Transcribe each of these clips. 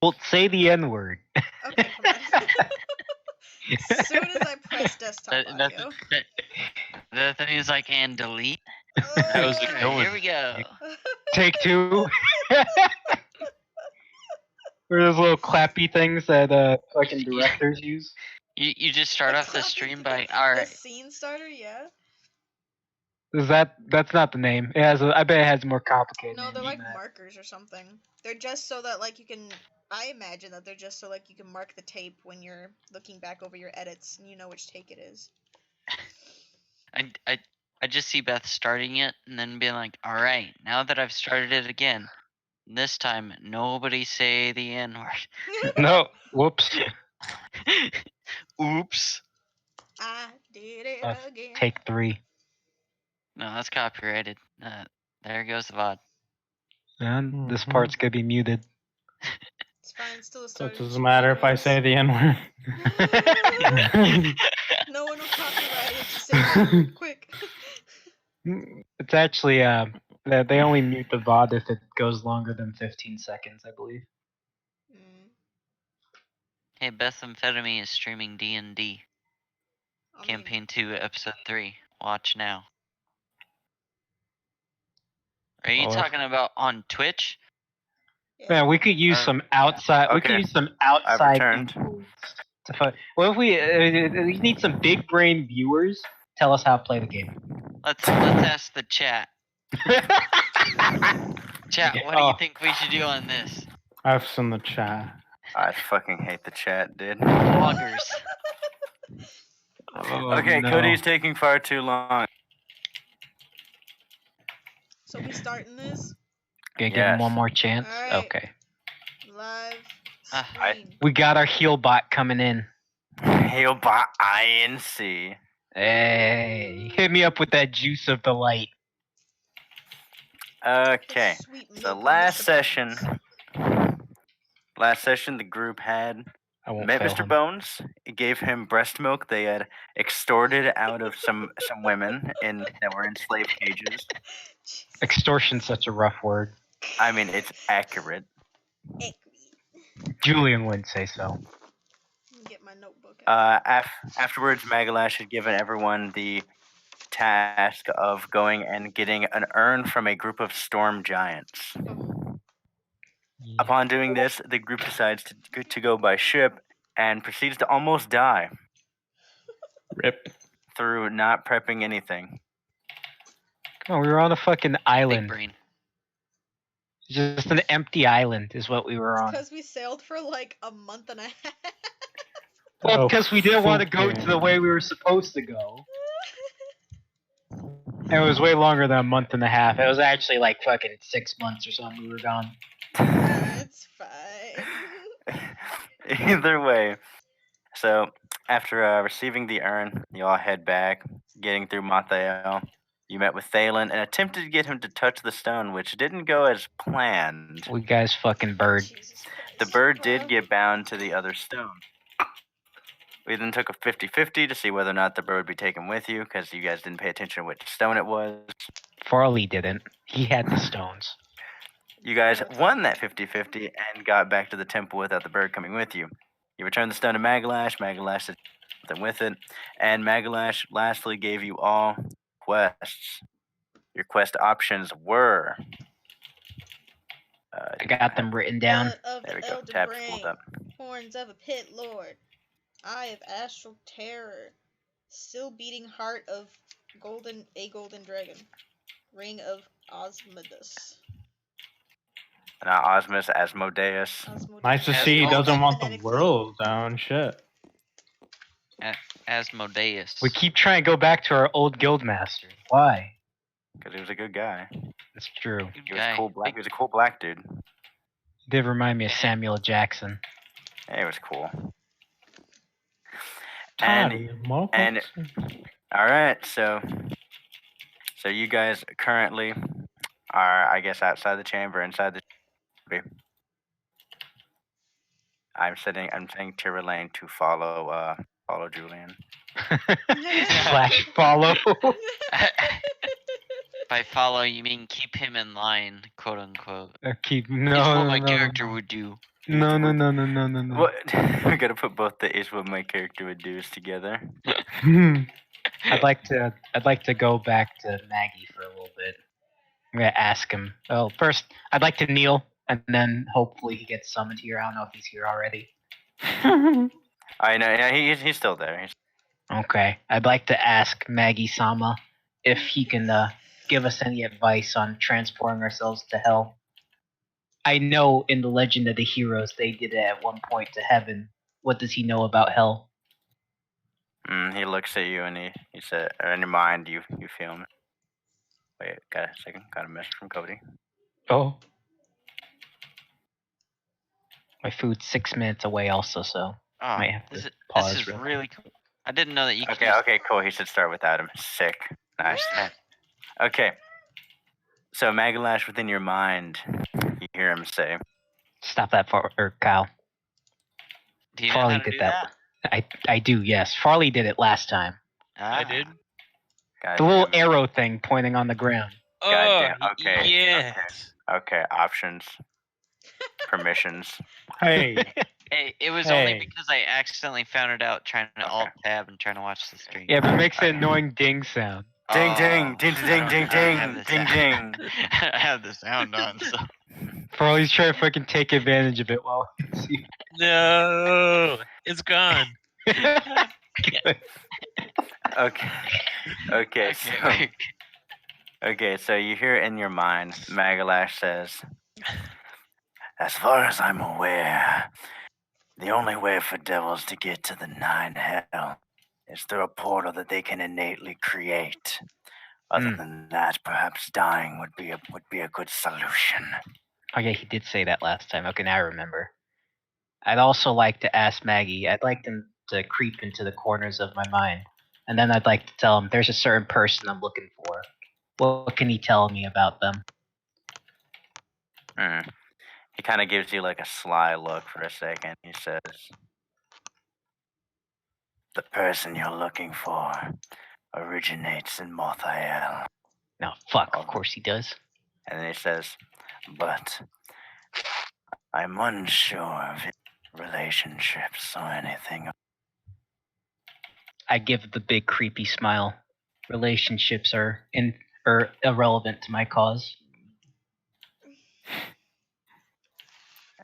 Well, say the N word. Okay, come on. As soon as I press desktop audio. The thing is like, and delete. How's it Alright, going? here we go. Take two. Or those little clappy things that fucking directors use. You just start off the stream by alright. The scene starter, yeah. That's not the name. It has. I bet it has a more complicated. No, name they're than like that. markers or something. They're just so that like you can. I imagine that they're just so like you can mark the tape when you're looking back over your edits and you know which take it is. I just see Beth starting it and then being like, alright, now that I've started it again, this time nobody say the N word. No. Whoops. Oops. I did it again. Take three. No, that's copyrighted. There goes the VOD. And this part's gonna be muted. It's fine, still a So starter. it doesn't matter if I say the N word. No one will copyright it. Just say the word quick. It's actually they only mute the VOD if it goes longer than 15 seconds, I believe. Hey, Bethamphetamine is streaming DND. Campaign 2, Episode 3. Watch now. Are you talking about on Twitch? Yeah, we could use some outside. Okay. We could use some outside. I've returned. What if we need some big brain viewers? Tell us how to play the game. Let's ask the chat. Chat, what do you think we should do on this? F's in the chat. I fucking hate the chat, dude. Vloggers. Okay, no. Cody's taking far too long. So we starting this? Okay, give him one more chance. Alright. Okay. Live stream. We got our heal bot coming in. Heal bot INC. Hey, hit me up with that juice of the light. Okay, so last session, the group had met Mr. Bones. It gave him breast milk they had extorted out of some women that were in slave cages. Extortion's such a rough word. I mean, it's accurate. Julian wouldn't say so. Get my notebook Afterwards, Magalash had given everyone the task of going and getting an urn from a group of storm giants. Upon doing this, the group decides to go by ship and proceeds to almost die. Rip. Through not prepping anything. Oh, we were on a fucking island. Big brain. Just an empty island is what we were on. Because we sailed for like a month and a half. Well, because we didn't want to go to the way we were supposed to go. And it was way longer than a month and a half. It was actually like fucking 6 months or something we were gone. That's fine. Either way. So, after receiving the urn, you all head back. Getting through Mathael, you met with Thalen and attempted to get him to touch the stone, which didn't go as planned. We guys fucking bird. The bird did get bound to the other stone. We then took a 50-50 to see whether or not the bird would be taken with you, because you guys didn't pay attention to which stone it was. Farley didn't. He had the stones. You guys won that 50-50 and got back to the temple without the bird coming with you. You returned the stone to Magalash. Magalash did something with it. And Magalash lastly gave you all quests. Your quest options were... I got them written down. There we go. Tab pulled up. Horns of a pit lord. Eye of astral terror. Still beating heart of a golden dragon. Ring of Osmodus. Not Osmus, Asmodeus. Nice to see he doesn't want the world down. Shit. Asmodeus. We keep trying to go back to our old guild master. Why? Because he was a good guy. That's true. He was cool black. He was a cool black dude. Did remind me of Samuel Jackson. Yeah, it was cool. And all right, so you guys currently are, I guess, outside the chamber, inside the chamber. I'm saying Tyrrellane to follow Julian. Slash follow. By follow, you mean keep him in line, quote unquote. It's what my character would do. No, no, no, no, no, no, no. What? We gotta put both the is what my character would do together. I'd like to go back to Maggie for a little bit. I'm gonna ask him. Well, first, I'd like to kneel, and then hopefully he gets summoned here. I don't know if he's here already. I know. Yeah, he's still there. Okay. I'd like to ask Maggie-sama if he can give us any advice on transporting ourselves to hell. I know in the Legend of the Heroes they did it at one point to heaven. What does he know about hell? He looks at you and he said, or in your mind, you feel him. Wait, got a second. Got a message from Cody. Oh. My food's 6 minutes away also, so Oh, might have this to is, pause this is real quick. really cool. I didn't know that you could Okay, use- okay, cool. He should start without him. Sick. Nice. Okay. So Magalash, within your mind, you hear him say, Stop that, Kyle. Do you know Farley how to did do that. that? I do, yes. Farley did it last time. Ah. I did. God The little damn it. arrow thing pointing on the ground. Goddamn. Oh, Okay. yes. Okay. Options. Permissions. Hey, Hey, it was only Hey. because I accidentally found it out trying to Okay. alt tab and trying to watch the stream. Yeah, but it makes an annoying ding sound. Ding, ding, Oh, ding, I ding, don't- ding, I don't have ding, the ding, sound- ding. I have the sound on, so Farley's trying to fucking take advantage of it while he's no, it's gone. Okay. Okay. So you hear in your mind, Magalash says, as far as I'm aware, the only way for devils to get to the nine hell is through a portal that they can innately create. Other than that, perhaps dying would be a good solution. Oh yeah, he did say that last time. Okay, now I remember. I'd also like to ask Maggie. I'd like them to creep into the corners of my mind, and then I'd like to tell him there's a certain person I'm looking for. What can he tell me about them? He kind of gives you like a sly look for a second. He says, the person you're looking for originates in Mothael. No, fuck. Of course he does. And then he says, but I'm unsure of his relationships or anything. I give the big creepy smile. Relationships are irrelevant to my cause.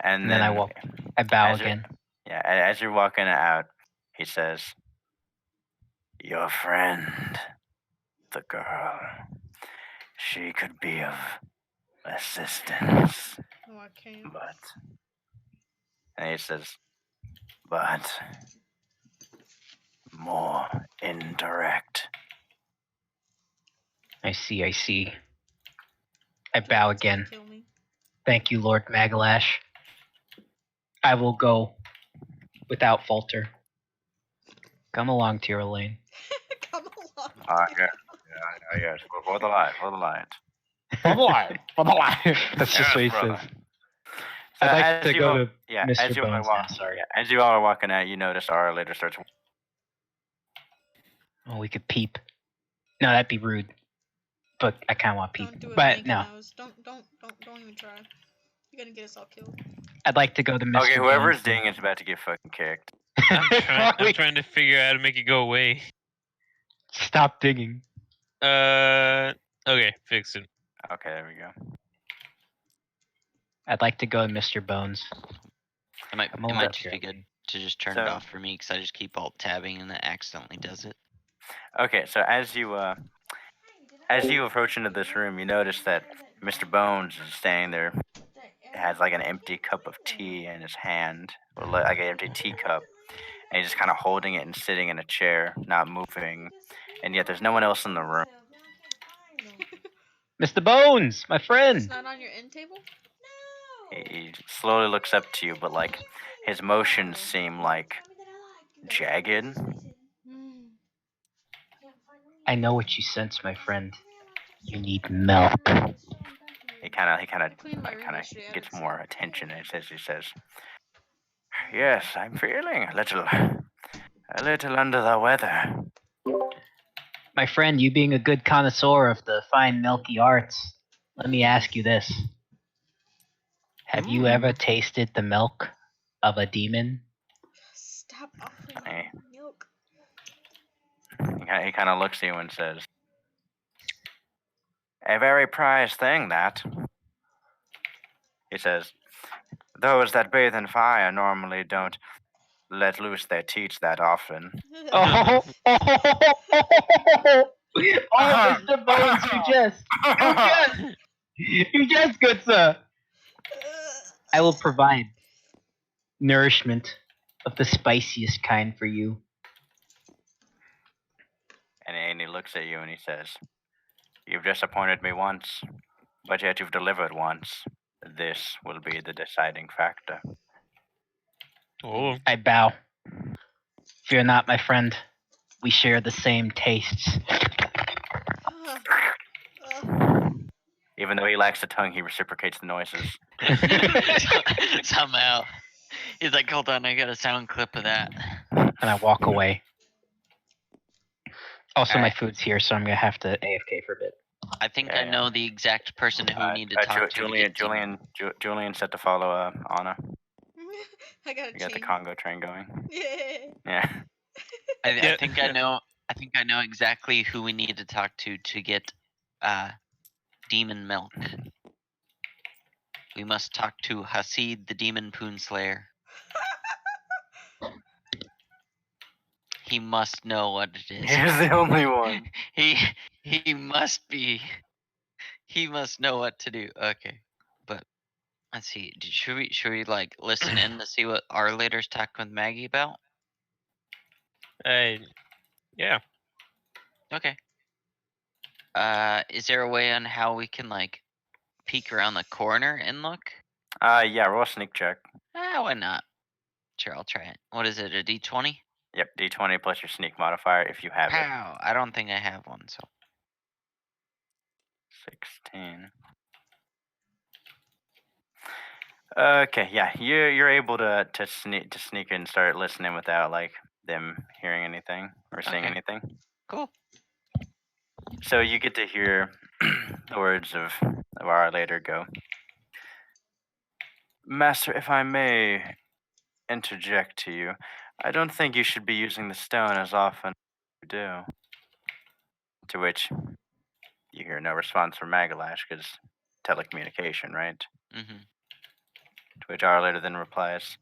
And then I walk. I bow again. Yeah, as you're walking out, he says, your friend, the girl, she could be of assistance. Oh, I can't. And he says, but more indirect. I see. I bow again. Kill me. Thank you, Lord Magalash. I will go without falter. Come along, Tyrolane. Come along. Yes, for the light. For the life. That's just what he brother. says. I'd like to go to as Mr. you all Bones now, sorry. As you all are walking out, you notice Ara later starts. Oh, we could peep. No, that'd be rude. But I kind of want peep. Don't do it, But no, nose. Don't even try. You're gonna get us all killed. I'd like to go to Mr. Okay, whoever's Bones. ding is about to get fucking kicked. I'm trying to figure out how to make it go away. Stop digging. Okay, fix it. Okay, there we go. I'd like to go to Mr. Bones. it might I'm over just here. be good to just turn So- it off for me because I just keep alt tabbing and that accidentally does it. Okay, so as you approach into this room, you notice that Mr. Bones is standing there. Has like an empty cup of tea in his hand, or like an empty teacup, and he's just kind of holding it and sitting in a chair, not moving. And yet there's no one else in the room. Mr. Bones, my It's friend. not on your end table? He slowly looks up to you, but like his motions seem like jagged. I know what you sense, my friend. You need milk. He kind of Clean my room yesterday, I gets haven't more seen it. attention, and he says, "Yes, I'm feeling a little under the weather." My friend, you being a good connoisseur of the fine milky arts, let me ask you this. Have you ever tasted the milk of a demon. Stop offering Hey. me milk. He kind of looks at you and says, "A very prized thing, that." He says, "Those that bathe in fire normally don't let loose their teats that often." Oh, Mr. Bones, you jest, good sir. I will provide nourishment of the spiciest kind for you. And he looks at you and he says, "You've disappointed me once, but yet you've delivered once. This will be the deciding factor." Oh, I bow. Fear not, my friend. We share the same tastes. Even though he lacks a tongue, he reciprocates the noises. Somehow. He's like, hold on, I got a sound clip of that. And I walk away. Also, my Alright. food's here, so I'm gonna have to AFK for a bit. I think Yeah, I know the exact person who we need to talk to. Julian set to follow Anna. I got a You got the chain. Congo train going. Yeah. Yeah. I think I know. I think I know exactly who we need to talk to get demon milk. We must talk to Hasid, the demon poon slayer. He must know what it is. He's the only one. he must be. He must know what to do. Okay, but let's see. Should we like listen in to see what our leader's talking with Maggie about? yeah. Okay. Is there a way on how we can like peek around the corner and look? Yeah, roll a sneak check. Why not? Sure, I'll try it. What is it? A D20? Yep, D20 plus your sneak modifier if you have it. Pow! I don't think I have one. So 16. Okay, yeah, you're able to sneak in and start listening without like them hearing anything or seeing Okay. anything. Cool. So you get to hear the words of our later go. "Master, if I may interject to you, I don't think you should be using the stone as often as you do." To which you hear no response from Magalash because telecommunication, right? Mm-hmm. To which our later then replies,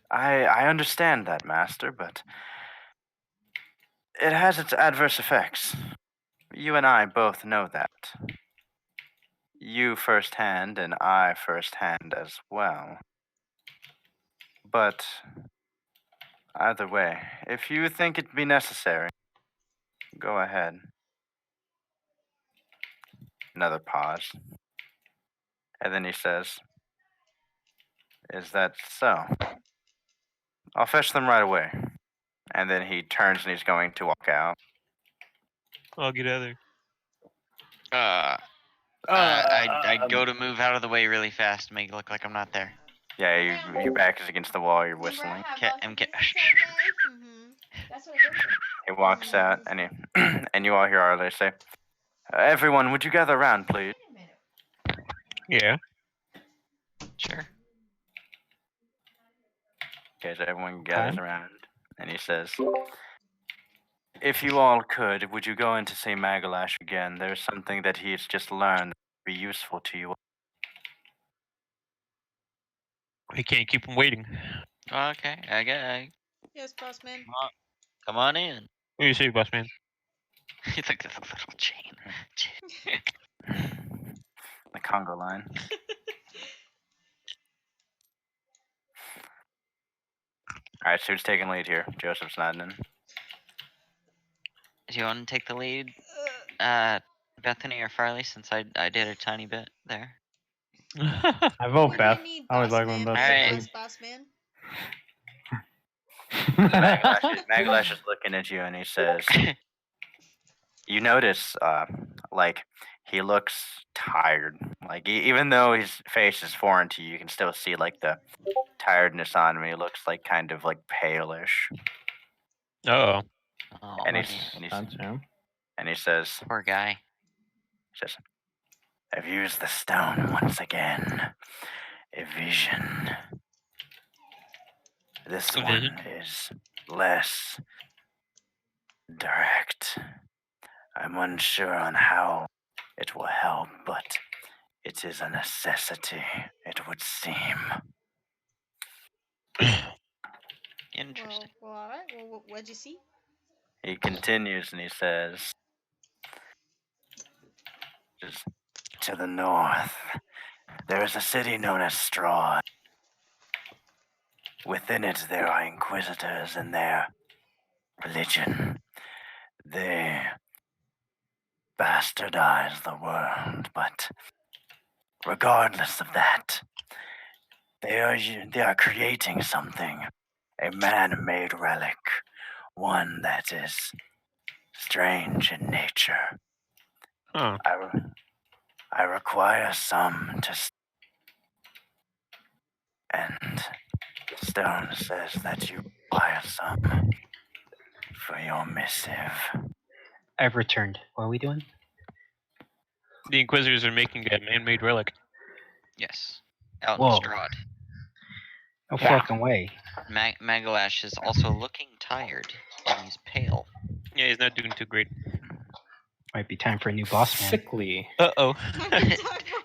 I understand that, Master, but it has its adverse effects. You and I both know that. You firsthand, and I firsthand as well. But either way, if you think it be necessary, go ahead. Another pause. And then he says, "Is that so? I'll fetch them right away." And then he turns and he's going to walk out. I'll get out of there. I go to move out of the way really fast to make it look like I'm not there. Yeah, your back is against the wall, you're whistling. Mm-hmm. That's what I go for. He walks out, and and you all hear Arlo say, "Everyone, would you gather around, please?" Wait a minute. Yeah. Sure. Okay, so everyone gathers around, and he says, "If you all could, would you go in to see Magalash again? There's something that he's just learned that would be useful to you." We can't keep him waiting. Okay, I get. Yes, boss man. Come on in. What do you say, boss man? He's like this little chain. The Congo line. All right, so who's taking lead here? Joseph's nodding in. Do you want to take the lead, Bethany or Farley? Since I did a tiny bit there. I What vote do Beth. you need, I always boss like when man? Beth Alright. Yes, boss man. Magalash is looking at you, and he says, "You notice, like, he looks tired. Like, even though his face is foreign to you, you can still see, like, the tiredness on him. He looks, like, kind of, like, palish." Oh. And buddy. That's him. And he says, Poor guy. "I've used the stone once again. A vision." This Go one ahead. is less direct. I'm unsure on how it will help, but it is a necessity, it would seem. Interesting. Well, alright. Well, what'd you see? He continues and he says, just to the north, there is a city known as Straw. Within it, there are inquisitors and their religion. They bastardize the world, but regardless of that, they are creating something, a man-made relic, one that is strange in nature. Huh. I require some to, and Stone says that you require some for your missive. I've returned. What are we doing? The Inquisitors are making a man-made relic. Yes. Out in Whoa. Strahd. No fucking way. Magalash is also looking tired, and he's pale. Yeah, he's not doing too great. Might be time for a new boss man. Sickly. Uh-oh.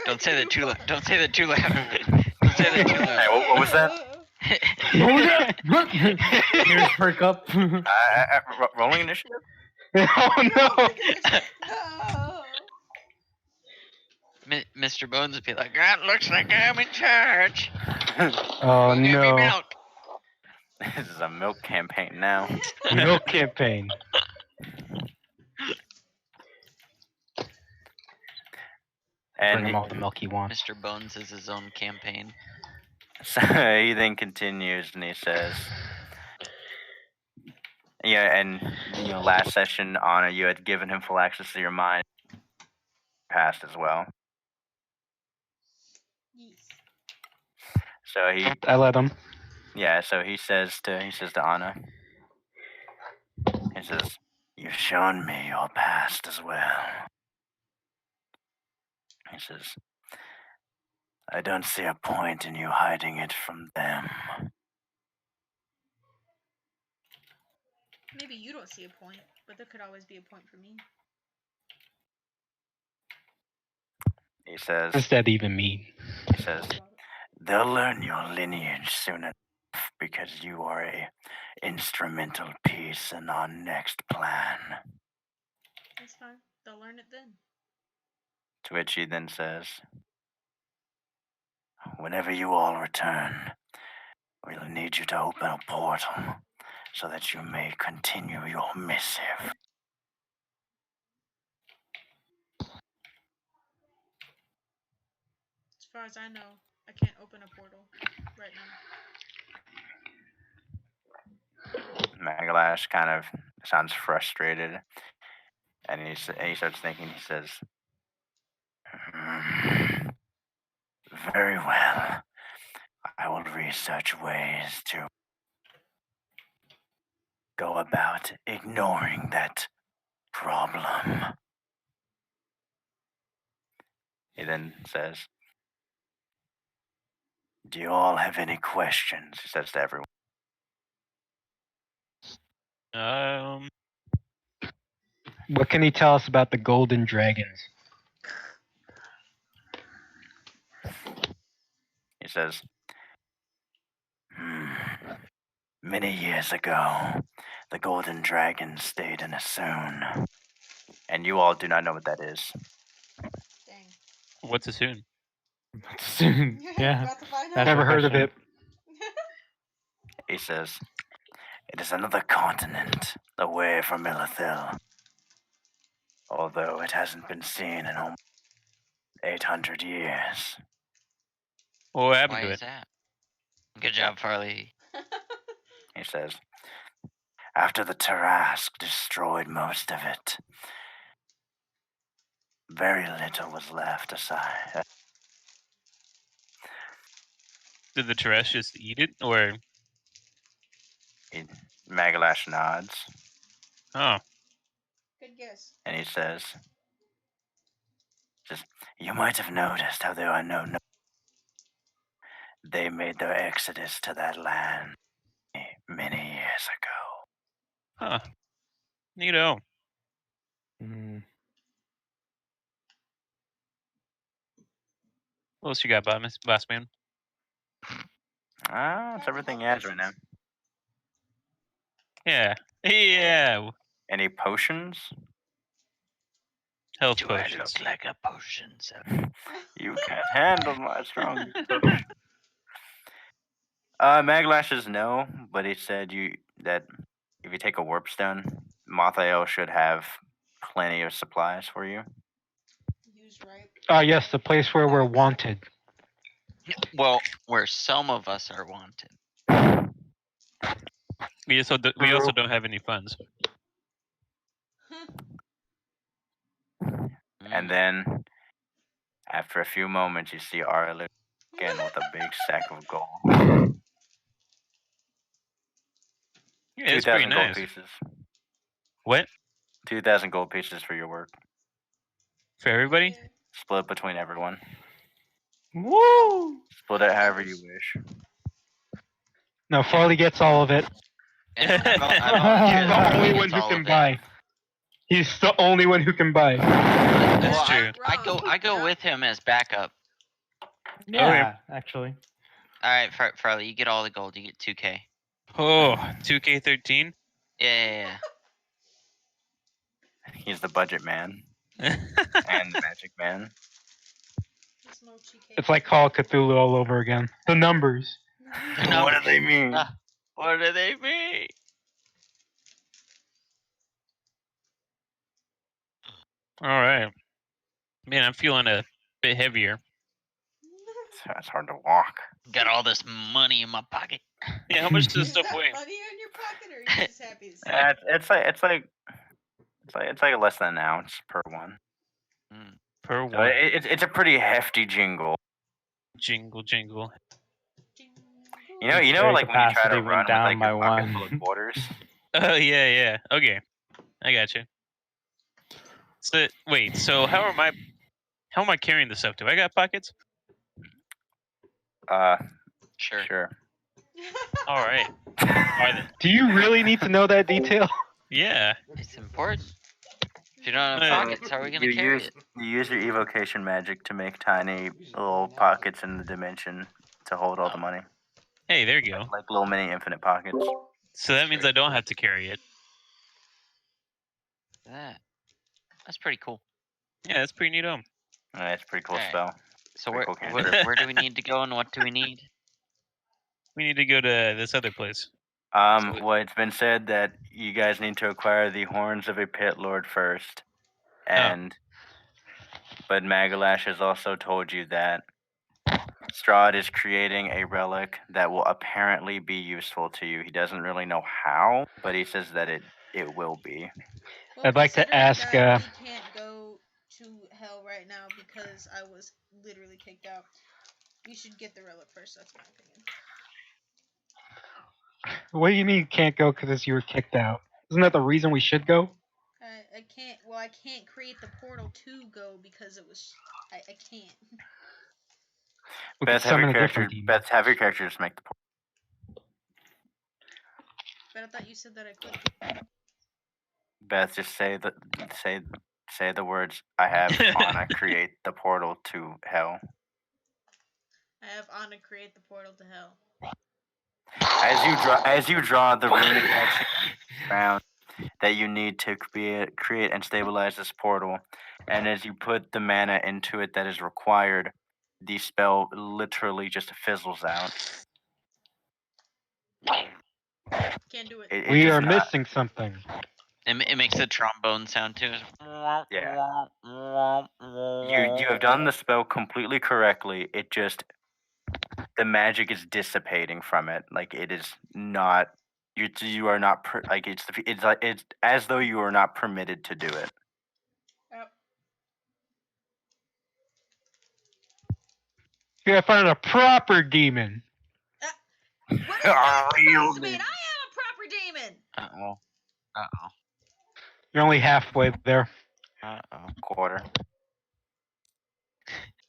Don't say that too loud. Don't say that too loud. Don't say that too loud. Hey, what was that? Ears perk up. Rolling initiative? Oh no! No. Mr. Bones would be like, "That looks like I'm in charge. Oh Go get me no! milk." This is a milk campaign now. Milk campaign. And Bring him all the milk he wants. Mr. Bones is his own campaign. so he then continues and he says, yeah, and last session, Anna, you had given him full access to your mind, past as well. Yes. So I let him. so he says to Anna, he says, "You've shown me your past as well." He says, "I don't see a point in you hiding it from them." Maybe you don't see a point, but there could always be a point for me. He says, What does that even mean? he says, "They'll learn your lineage soon enough because you are a instrumental piece in our next plan." That's fine. They'll learn it then. To which he then says, "Whenever you all return, we'll need you to open a portal so that you may continue your missive." As far as I know, I can't open a portal right now. Magalash kind of sounds frustrated, and he starts thinking. He says, "Very well. I will research ways to go about ignoring that problem." He then says, "Do you all have any questions?" He says to everyone. What can he tell us about the golden dragons? He says, "Many years ago, the golden dragon stayed in a Soon." And you all do not know what that is. Dang. What's a soon? Yeah. About to find That's out. Never a heard of question. it. He says, "It is another continent away from Illithil, although it hasn't been seen in almost 800 years." What happened Why to is it? that? Good job, Farley. He says, "After the Tarask destroyed most of it, very little was left aside." Did the Teresh just eat it, or? Magalash nods, Oh, Good guess. and he says, "You might have noticed how there are no. They made their exodus to that land. many years ago. Huh. Neato. Mm. What else you got, boss man? That's everything he has right now. Yeah. Yeah. Any potions? Health Do potions. I look like a potion? You can't handle my strong potion. Maglash is no, but he said that if you take a warp stone, Mothael should have plenty of supplies for you. Use right. Yes, the place where we're wanted. Well, where some of us are wanted. We also don't have any funds. And then, after a few moments, you see Arlen again with a big sack of gold. Yeah, it's pretty 2,000 gold nice. pieces. What? 2,000 gold pieces for your work. For everybody? Split between everyone. Woo! Split it however you wish. No, Farley gets all of it. Yeah, I He's volunteer the that only he one gets who all can of it. buy. He's the only one who can buy. That's Well, true. I go with him as backup. Yeah, actually. All right, Farley, you get all the gold. You get 2K. Oh, 2K13? Yeah. He's the budget man and the magic man. It's like Call of Cthulhu all over again. The numbers. What do they mean? What do they mean? All right. Man, I'm feeling a bit heavier. It's hard to walk. Got all this money in my pocket. Yeah, how much does Is stuff that weigh? money in your pocket, or are you just happy? As It's like less than an ounce per one. Per So one. it's a pretty hefty jingle. Jingle, jingle. You know, Carry like when you try to capacity run went with down like by your pocket one. full of quarters. Oh, yeah. Okay. I got you. So, wait, so how am I carrying this stuff? Do I got pockets? Sure. All right. Do you really need to know that detail? Yeah. It's important. If you don't have pockets, how are we going to carry it? You use your evocation magic to make tiny little pockets in the dimension to hold all the money. Hey, there you go. Like little mini infinite pockets. So that means I don't have to carry it. That's pretty cool. Yeah, that's pretty neat. It's a pretty cool Alright. spell. So Pretty where, cool cantrip. where do we need to go and what do we need? We need to go to this other place. Well, it's been said that you guys need to acquire the horns of a pit lord first, but Magalash has also told you that Strahd is creating a relic that will apparently be useful to you. He doesn't really know how, but he says that it will be. Well, I'd like to considering ask, that we can't go to hell right now because I was literally kicked out. We should get the relic first. That's my opinion. What do you mean you can't go because you were kicked out? Isn't that the reason we should go? I can't. Well, I can't create the portal to go because it was. I can't. We Beth, could summon a different demon. Beth, have your character just make the portal. But I thought you said that I could. Beth, just say the words. I have Anna create the portal to hell. I have Anna create the portal to hell. As you draw the runic text around that you need to create and stabilize this portal, and as you put the mana into it that is required, the spell literally just fizzles out. Can't do it. We are missing something. It makes a trombone sound too. Yeah. You have done the spell completely correctly. It just the magic is dissipating from it. Like it is not. You are not it's as though you are not permitted to do it. Yep. You gotta find a proper demon. What is that supposed to mean? I am a proper demon. Uh-oh. You're only halfway there. Quarter.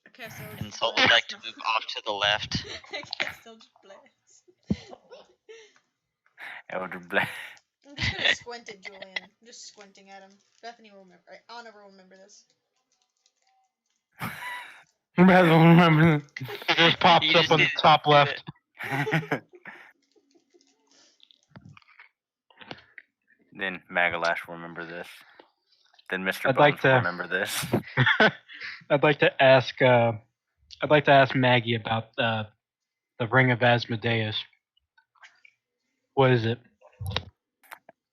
Okay, so Insult would like to move off to the left. I guess they'll just blast. Elder Blade. I'm just gonna squint at Julian. I'm just squinting at him. Bethany will remember. Anna will remember this. Remember, It just pops You up just on the need to top do left. Then Magalash will remember this. Then Mr. I'd Bones like will to- remember this. I'd like to ask. I'd like to ask Maggie about the Ring of Asmodeus. What is it?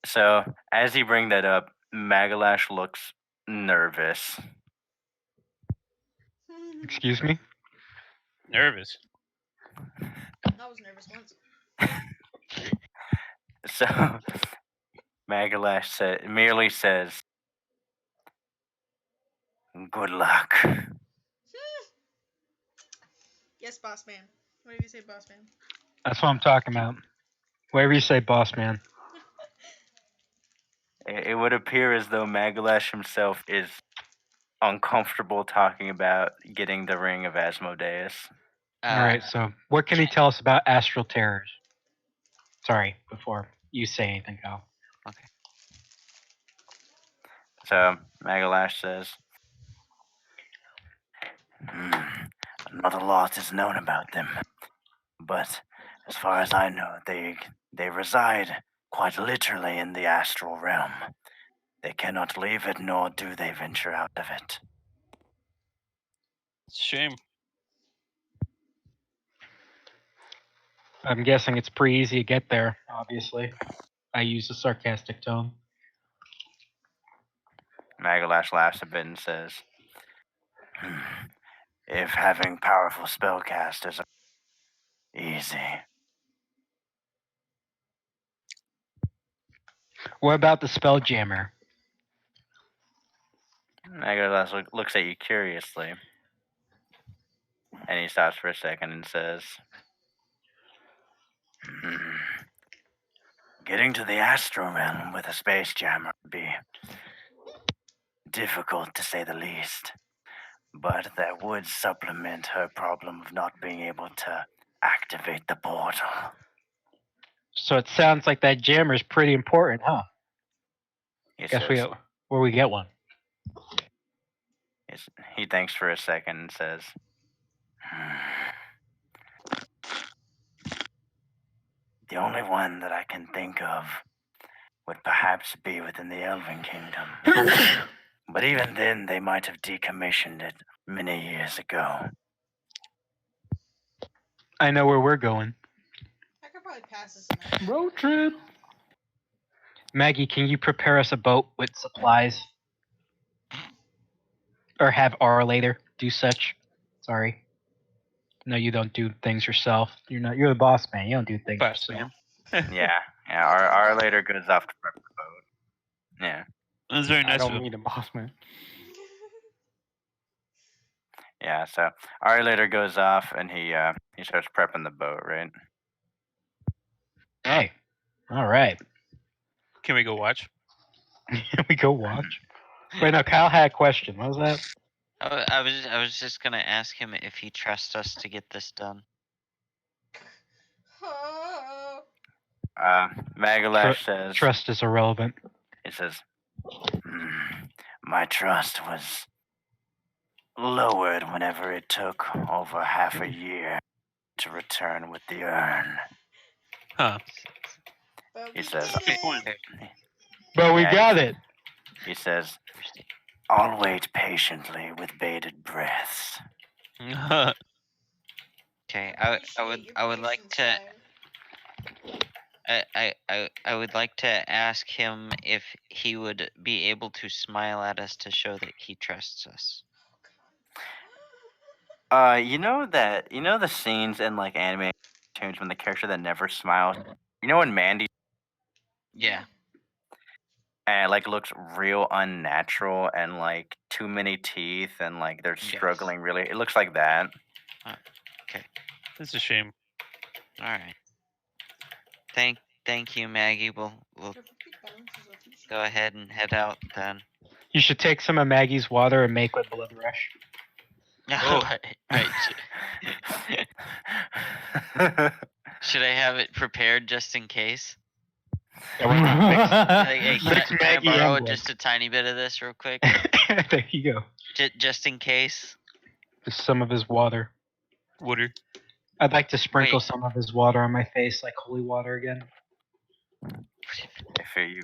So as you bring that up, Magalash looks nervous. Excuse me. Nervous. I was nervous once. So Magalash merely says, "Good luck." Yes, boss man. What do you say, boss man? That's what I'm talking about. Whatever you say, boss man. It would appear as though Magalash himself is uncomfortable talking about getting the Ring of Asmodeus. All right. So, what can he tell us about astral terrors? Sorry, before you say anything, Kyle. So Magalash says, "Not a lot is known about them, but as far as I know, they reside quite literally in the astral realm. They cannot leave it, nor do they venture out of it." It's a shame. I'm guessing it's pretty easy to get there. Obviously, I use a sarcastic tone. Magalash laughs a bit and says, "If having powerful spellcasters are easy." What about the Spelljammer? Magalash looks at you curiously, and he stops for a second and says, "Getting to the astral realm with a space jammer would be difficult, to say the least. But that would supplement her problem of not being able to activate the portal." So it sounds like that jammer is pretty important, huh? He Guess says, where we get one. he thinks for a second and says, "The only one that I can think of would perhaps be within the Elven Kingdom. But even then, they might have decommissioned it many years ago." I know where we're going. I could probably pass this enough. road trip. Maggie, can you prepare us a boat with supplies? Or have our later do such? Sorry. No, you don't do things yourself. You're the boss man. You don't do things Boss yourself. man. Yeah, our later goes off to prep the boat. Yeah. That's very I nice of don't him. need a boss man. Yeah, so our later goes off and he starts prepping the boat, right? Hey. All right. Can we go watch? We go watch. Wait, no, Kyle had a question. What was that? I was just gonna ask him if he trusts us to get this done. Oh. Magalash says, Trust is irrelevant. he says, "My trust was lowered whenever it took over half a year to return with the urn." Huh. But He we says, did Good it. point. But we Yeah, got it. He says, "I'll wait patiently with bated breaths." Okay, Appreciate your I would like patience, to sire. I would like to ask him if he would be able to smile at us to show that he trusts us. You know the scenes in like anime cartoons when the character that never smiles. You know when Mandy Yeah. like looks real unnatural and like too many teeth and like they're Yes. struggling really. It looks like that. It's a shame. All right. Thank you, Maggie. We'll go ahead and head out then. You should take some of Maggie's water and make a blood rush. Right. Should I have it prepared just in case? Yeah, we're gonna Like, hey, Mix can I Maggie borrow and just a tiny bit of this real quick? there you go. Just in case. Just some of his water. Water. I'd like to sprinkle Wait. some of his water on my face, like holy water again. You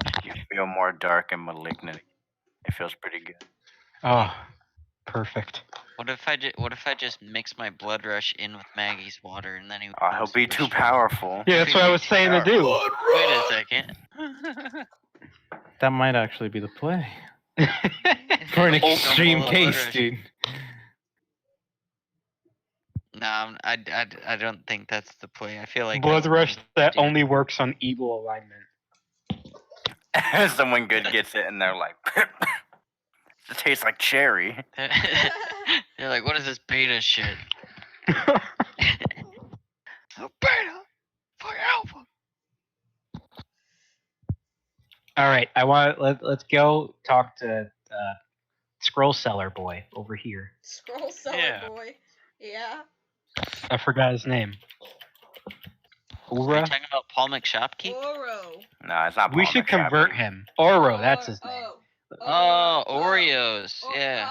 feel more dark and malignant. It feels pretty good. Oh, perfect. What if I just mix my blood rush in with Maggie's water and then he would Oh, go he'll be super too strong? powerful. Yeah, that's what I was saying to do. Wait a second. That might actually be the play. For an Like, double extreme the blood case, rush. dude. No, I don't think that's the play. I feel like Blood that's rush something that to do. only works on evil alignment. Someone good gets it and they're like, it tastes like cherry. They're like, what is this beta shit? Oh, beta for alpha. All right, let's go talk to Scroll Seller boy over here. Scroll seller Yeah. boy. Yeah. I forgot his name. Are you Ura? talking about Paul McShopkeep? Oro. No, it's not. We Paul should McShopkeep. convert him. Oro, that's his name. Oh, Oreos. Oh, Yeah.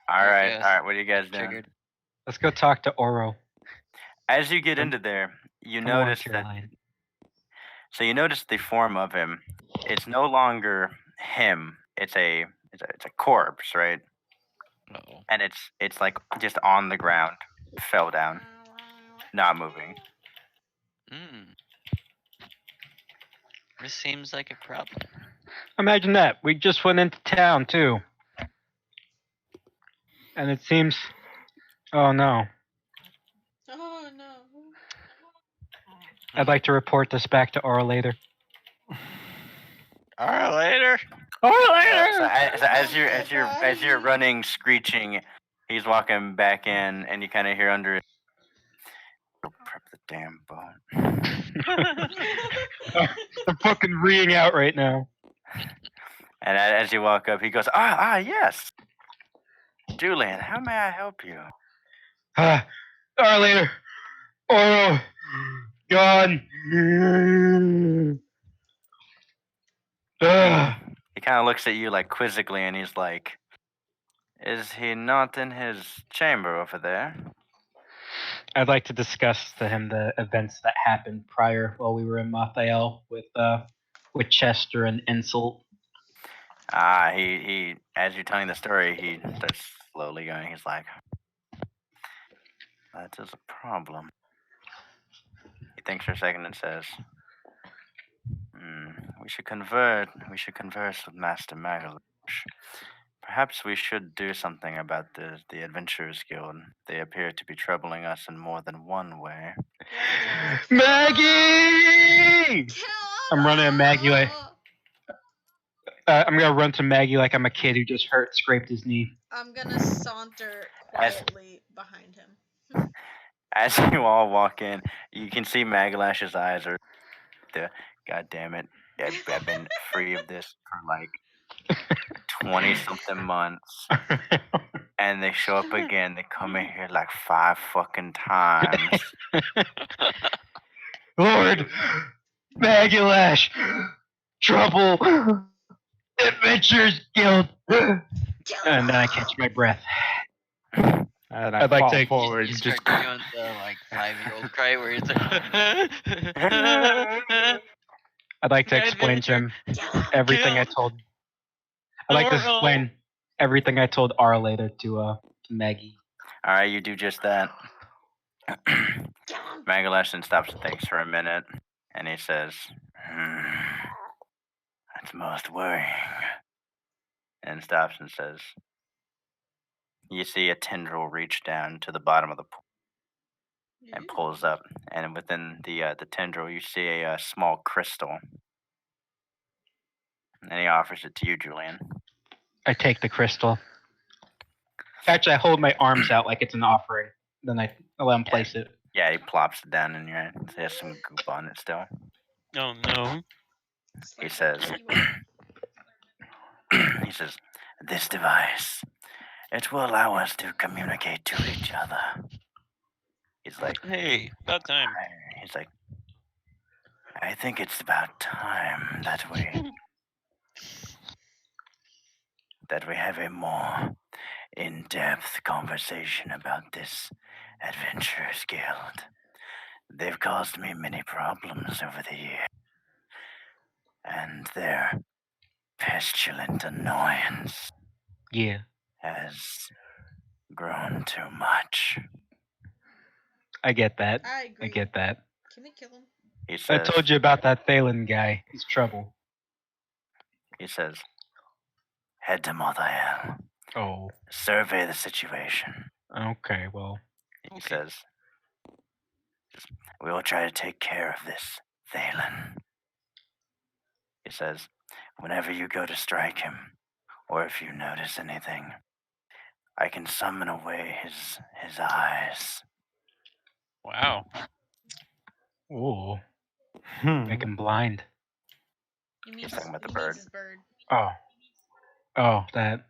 All right, Yes. all right. What are you guys doing? Triggered. Let's go talk to Oro. As you get into there, you notice that. So you notice the form of him. It's no longer him. It's a corpse, right? Uh-oh. And it's like just on the ground, fell down, not moving. This seems like a problem. Imagine that. We just went into town too. And it seems oh no. Oh no. I'd like to report this back to Oro later. All right, later. So as you're running, screeching, he's walking back in, and you kind of hear under it. Prep the damn bone. I'm fucking reeing out right now. And as you walk up, he goes, yes. Julian, how may I help you? Oro later. Oro. Gone. He kind of looks at you like quizzically, and he's like, "Is he not in his chamber over there?" I'd like to discuss to him the events that happened prior while we were in Mathael with Chester and Insult. He as you're telling the story, he starts slowly going. He's like, "That is a problem." He thinks for a second and says, We should converse with Master Magalash. Perhaps we should do something about the Adventurers Guild. They appear to be troubling us in more than one way." Maggie! I'm running at Maggie like I'm gonna run to Maggie like I'm a kid who just scraped his knee. I'm gonna saunter quietly behind him. As you all walk in, you can see Magalash's eyes are God damn it. I've been free of this for like 20-something months. And they show up again. They come in here like 5 fucking times. Lord, Magalash, trouble, Adventures Guild. And then I catch my breath. And I'd like to forward. You Just start doing the like 5-year-old cry where it's like. I'd like to explain to him everything I told. I'd like to explain everything I told Ara later to Maggie. All right, you do just that. Magalash then stops and thinks for a minute, and he says, "That's most worrying." And stops and says, "You see a tendril reach down to the bottom of the pool and pulls up, and within the tendril, you see a small crystal." And he offers it to you, Julian. I take the crystal. Actually, I hold my arms out like it's an offering. Then I let him place it. Yeah, he plops it down in your hand. It has some goop on it still. Oh no. He says, "This device, it will allow us to communicate to each other." He's like, Hey, about time. He's like, I think it's about time that we have a more in-depth conversation about this adventurers guild. They've caused me many problems over the years, and their pestilent annoyance Yeah, has grown too much. I get that. I agree. I get that. Can we kill him? He I says, told you about that Thalen guy. He's trouble. he says, head to Mother Hell. Oh, Survey the situation. okay. Well, He Okay. says, we will try to take care of this, Thalen. He says, whenever you go to strike him, or if you notice anything, I can summon away his eyes. Wow. ooh, Hmm. make him blind. You mean He's talking about the he bird. means his bird. Oh, that.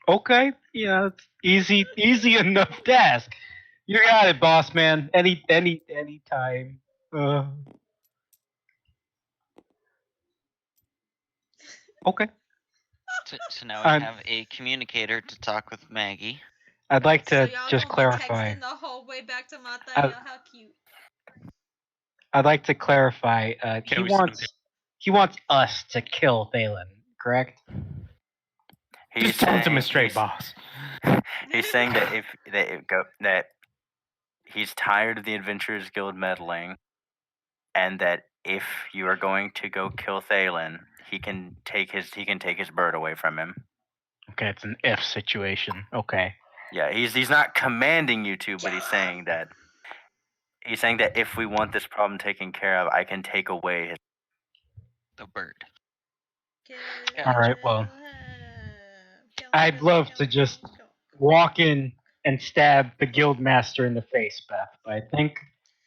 Okay. Yeah, it's easy enough to ask. You got it, boss man. Any time. Okay. So now we I'm- have a communicator to talk with Maggie. I'd like So to y'all just gonna clarify. be texting the whole way back to Mataya. How cute. I'd like to clarify. Can He we send him wants us to kill Thalen, correct? Just tell him to straight, boss. He's saying that that he's tired of the Adventurers Guild meddling, and that if you are going to go kill Thalen, he can take his bird away from him. Okay, it's an if situation. Okay. Yeah, he's not commanding you to, but he's saying that if we want this problem taken care of, I can take away his. The bird. All right, well, I'd love to just walk in and stab the guild master in the face, Beth, but I think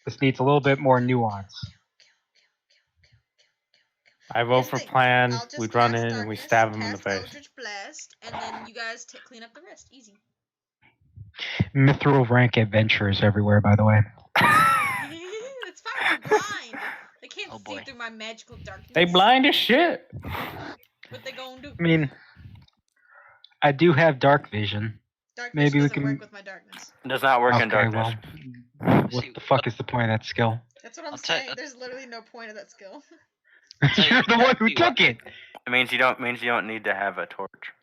this needs a little bit more nuance. I vote Here's for the thing, plan. I'll just We run cast in and we darkness, stab him in the cast face. Eldritch Blast, and then you guys clean up the rest. Easy. Mithril rank adventurers everywhere, by the way. It's fine. They're blind. They can't Oh, see boy. through my magical darkness. They blind as shit. What they gonna do? I mean, I do have dark vision. Dark maybe vision we doesn't can- work with my darkness. It does not work in Okay, darkness. well, what See, the fuck is the point of that skill? That's what I'm I'll tell- saying. There's literally no point of that skill. tell you You're the one who exactly took it. It means you don't need to have a torch.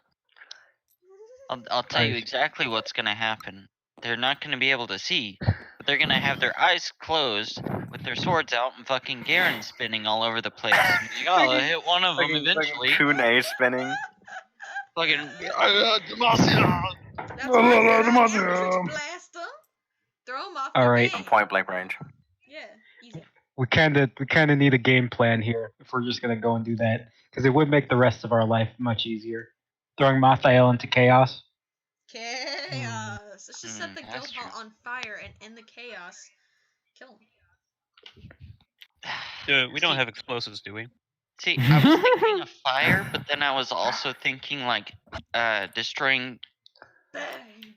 I'll tell you Nice. exactly what's gonna happen. They're not gonna be able to see, but they're gonna have their eyes closed with their swords out and fucking Garen spinning all over the place. Like, oh, I'll hit one of them eventually. Kunai spinning. Fucking. That's right. They're not Eldritch Blaster. Throw them off All the right. bed. Point blank range. Yeah, easy. We kind of need a game plan here if we're just gonna go and do that, because it would make the rest of our life much easier. Throwing Mathael into chaos. Chaos. Let's just set the That's guild hall true. on fire and end the chaos. Kill him. We don't See- have explosives, do we? See, I was thinking of fire, but then I was also thinking like destroying Bang,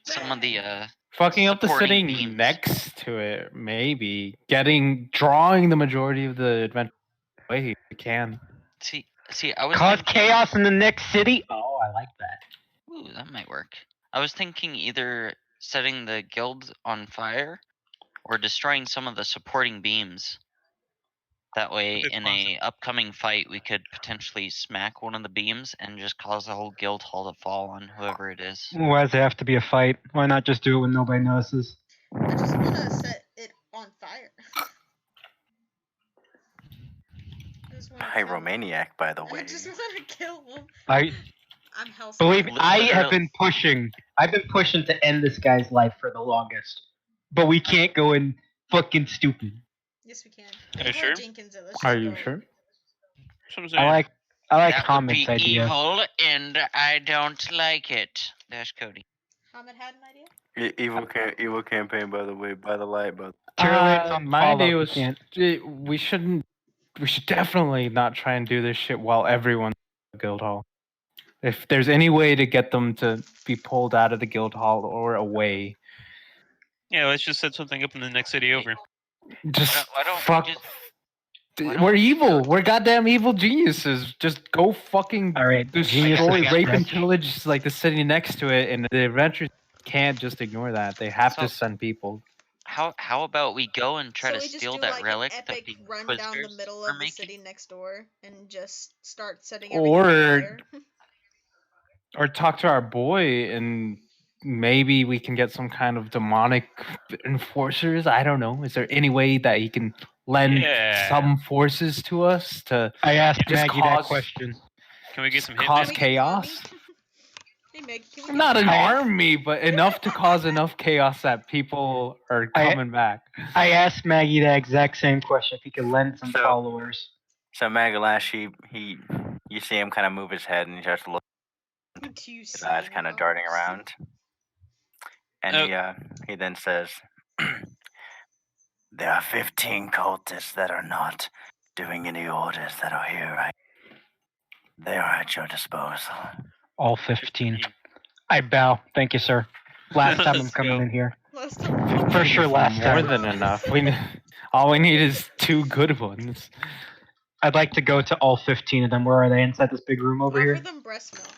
some of the Fucking up the supporting sitting beams. next to it, maybe. Drawing the majority of the adventure away if you can. See, I was Cause thinking, chaos in the next city. Oh, I like that. ooh, that might work. I was thinking either setting the guild on fire or destroying some of the supporting beams. That way, Good in a upcoming fight, we could potentially smack one of the beams and just cause the whole guild hall to fall on whoever it is. Why does it have to be a fight? Why not just do it when nobody notices? I just want to set it on fire. I just wanna kill him. Pyromaniac, by the I way. just want to kill him. I I'm hell. believe me, I have Literally- been pushing. I've been pushing to end this guy's life for the longest, but we can't go in fucking stupid. Yes, we can. Are you Before sure? Jenkins, let's Are just you go. sure? That's what I'm saying. I like that would Hamid's be idea. evil, and I don't like it. Dash Cody. Hamid had an idea. Evil campaign, by the way, by the light, but Tyrion on My Fallout, idea we was can't. we should definitely not try and do this shit while everyone's in the guild hall. If there's any way to get them to be pulled out of the guild hall or away. Yeah, let's just set something up in the next city over. Just why don't we fuck. just- why don't We're we evil. go- We're goddamn evil geniuses. Just go fucking All right, genius destroy, is rape, and stretch. pillage like the city next to it, and the adventurers can't just ignore that. They have to So- send people. How about we go and try So to we just steal do that like relic an that epic the run down the Inquisitors middle are of the making? city next door and just start setting everything on fire. Or talk to our boy, and maybe we can get some kind of demonic enforcers. I don't know. Is there any way that he can lend Yeah. some forces to us to I asked just Maggie that cause- question. Can we get some cause hitmen? Can we get an army? chaos? Hey Meg, can we get Not an I- army, but enough to cause enough chaos that people are coming back. I asked Maggie that exact same question. If he could lend some So- followers. So Magalash, he, you see him kind of move his head, and he starts to look. Do you His see eyes any kind of darting followers? around, and he then says, "There are 15 cultists that are not doing any orders that are here. Right? They are at your disposal." All 15. I bow. Thank you, sir. Last time I'm Let's coming go. in here. Last time. For sure, last more time. than enough. All we need is 2 good ones. I'd like to go to all 15 of them. Where are they? Inside this big room over Offer here? them breast milk.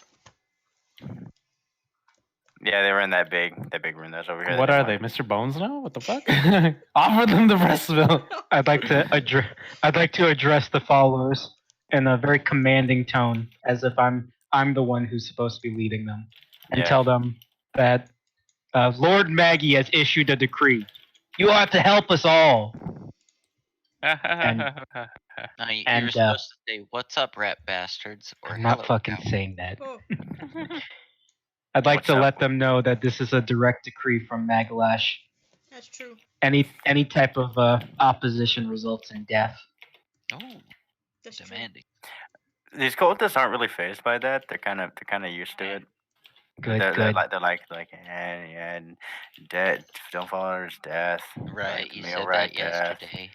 Yeah, they were in that big room that's over here. What are they, Mr. Bones now? What the fuck? Offer them the breast milk. I'd like to address the followers in a very commanding tone, as if I'm the one who's supposed to be leading them, and Yeah. tell them that Lord Maggie has issued a decree. You have to help us all. No, And, you're supposed to say, "What's up, rat bastards?" Or I'm not "Hello, fucking cow." saying that. Oh, I'd like What's to up? let them know that this is a direct decree from Magalash. that's true. Any type of opposition results in death. Oh, That's true. demanding. These cultists aren't really phased by that. They're kind of used to it. Good, they're good. like death. Don't follow his death. Right, Like, you meal said right that death. yesterday.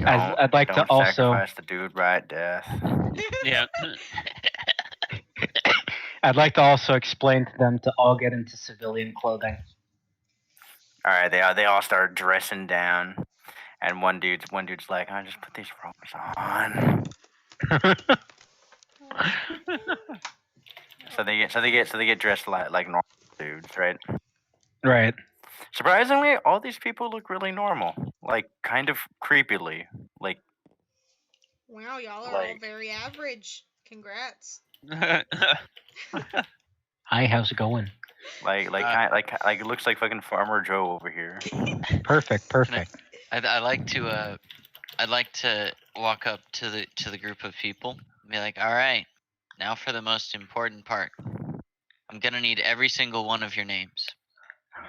I'd like to Don't also sacrifice the dude right death. Yeah. I'd like to also explain to them to all get into civilian clothing. All right, they all start dressing down, and one dude's like, "I just put these robes on." So they get dressed like normal dudes, right? Right. Surprisingly, all these people look really normal, like kind of creepily, like Wow, y'all are all Like- very average. Congrats. Hi, how's it going? it looks like fucking Farmer Joe over here. Perfect. I like to I'd like to walk up to the group of people and be like, "All right, now for the most important part. I'm gonna need every single one of your names."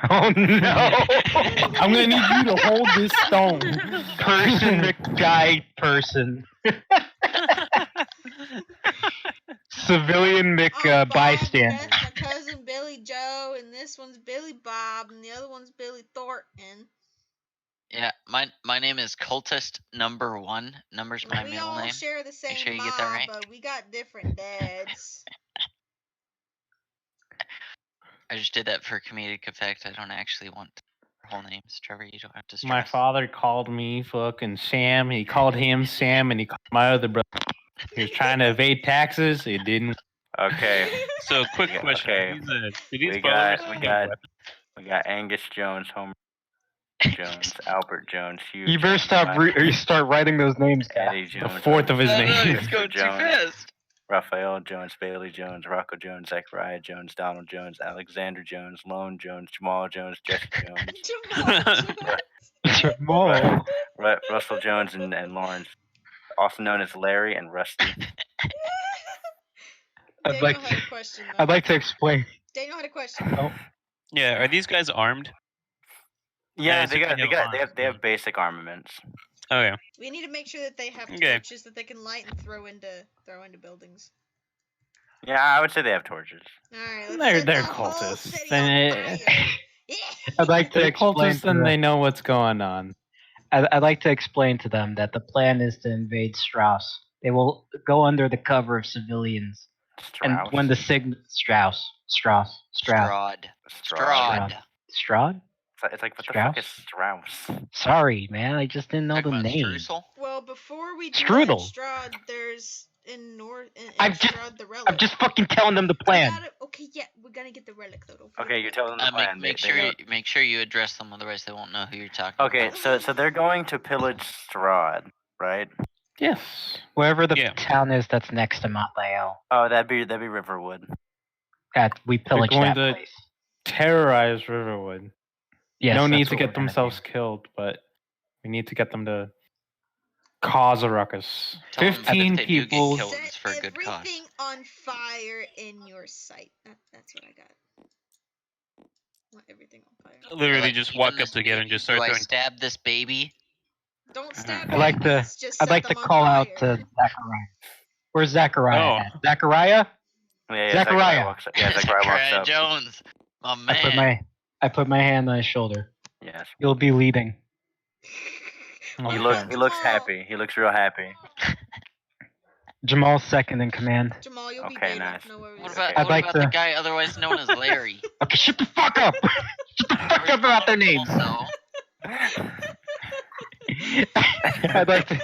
Oh no! I'm gonna need you to hold this stone. Person McGuy person. Civilian Mc I'm Bob, bystander. That's my cousin Billy Joe, and this one's Billy Bob, and the other one's Billy Thornton. Yeah, my name is Cultist Number 1. Number's my We middle all name. share the same sure you mom, get that right. but we got different dads. I just did that for comedic effect. I don't actually want whole names. Trevor, you don't have to stress. My father called me fucking Sam. He called him Sam, and he called my other brother. He was trying to evade taxes. It didn't. Okay, So, quick Yeah, question: okay. do these we followers got have weapons? we got Angus Jones, Homer Jones, Albert Jones, Hugh. You better Jones, start writing those names down. Eddie Jones, The fourth of his No, name. it's going too Jones. fast. Raphael Jones, Bailey Jones, Rocco Jones, Zachariah Jones, Donald Jones, Alexander Jones, Lone Jones, Jamal Jones, Jesse Jones, Jamal. Russell Jones, and Lawrence, also known as Larry and Rusty. Daniel had a question, though. I'd like to explain. Daniel had a question. Oh, Yeah, are these guys armed? Yeah, so they have basic armaments. Okay. We need to make sure that they have Okay. torches that they can light and throw into buildings. Yeah, I would say they have torches. All right, let's They're set the whole cultists. city And on it- fire. I'd like to They're explain. cultists, To and them, they know what's going on. I'd like to explain to them that the plan is to invade Strauss. They will go under the cover of civilians, and Strauss. when the Strauss. Strahd. Strahd. It's like what the fuck is Strauss? Sorry, man. I just didn't know Talk the about name. streusel? Well, before we do that in Strudel. Strahd, there's in I'm just- Strahd the relic. I'm just fucking telling them the We plan. okay, yeah, we're gonna get the relic though. Don't forget Okay, the you relic. tell them the plan. Make They sure know- make sure you address them, otherwise they won't know who you're talking Okay, about. so they're going to pillage Strahd, right? Yes. Wherever the Yeah. town is that's next to Matlael. Oh, that'd be Riverwood. We pillage going that to- place. Terrorize Riverwood. Yes, No that's need to what get we're gonna themselves do. killed, but we need to get them to cause a ruckus. Tell 'em that if 15 they do get people. killed, it's for a Set good cause. everything on fire in your sight. That's what I got. Want everything on fire. Literally Like, just even walk up this together and baby, just start do I throwing. stab this baby? Don't stab I'd like to. babies, just I'd like set to them on call out fire. to Zachariah. Where's Zachariah Oh. at? Zachariah? Yeah, Zachariah. walks up. Yeah, Zachariah walks up. Jones, my I put my hand on his shoulder. Yes. You'll be leading. He Okay. looks happy. He looks real happy. Jamal's second in command. Jamal, you'll be Okay, beta. nice. No worries. What about, I'd like the to- guy otherwise known as Larry? Okay, shut the fuck up! Shut the fuck up about their names. Also, I'd like to.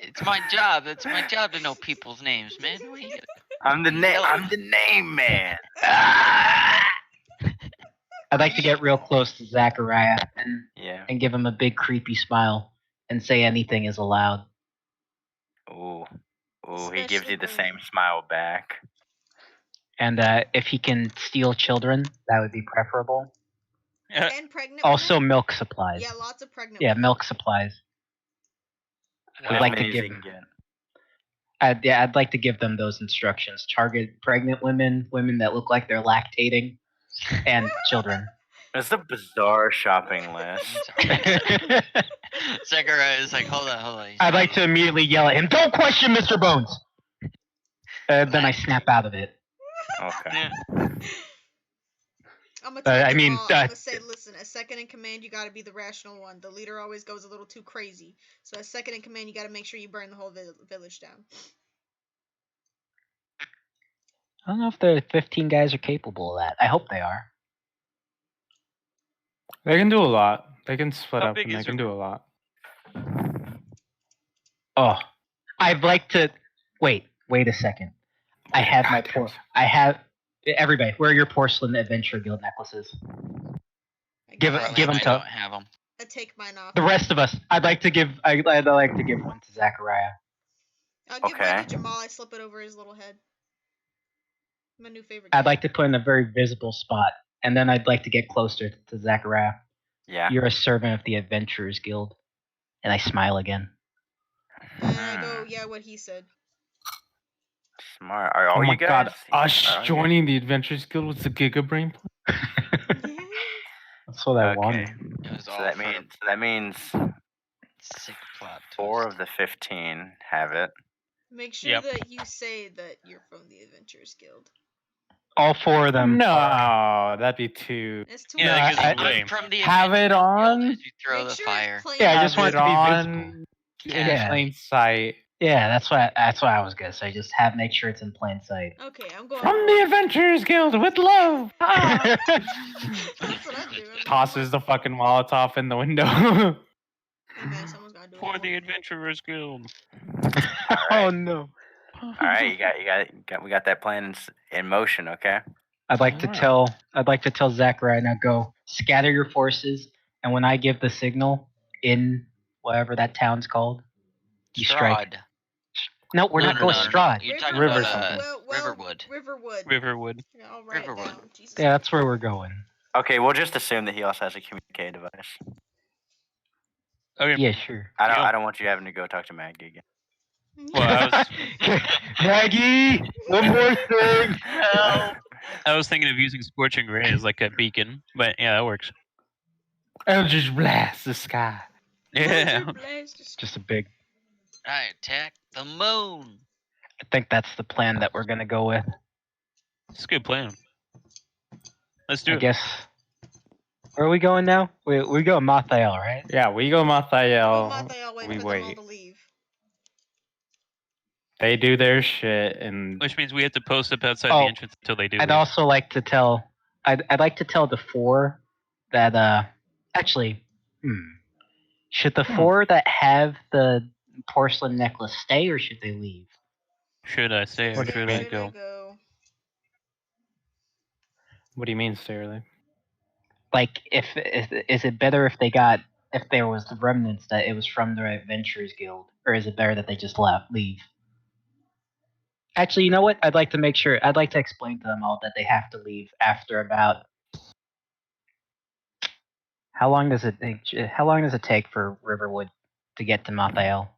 it's my job. It's my job to know people's names, man. What do you- I'm the name man. I'd like to get real close to Zachariah Yeah. and give him a big creepy smile and say anything is allowed. Ooh, he gives Especially you the women. same smile back. And if he can steal children, that would be preferable. And pregnant Also, women? milk supplies. Yeah, lots of pregnant Yeah, women. milk supplies. As I'd like to many as give. you can get. I'd like to give them those instructions. Target pregnant women, women that look like they're lactating, and children. It's a bizarre shopping list. Zachariah is like, hold on. I'd like to immediately yell at him, "Don't question Mr. Bones!" Then I snap out of it. Okay. Yeah. I'm gonna tell I mean, Jamal, I'm gonna say, listen, as second in command, you gotta be the rational one. The leader always goes a little too crazy. So as second in command, you gotta make sure you burn the whole village down. I don't know if the 15 guys are capable of that. I hope they are. They can do a lot. They can split How up big and they is can your do a lot. Oh, I'd like to. Wait a second. I have my everybody. Where are your porcelain adventure guild necklaces? Give it- I give 'em I to- don't have them. I take mine off. The rest of us. I'd like to give one to Zachariah. I'll give mine Okay. to Jamal. I slip it over his little head. My new favorite. I'd guy. like to put in a very visible spot, and then I'd like to get closer to Zachariah. Yeah. You're a servant of the Adventurers Guild, and I smile again. And I go, yeah, what he said. Smart. Are all Oh my you guys? god, us Are you- joining the Adventures Guild with the Giga Brain plan? That's what I Okay. wanted. It was So all that for means a sick plot twist. 4 of the 15 have it. Make sure Yep. that you say that you're from the Adventurers Guild. All 4 of them. No, that'd be too. It's too Yeah, No, that gives I- them lame. I'm from the Have it Adventurers Guild on. as you throw Make the sure fire. it's plain. Yeah, I Have just want it to be on in Yeah. plain sight. Yeah, that's what I was gonna say. Just make sure it's in plain sight. Okay, I'm going. From the Adventurers Guild with love. Ah. That's what I do. I mean, Tosses the fucking Molotov in the window. Hey man, someone's gotta do it. For the Adventurers Guild. Oh no! All right, we got that plan in motion. Okay. I'd like to tell Zachariah, now go scatter your forces, and when I give the signal in whatever that town's called, you strike. Strahd. No, we're not going Strahd. You're talking River about something. Riverwood. Riverwood. Riverwood. Yeah, I'll write it Riverwood. down. Jesus. Yeah, that's where we're going. Okay, we'll just assume that he also has a communique device. Okay. Yeah, sure. I don't want you having to go talk to Maggie again. Well, I Maggie, one more thing. was thinking of using Scorching Ray as like a beacon, but yeah, that works. Eldritch blast the sky. Yeah. Just a big. I attack the moon. I think that's the plan that we're gonna go with. It's a good plan. Let's do I it. guess. Where are we going now? We go Mathael, right? Yeah, we go Mathael. Mathael, wait we for them all wait. to leave. They do their shit and Which means we have to post up outside Oh, the entrance until they do. I'd leave. also like to tell. I'd like to tell the 4 that Actually, should the 4 that have the porcelain necklace stay or should they leave? Should I say or What do you should mean? I go? What do you mean, Sterling? Like, is it better if there was the remnants that it was from the Adventurers Guild, or is it better that they just leave? Actually, you know what? I'd like to explain to them all that they have to leave after about. How long does it take for Riverwood to get to Mathael?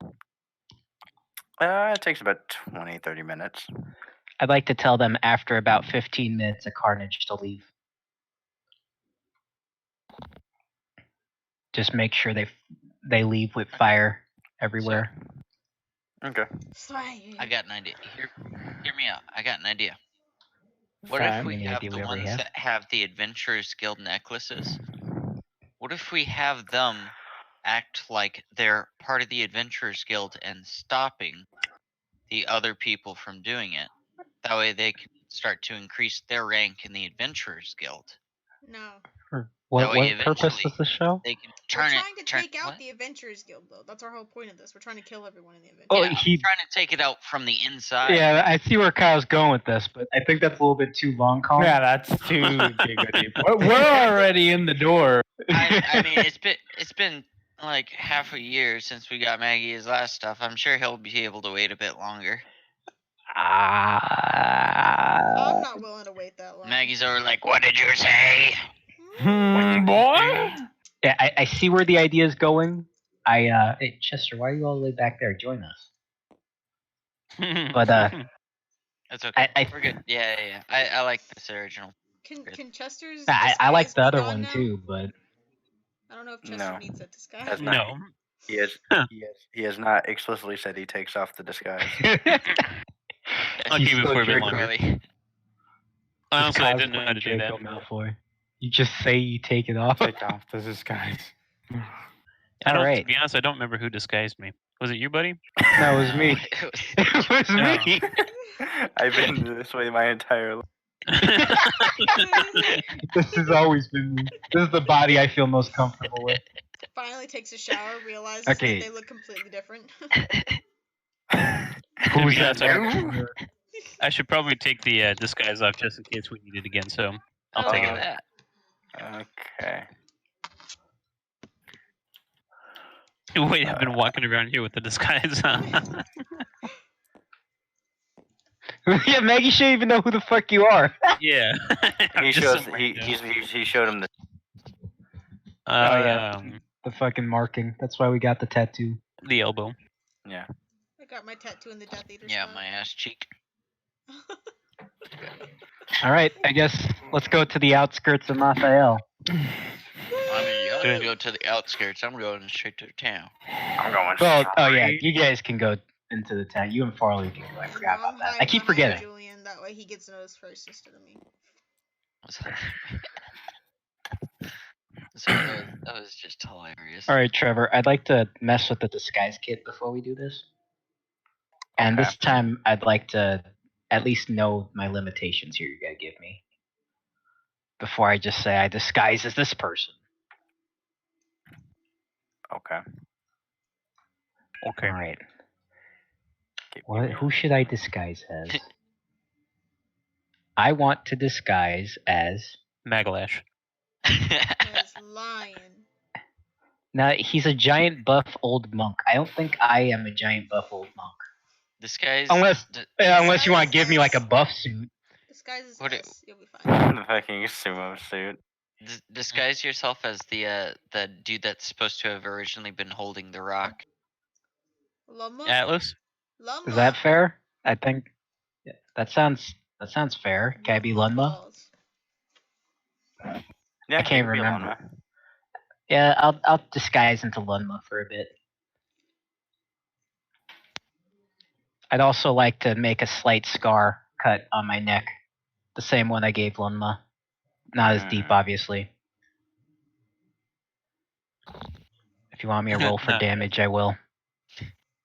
It takes about 20, 30 minutes. I'd like to tell them after about 15 minutes of carnage to leave. Just make sure they leave with fire everywhere. Okay. I got an idea. Hear me out. I got an idea. What Okay. if we Any have idea the we already ones have? that have the Adventurers Guild necklaces? What if we have them act like they're part of the Adventurers Guild and stopping the other people from doing it? That way they can start to increase their rank in the Adventurers Guild. No. What way purpose eventually is the show? They can We're turn trying to take out what? the Adventurers Guild, though. That's our whole point of this. We're trying to kill everyone in the Adventurers Oh, Yeah, I'm trying to take it out from the inside. yeah, I see where Kyle's going with this, but I think that's a little bit too long, Colin. Yeah, that's too giggity. We're already in the door. I mean, it's been like half a year since we got Maggie his last stuff. I'm sure he'll be able to wait a bit longer. I'm not willing to wait that long. Maggie's over like, what did you say? Boy. Yeah, I see where the idea is going. Hey, Chester, why are you all the way back there? Join us. But That's okay. I We're good. Yeah. I like this original. Can Chester's I like disguise the be other gone one now? too, but I don't know if Chester No. needs a disguise. That's not. No. He has not explicitly said he takes off the disguise. I'll He's keep it still for a bit Draco. longer. Honestly, I didn't know how to do that. Draco Malfoy. You just say you take it off. Take off the disguise. To Alright. be honest, I don't remember who disguised me. Was it you, buddy? No, it was me. It was- It was No. me. I've been this way my entire life. This has always been me. This is the body I feel most comfortable with. Finally takes a shower, realizes Okay. that they look completely different. Who's Yeah, that? so- Actually? I should probably take the disguise off just in case we need it again. So I'll take Look it at off. that. Okay. Wait, I've been walking around here with the disguise on. Yeah, Maggie shouldn't even know who the fuck you are. Yeah. I'm He just shows. some He random. he showed him the. yeah. The fucking marking. That's why we got the tattoo. The elbow. Yeah. I got my tattoo in the Death Eater Yeah, spot. my ass cheek. Alright, I guess let's go to the outskirts of Mathael. I mean, you Good. gotta go to the outskirts. I'm going straight to town. I'm going. Well, oh yeah, you guys can go into the town. You and Farley can go. I forgot I'm about that. I hiding keep behind forgetting. Julian, that way he gets noticed first instead of me. So that was just hilarious. Alright, Trevor, I'd like to mess with the disguise kit before we do this. And Okay. this time, I'd like to at least know my limitations here you gotta give me. Before I just say I disguise as this person. Okay. Okay. Alright. Give What? me- Who should I disguise as? I want to disguise as. Magalash. As Lion. Now, he's a giant buff old monk. I don't think I am a giant buff old monk. This guy's Unless you want to Disguise give me like a as- buff suit. Disguise as What S. You'll be fine. The fucking sumo suit. disguise yourself as the dude that's supposed to have originally been holding the rock. Lama. Atlas. Lama. Is that fair? I think yeah, that sounds fair. Can I be Lama Lunma? balls. Yeah, I can't you could be a remember. Lama. Yeah, I'll disguise into Lunma for a bit. I'd also like to make a slight scar cut on my neck, the same one I gave Lunma. Not as deep, obviously. If you want me to roll for No. damage, I will.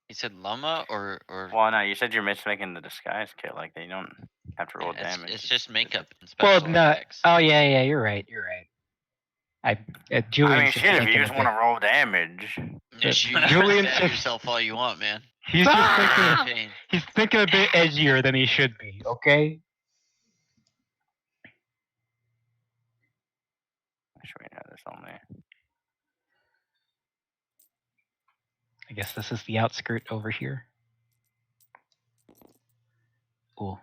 You said llama or Well, no, you said you're making the disguise kit. Like they don't have to roll it's, damage. it's just makeup and Well, special no. effects. Oh yeah, you're right. Julian's I mean, just shit, if thinking you a just bit. want to roll damage. Yes, you can Julian's stab just- yourself all you want, man. He's just Ah! thinking. Pain. He's thinking a bit edgier than he should be. Okay. Should we have this only? I guess this is the outskirt over here. Cool.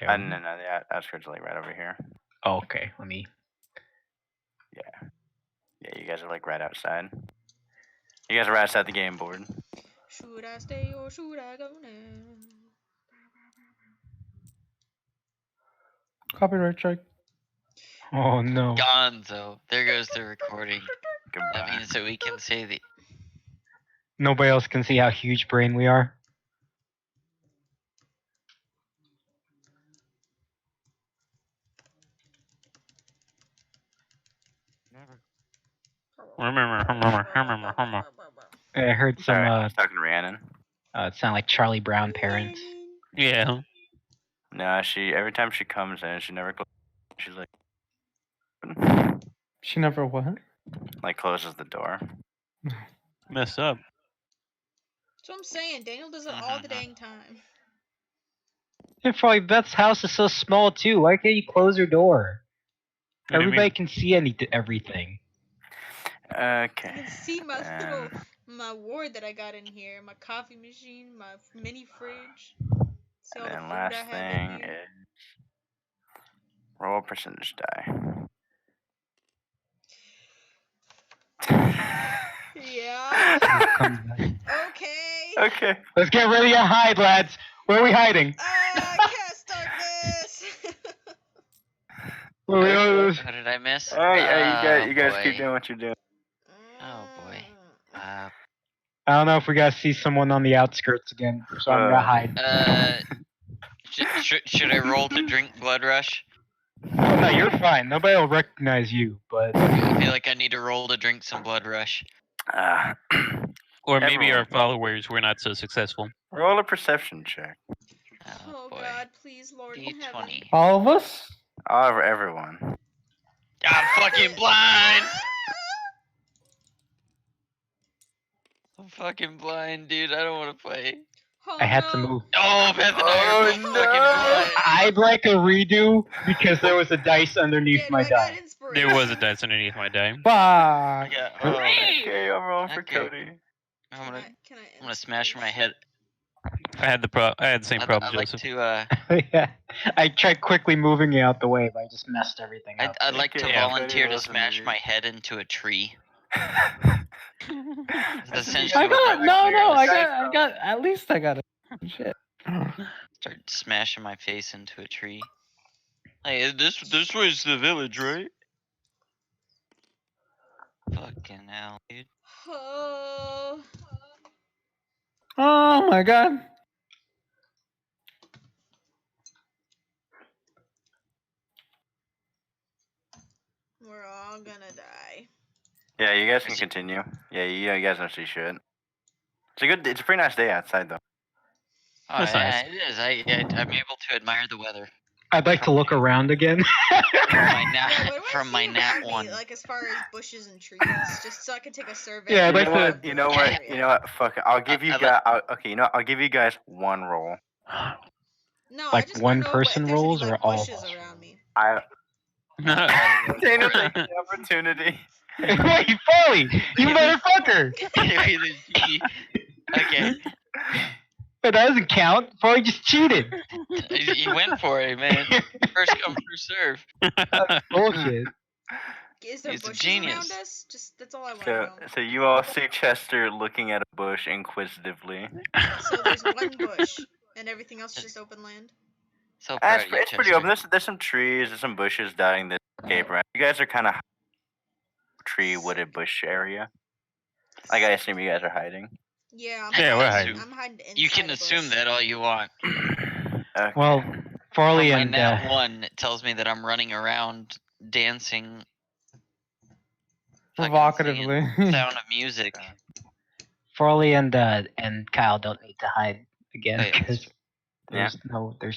There we No, go. the outskirts are like right over here. Oh, okay. Let me. Yeah, you guys are like right outside. You guys are right outside the game board. Should I stay or should I go now? Copyright strike. Oh no. Gonzo. There goes the recording. That Goodbye. means that we can say the. Nobody else can see how huge brain we are. I heard some. Sorry, I was talking to Rhiannon. It sounded like Charlie Brown parents. Yeah. No, every time she comes in, she never she's like She never what? like closes the door. Messed up. That's what I'm saying. Daniel does it all the dang time. And probably Beth's house is so small too. Why can't you close her door? What do you Everybody mean? can see everything. I Okay. can see my little Um, my ward that I got in here, my coffee machine, my mini fridge. See all and the then food I last have thing in here. is roll a percentage die. Yeah. Comes back. Okay. Okay. Let's get ready to hide, lads. Where are we hiding? Cast darkness. Where we What did I miss? Hey, you guys keep boy. doing what you're doing. Oh boy. I don't know if we gotta see someone on the outskirts again, so I'm gonna hide. Should I roll to drink Blood Rush? Oh, no, you're fine. Nobody will recognize you, but I feel like I need to roll to drink some Blood Rush. Or maybe our Everyone. followers were not so successful. Roll a perception check. Oh boy. God, please, Lord in heaven. D20. All of us? Everyone. I'm fucking blind! I'm fucking blind, dude. I don't want to play. Oh, I had no. to move. Oh, Beth and I are both Oh, fucking no. blind. I'd like a redo because there was a dice underneath Yeah, my I got die. inspiration. There was a dice underneath my die. Fuck. Yeah. Okay, I'm rolling for Okay. Cody. I'm gonna Can I I'm gonna smash my head. I had the same problem, I'd like Joseph. to Yeah, I tried quickly moving it out the way, but I just messed everything up. I'd like to Okay, volunteer Cody, to smash listen my head into a tree. That's That's essentially I what got that no, requires. I got. At least I got it. Shit. Start smashing my face into a tree. Hey, this was the village, right? Fucking hell, dude. Oh. Oh my god. We're all gonna die. Yeah, you guys can continue. Yeah, you guys don't see shit. It's a pretty nice day outside though. Oh, That's yeah, nice. it is. I'm able to admire the weather I'd like to look around again. from my nat Yeah, what do I from see my around nat me, one. like as far as bushes and trees, just so I can take a survey. Yeah, I'd You like know to- what? You know what? You know what? Fuck it. I'll give you I'd guys. Okay, you know what? I'll give you guys one roll. No, I Like just want one to know person if there's rolls any or like all of bushes us around me. Daniel, take the opportunity. Wait, Foley, you motherfucker! Okay, That doesn't count. Foley just cheated. he went for it, man. First come, first serve. Bullshit. Is there He's a bushes genius. around us? Just that's all I want to So, know. so you all see Chester looking at a bush inquisitively. So there's one bush, and everything else is just open land. So proud It's, of you, it's pretty Chester. open. There's some trees, there's some bushes dotting the cape around. You guys are kind of tree wooded bush area. Like I assume you guys are hiding. Yeah, Yeah, we're hiding. hiding. I'm hiding inside You can a bush. assume that all you want. Okay. Well, From Farley my and nat one, it tells me that I'm running around dancing. fucking Provocatively. singing Sound of music. Farley and Kyle don't need to hide again Wait, because there's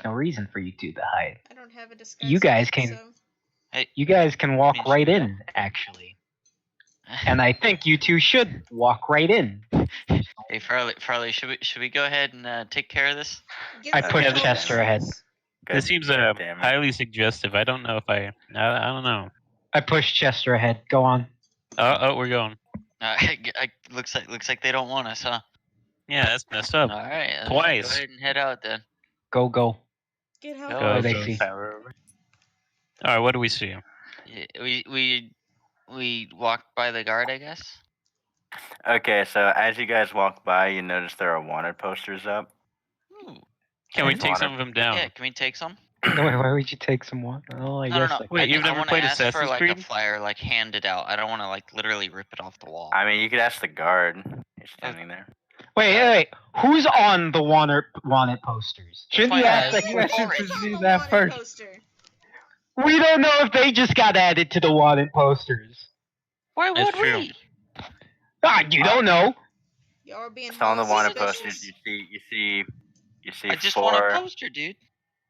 no reason for you two to hide. I don't have a disguise. You guys yet, can So... Hey, You guys can walk means right you in, actually. and I think you two should walk right in. Hey, Farley, should we go ahead and take care of this? Get I some pushed toes. Chester ahead. This seems God damn it. highly suggestive. I don't know if I don't know. I pushed Chester ahead. Go on. Oh, we're going. Looks like they don't want us, huh? Yeah, that's messed up. All right. Twice. Go ahead and head out then. Go, go. Get help. Go. What do Go, they go, see? power over. All right, what do we see? Yeah, we walked by the guard, I guess. Okay, so as you guys walk by, you notice there are wanted posters up. Ooh. Can we And take water. some of them down? Yeah, can we take some? Why would you take some water? Oh, I No. guess. Wait, you've I never wanna played ask for Assassin's like Creed? a flyer, like handed out. I don't want to like literally rip it off the wall. I mean, you could ask the guard. He's standing there. Wait. Who's on the wanted posters? The Shouldn't you fire ask has that You guys question? should Who's on do the that wanted first. poster? We don't know if they just got added to the wanted posters. Why That's would true. we? You don't know. Y'all are being So on the hella wanted suspicious. posters, you see I just want a four. poster, dude.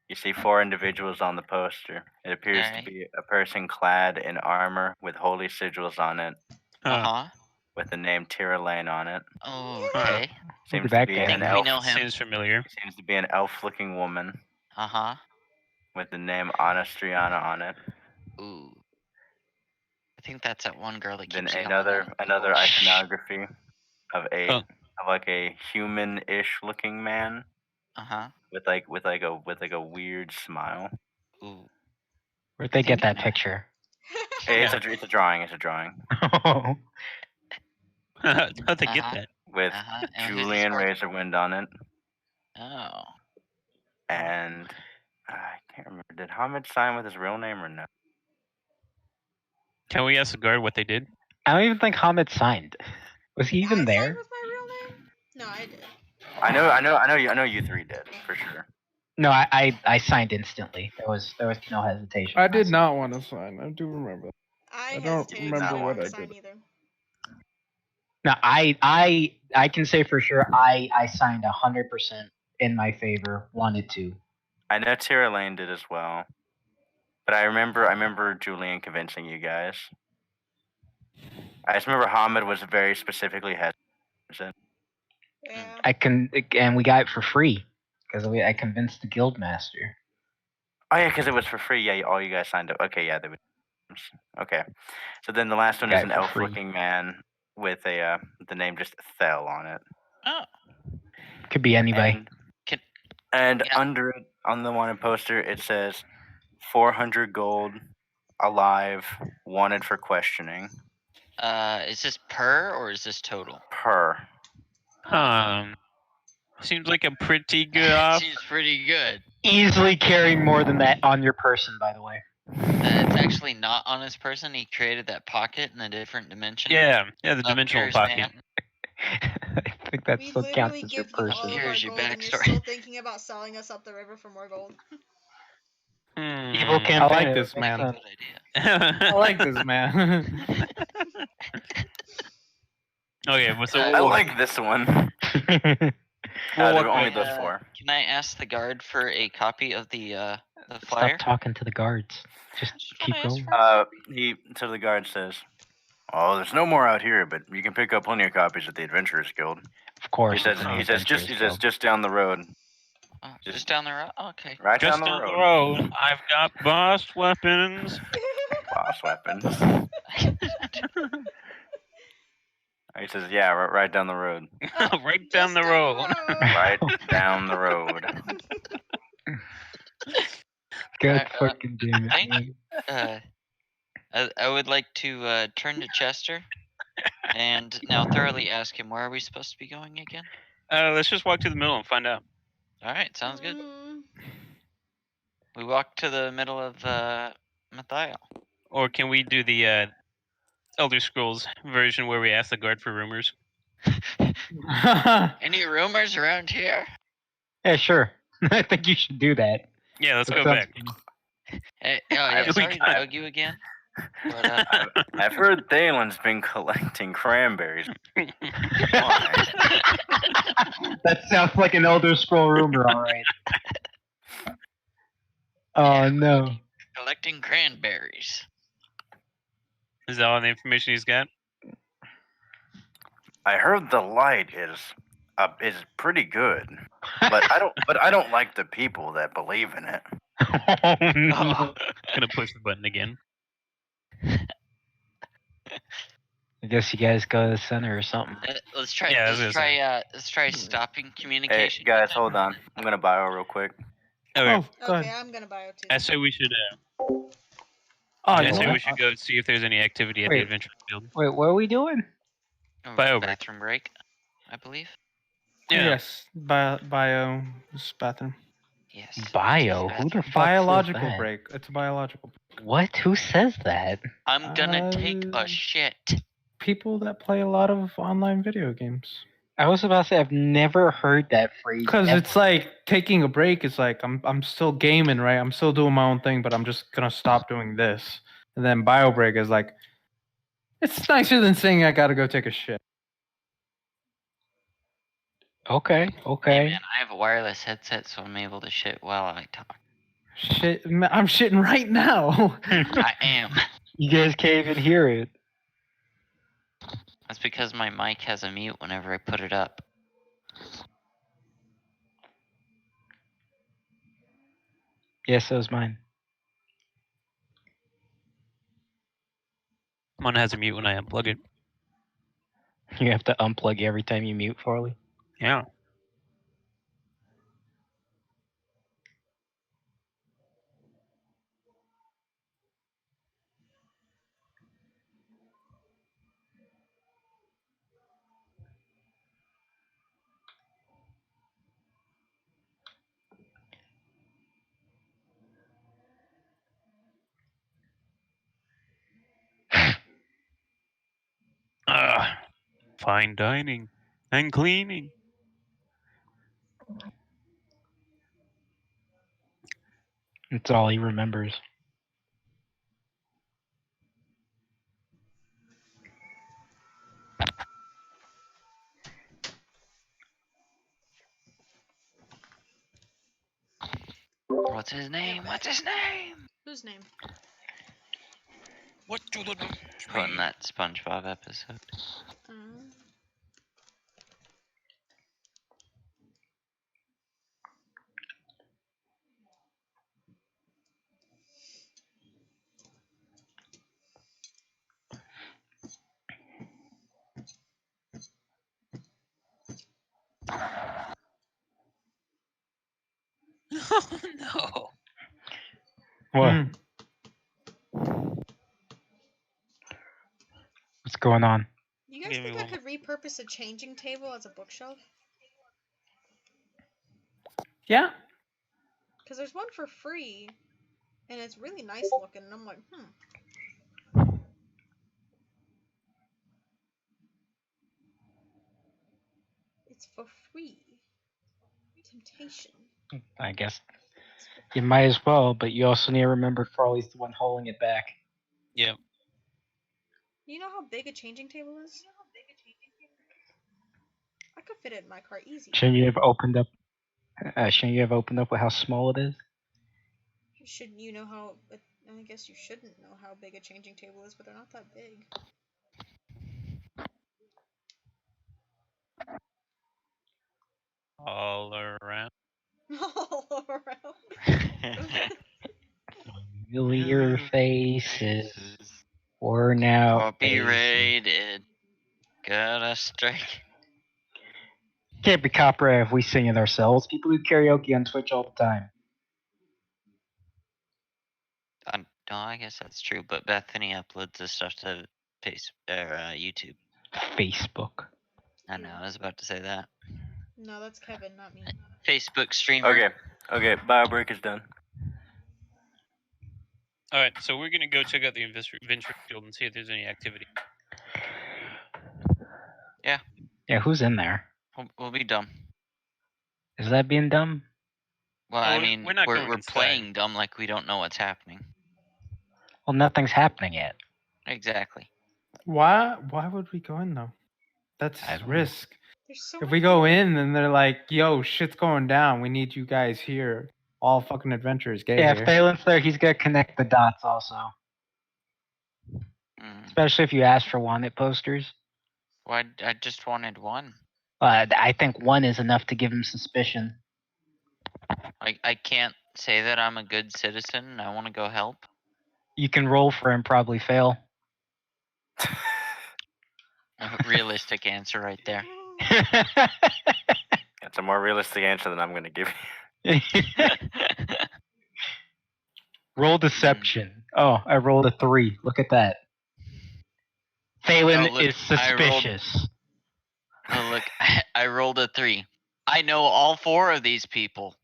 You see 4 individuals on the poster. It appears Alright. to be a person clad in armor with holy sigils on it, Uh Huh. huh. with the name Tira Lane on it. Oh, Yeah. okay. Look Seems at to that be guy. an Think we elf. know him. Seems familiar. Seems to be an elf-looking woman Uh huh. with the name Anastriana on it. Ooh. I think that's that one girl that Then keeps yelling another at people. iconography of Oh. like a human-ish looking man Uh huh. with a weird smile. Ooh. Where'd they I get think I that know. picture? It's Yeah. a drawing. It's a drawing How'd they get Uh-huh. that? with And who's this Julian for? Razorwind on it. Oh. And I can't remember. Did Hamid sign with his real name or no? Can we ask the guard what they did? I don't even think Hamid signed. Was he even I signed there? with my real name? No, I did. I know you 3 did for sure. No, I signed instantly. There was no hesitation. I did not want to sign. I do remember. I don't hesitated remember because I didn't what want to I sign did. either. No, I can say for sure I signed 100% in my favor. Wanted to. I know Tira Lane did as well, but I remember Julian convincing you guys. I just remember Hamid was very specifically hesitant. Yeah. And we got it for free because I convinced the guild master. Oh yeah, because it was for free. Yeah, all you guys signed up. Okay, yeah, they would. Okay, so then the last one is Got an it for free. elf-looking man with the name just Thel on it. Oh. Could be anybody. And Yeah. under it, on the wanted poster, it says 400 gold, alive, wanted for questioning, Is this per or is this total? per. Seems like a pretty good off. Seems pretty good. Easily carrying more than that on your person, by the way. It's actually not on his person. He created that pocket in a different dimension. Yeah, the Up dimensional yours, pocket. man. I think that We still counts literally as your give you all person. of our Here's your gold and you're backstory. still thinking about selling us up the river for more gold. Evil Hmm. campaign. I like it this makes man. sense. Good idea. I like this man. Okay, well, so I we'll, like this one. we'll There walk were only by. those 4. Can I ask the guard for a copy of the Stop flyer? talking to the guards. Just keep wanna ask going. for- The guard says, "Oh, there's no more out here, but you can pick up plenty of copies at the Adventurers Guild." Of course. He says, it's an he says adventurous just down the road, Oh, just down the road. Oh, okay. right Just down the road. road, I've got boss weapons. Boss weapons. He says, "Yeah, right down the road, Right down the road. right down the road." God Alright, fucking damn it. thank man. I would like to turn to Chester and now thoroughly ask him, where are we supposed to be going again? Let's just walk to the middle and find out. All right, sounds good. Mm, We walk to the middle of Mathiel. Or can we do the Elder Scrolls version where we ask the guard for rumors? Any rumors around here? Yeah, sure. I think you should do that. Yeah, let's That go sounds back. fun. Hey, yeah, We sorry to got- bug you again. But, I've heard Thalen's been collecting cranberries. Why? That sounds like an Elder Scroll rumor, alright. Oh no. collecting cranberries. Is that all the information he's got? I heard the light is pretty good, but I don't like the people that believe in it. Oh. Gonna push the button again. I guess you guys go to the center or something. Let's try. Yeah, I was gonna say. Let's try stopping Hey communication. guys, hold on. I'm gonna bio real quick. Okay, Oh, go Okay, ahead. I'm gonna bio too. I say we should. Oh, I you know say we what? should go see if there's any activity at the Wait. adventure field. Wait, what are we doing? Oh, Bio break. bathroom break, I believe. Yeah. Yes, bio this bathroom. Yes. Bio? Use Who the bathroom. fuck Biological says that? break. It's a biological break. What? Who says that? I'm gonna take a Uh, shit. People that play a lot of online video games. I was about to say I've never heard that phrase. Because it's ever. like taking a break is like I'm still gaming, right? I'm still doing my own thing, but I'm just gonna stop doing this. And then bio break is like it's nicer than saying I gotta go take a shit. Okay, Hey okay. man, I have a wireless headset, so I'm able to shit while I talk. Shit, I'm shitting right now. I am. You guys can't even hear it. That's because my mic has a mute whenever I put it up. Yes, that was mine. Mine has a mute when I unplug it. You have to unplug every time you mute, Farley. Yeah. Fine dining and cleaning. That's all he remembers. What's his name? What's his name? Whose name? What do the Putting that SpongeBob episode. Mm. Oh no. What? Hmm. What's going on? You guys Give me think I one could repurpose a changing table as a bookshelf? Yeah. Because there's one for free, and it's really nice looking, and I'm like, It's for free. Temptation. I guess you might as well, but you also need to remember Farley's the one holding it back. Yep. You know how big a changing table is? I could fit it in my car easy. Shouldn't you have opened up? Shouldn't you have opened up with how small it is? Shouldn't you know how? I guess you shouldn't know how big a changing table is, but they're not that big. All around. All around. Familiar faces, worn out faces. Copyrighted. Gotta strike. Can't be copyrighted if we sing it ourselves. People do karaoke on Twitch all the time. No, I guess that's true. But Bethany uploads this stuff to YouTube. Facebook. I know. I was about to say that. No, that's Kevin, not me. Facebook streamer. Okay, bio break is done. All right, so we're gonna go check out the adventure field and see if there's any activity. Yeah, who's in there? We'll be dumb. Is that being dumb? Well, Oh, I mean, we're not going we're inside. playing dumb like we don't know what's happening. Well, nothing's happening yet. Exactly. Why would we go in though? That's I don't know. risk. There's so If many we go things. in and they're like, yo, shit's going down, we need you guys here. All fucking adventurers get Yeah, here. if Phelan's there, he's gonna connect the dots also. Mm. Especially if you ask for wanted posters. Why? I just wanted one. I think one is enough to give him suspicion. I can't say that I'm a good citizen and I want to go help. You can roll for and probably fail. A realistic answer right there. That's a more realistic answer than I'm going to give you. Roll deception. Oh, I rolled a 3. Look at that. Phelan Oh, look, is suspicious. Oh, look, I rolled a 3. I know all 4 of these people.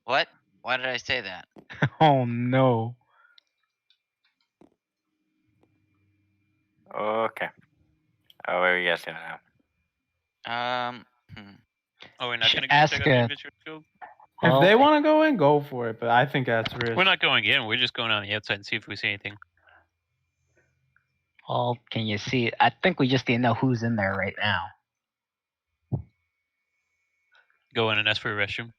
What? Why did I say that? Oh no. Okay. Oh, what are you guys doing now? Oh, we're not Should gonna go ask check out the a- Adventurers Guild? If Well, they want to go in, go for it. But I think that's risk. We're not going in. We're just going on the outside and see if we see anything. well, can you see it? I think we just need to know who's in there right now. Go in and ask for a restroom.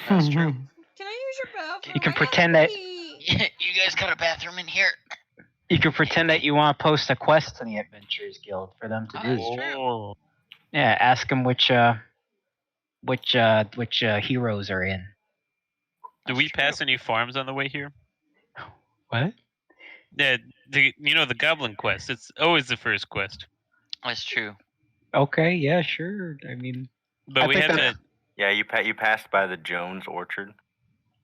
That's true. Can I use your bathroom? You can I gotta pretend that- pee. You guys got a bathroom in here? You can pretend that you want to post a quest to the Adventurers Guild for them to Oh, do. that's true. Oh, Yeah, ask them which heroes are in. do we pass any farms on the way here? What? Yeah, the Goblin quest. It's always the first quest, That's true. Okay, yeah, sure. I mean, but I we think have that- to. Yeah, you passed by the Jones Orchard.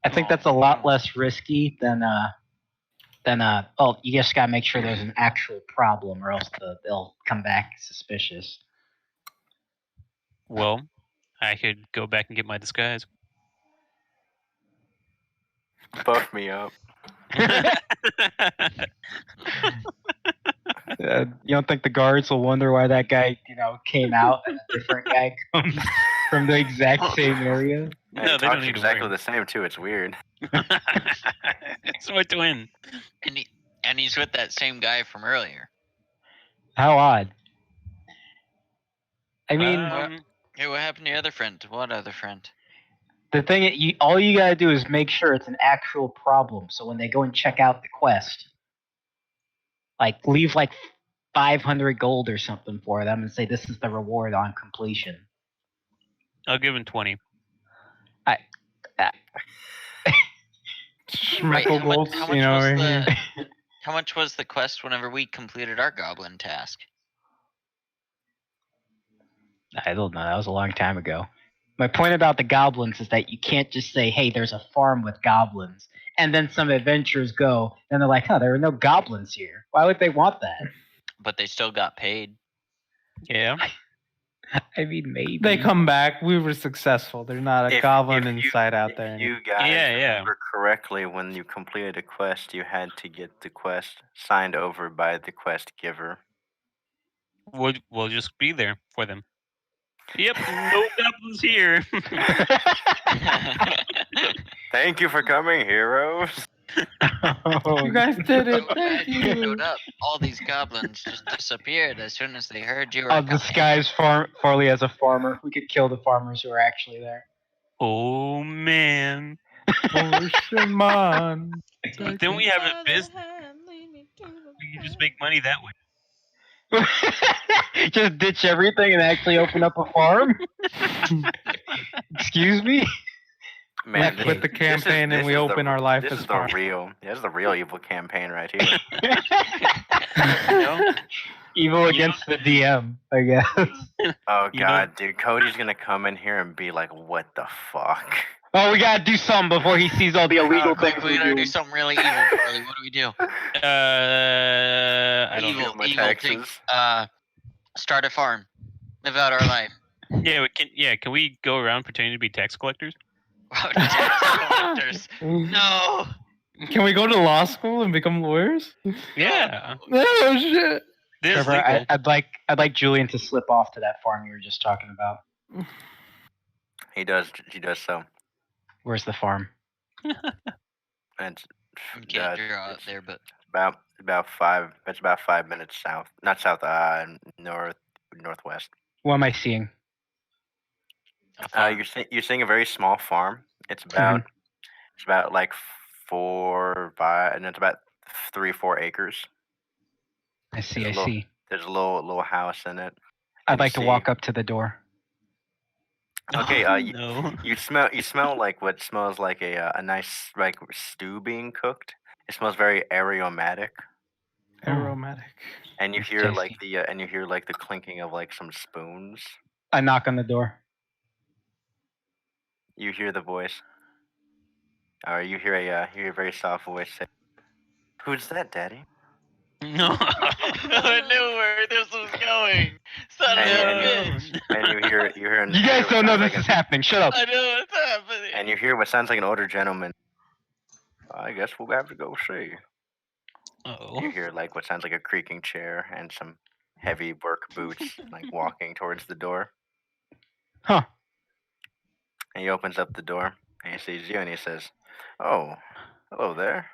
I think Oh, that's a lot no. less risky than oh, you just gotta make sure there's an actual problem, or else they'll come back suspicious. Well, I could go back and get my disguise. Buff me up. You don't think the guards will wonder why that guy, came out and a different guy comes from the exact same area? And No, he they don't talks need to exactly worry. the same too. It's weird. It's my twin. And he's with that same guy from earlier. How odd. I mean, Hey, what happened to your other friend? What other friend? the thing, all you gotta do is make sure it's an actual problem. So when they go and check out the quest, leave 500 gold or something for them and say this is the reward on completion. I'll give him 20. Schmeckle how goals, much you know, was right the- here. How much was the quest whenever we completed our goblin task? I don't know. That was a long time ago. My point about the goblins is that you can't just say, hey, there's a farm with goblins, and then some adventurers go, and they're like, huh, there are no goblins here. Why would they want that? But they still got paid. Yeah. I mean, maybe. They come back. We were successful. There's not a goblin inside out If there. you guys Yeah. remember correctly, when you completed a quest, you had to get the quest signed over by the quest giver. We'll just be there for them. Yep, no goblins here. Thank you for coming, heroes. You guys did it. So Thank glad you you. showed up. All these goblins just disappeared as soon as they heard you were I'll coming. disguise Farley as a farmer. We could kill the farmers who are actually there. Oh man. Ocean man. Then we have a By the business. hand, lead me to the We can just fire. make money that way. Just ditch everything and actually open up a farm? Excuse me? Man, We quit the campaign and we open our life This as is farm. this is the real evil campaign right here. Evil against the DM, I guess. Oh You know- god, dude, Cody's gonna come in here and be like, "What the fuck?" Oh, we gotta do something before he sees all the illegal Quick, things we we gotta do. do something really evil, Farley. What do we do? I don't know. Evil, my take, taxes. start a farm, live out our life. Can we go around pretending to be tax collectors? Tax collectors. No. Can we go to law school and become lawyers? Yeah. Oh shit. This is Trevor, legal. I'd like Julian to slip off to that farm you were just talking about. He does so. Where's the farm? And You can't draw out there, but about 5 minutes south. Not south, northwest. What am I seeing? a farm. You're seeing a very small farm. It's about like 4, 5, and it's about 3 or 4 acres. I see. There's a little house in it. I'd like to walk up to the door. Okay, Oh, you, no. you smell like what smells like a nice like stew being cooked. It smells very aromatic, Oh. Aromatic. and you It's hear like tasty. the clinking of like some spoons. I knock on the door. You hear the voice, or you hear a very soft voice say, "Who's that, Daddy?" No. I knew where this was going. Son of And a you- bitch. And you hear You guys what don't know sounds this like is happening. Shut up. I know what's happening. and you hear what sounds like an older gentleman. I guess we'll have to go see. Oh. You hear like what sounds like a creaking chair and some heavy work boots like walking towards the door. Huh. And he opens up the door and he sees you and he says, "Oh, hello there."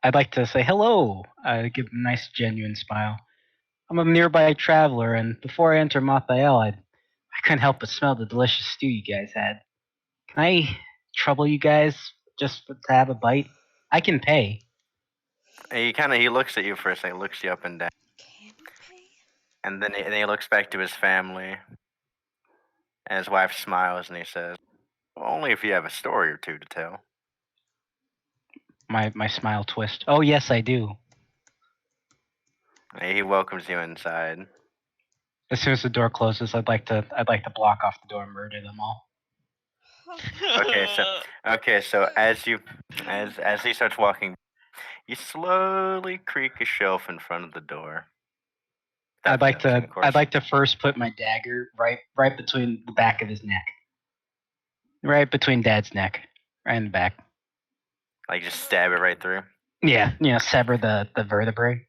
I'd like to say hello. I give a nice, genuine smile. I'm a nearby traveler, and before I enter Mathael, I couldn't help but smell the delicious stew you guys had. Can I trouble you guys just to have a bite? I can pay. And he looks at you for a second, looks you up and down, Can pay? and then he looks back to his family, and his wife smiles and he says, "Only if you have a story or two to tell." My smile twist. Oh yes, I do. And he welcomes you inside. As soon as the door closes, I'd like to block off the door and murder them all. Okay, so as he starts walking, you slowly creak a shelf in front of the door. I'd like Noticing, to of course. first put my dagger right between the back of his neck. Right between Dad's neck. Right in the back. Like just stab it right through. Yeah, sever the vertebrae.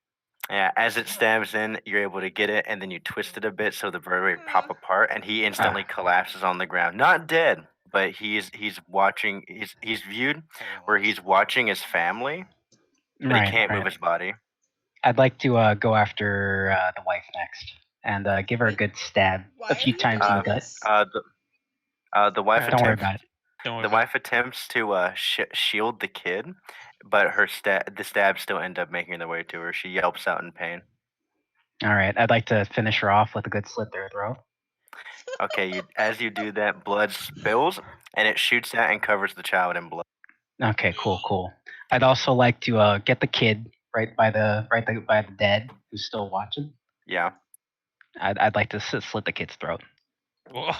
Yeah, as it stabs in, you're able to get it, and then you twist it a bit so the vertebrae pop apart, and he instantly collapses on the ground. Not dead, but he's watching. He's viewed where he's watching his family, but he can't move his body. I'd like to go after the wife next and give her a Wait, good stab why a few are you times in doing the gut. this? The wife Don't worry attempts. about it. Don't worry The about wife attempts to shield the kid, but the stabs still end up making their way to her. She yelps out in pain. All right, I'd like to finish her off with a good slit through her throat. Okay, as you do that, blood spills, and it shoots out and covers the child in blood. Okay, cool. I'd also like to get the kid right by the dad who's still watching. Yeah, I'd like to slit the kid's throat. it. Whoa.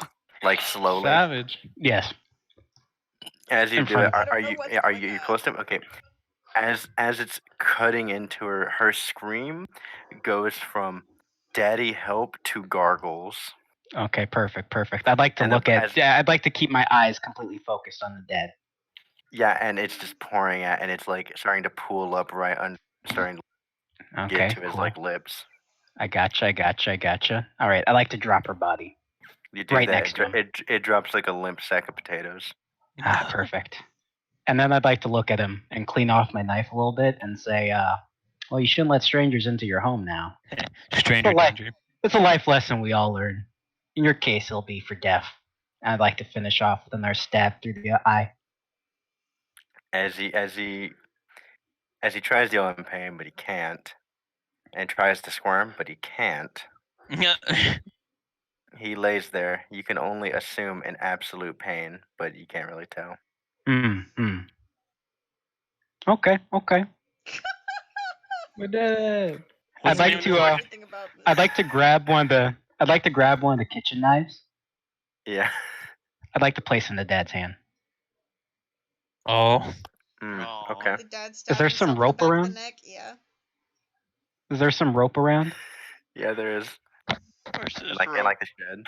like slowly. Savage. Yes. As you In do front it, of I don't are know you what's are going you on. close to him? Okay. As it's cutting into her scream goes from "Daddy help" to gargles. Okay, perfect. I'd like to And look at. as- I'd like to keep my eyes completely focused on the dead. Yeah, and it's just pouring out, and it's like starting to pool up right under, starting to Okay, get to his cool. like lips. I gotcha. All right, I like to drop her body. You do Right that, next to him. it drops like a limp sack of potatoes. Ah, perfect. And then I'd like to look at him and clean off my knife a little bit and say, well, you shouldn't let strangers into your home now. Stranger But danger. It's a life lesson we all learn. In your case, it'll be for death. And I'd like to finish off with another stab through the eye. As he tries to yell in pain, but he can't, and tries to squirm, but he can't. He lays there. You can only assume in absolute pain, but you can't really tell. Okay. We did it. What's I'd the name like of to the I uh, don't know anything about this. I'd like to grab one of the kitchen knives. Yeah. I'd like to place in the dad's hand. Oh. Okay. The dad Is stabbed there himself some in the rope back of around? the neck. Yeah. Is there some rope around? Yeah, there is. Of course there's Like in rope. like the shed.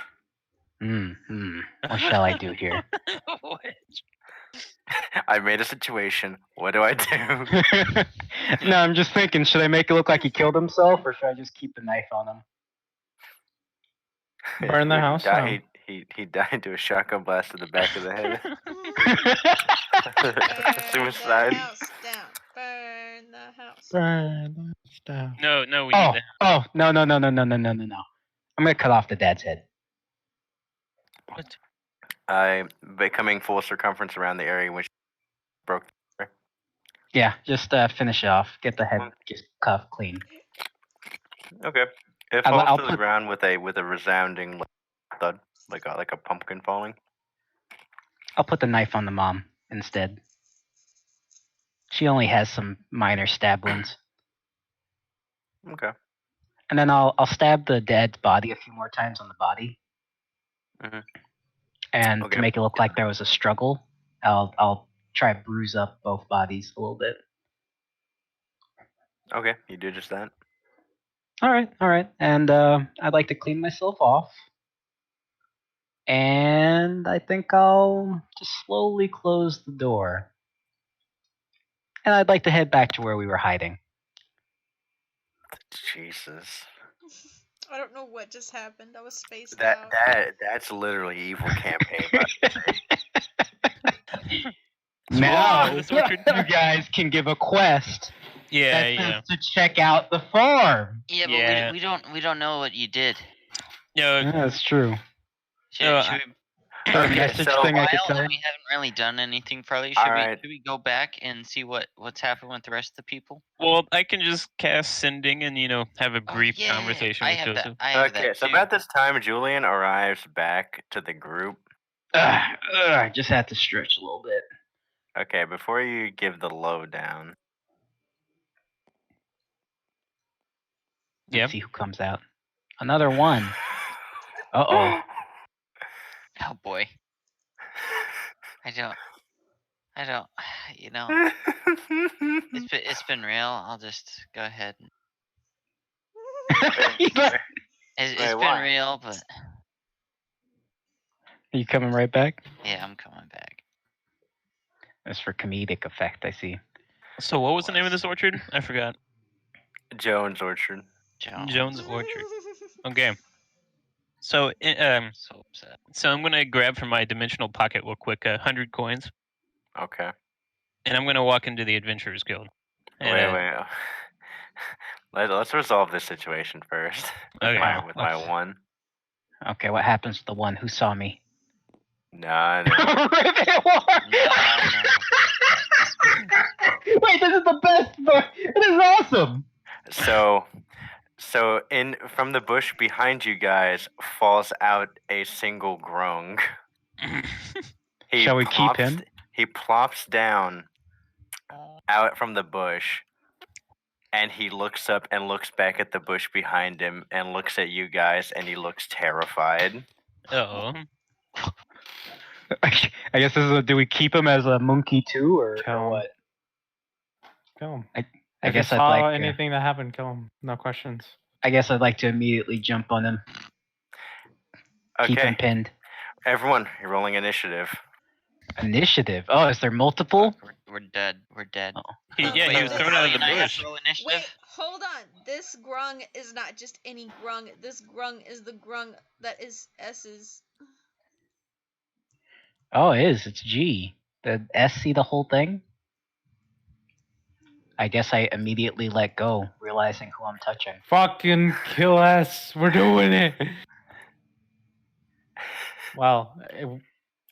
What shall I do here? What? I made a situation. What do I do? No, I'm just thinking, should I make it look like he killed himself, or should I just keep the knife on him? Burn the house down. He died to a shotgun blast to the back of the head. Burn Suicide. the house down. Burn the house. Burn the house down. No, we need that. Oh, no. I'm gonna cut off the dad's head. What? Becoming full circumference around the area which broke. Yeah, just finish it off. Get the head just cuffed clean. Okay. It I'll- falls I'll to the put- ground with a resounding thud, like a pumpkin falling. I'll put the knife on the mom instead. She only has some minor stab wounds. Okay. And then I'll stab the dad's body a few more times on the body. Mhm. And Okay. to make it look like there was a struggle, I'll try to bruise up both bodies a little bit. Okay, you do just that. All right. And I'd like to clean myself off. And I think I'll just slowly close the door. And I'd like to head back to where we were hiding. Jesus. I don't know what just happened. I was spaced That out. that's literally evil campaign. Now This orchard. you guys can give a quest Yeah, that yeah. says to check out the farm. Yeah, but Yeah. we don't know what you did. No, Yeah, that's true. Should, No, should I- we? Is there a Okay, message so- thing I could While tell and him? we haven't really done anything, Farley. All Should right. we go back and see what's happened with the rest of the people? well, I can just cast sending and have a brief Oh, yeah, conversation I with have Joseph. that. I have Okay, that so too. about this time, Julian arrives back to the group. I just had to stretch a little bit. Okay, before you give the lowdown, Let's Yeah. see who comes out. Another one. Uh-oh. Oh boy. I don't. You know, it's been real. I'll just go ahead. He's like, It's Wait, been why? real, but are you coming right back? yeah, I'm coming back. That's for comedic effect, I see. So what was the name of this orchard? I forgot. Jones Orchard. Jones Orchard. Okay. So So upset. so I'm gonna grab from my dimensional pocket real quick 100 coins, Okay. and I'm gonna walk into the Adventurers Guild. And, Wait. Let's resolve this situation first. Okay. With my one. Okay, what happens to the one who saw me? No. Rivet War! Wait, this is the best part. This is awesome. So in from the bush behind you guys falls out a single grung. Shall we keep him? He plops down out from the bush, and he looks up and looks back at the bush behind him and looks at you guys, and he looks terrified. Uh-oh. I guess this is do we keep him as a monkey too, or Kill him. what? Kill him. I If guess you I'd saw like. anything that happened, kill him. No questions. I guess I'd like to immediately jump on him. Keep him Okay, pinned. everyone, you're rolling initiative. Initiative. Oh, is there multiple? We're dead. We're dead. Oh. He Yeah, was wait, thrown out of the and I have bush. to roll initiative. Wait, hold on. This grung is not just any grung. This grung is the grung that is S's. Oh, it is. It's G. The S see the whole thing? I guess I immediately let go, realizing who I'm touching. Fucking kill us. We're doing it. Well,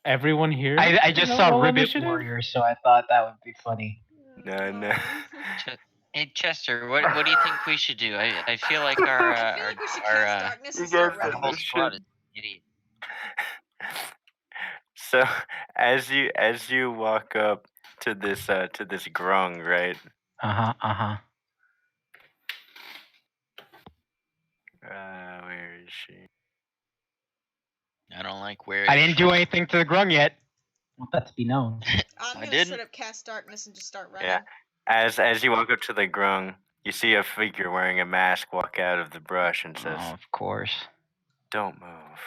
everyone here. I just saw roll Ribbit initiative? Warrior, so I thought that would be funny. No. Hey Chester, what do you think we should do? I feel like our I feel like we should our, cast darkness you and start guys our running. whole Should- squad is an idiot. So as you walk up to this grung, right? Uh-huh. Where is she? I don't like where I didn't do anything to the grung yet. I want that to be known. I'm I gonna didn't. straight up cast darkness and just start running. Yeah. As you walk up to the grung, you see a figure wearing a mask walk out of the brush and says, Oh, of course. "Don't move."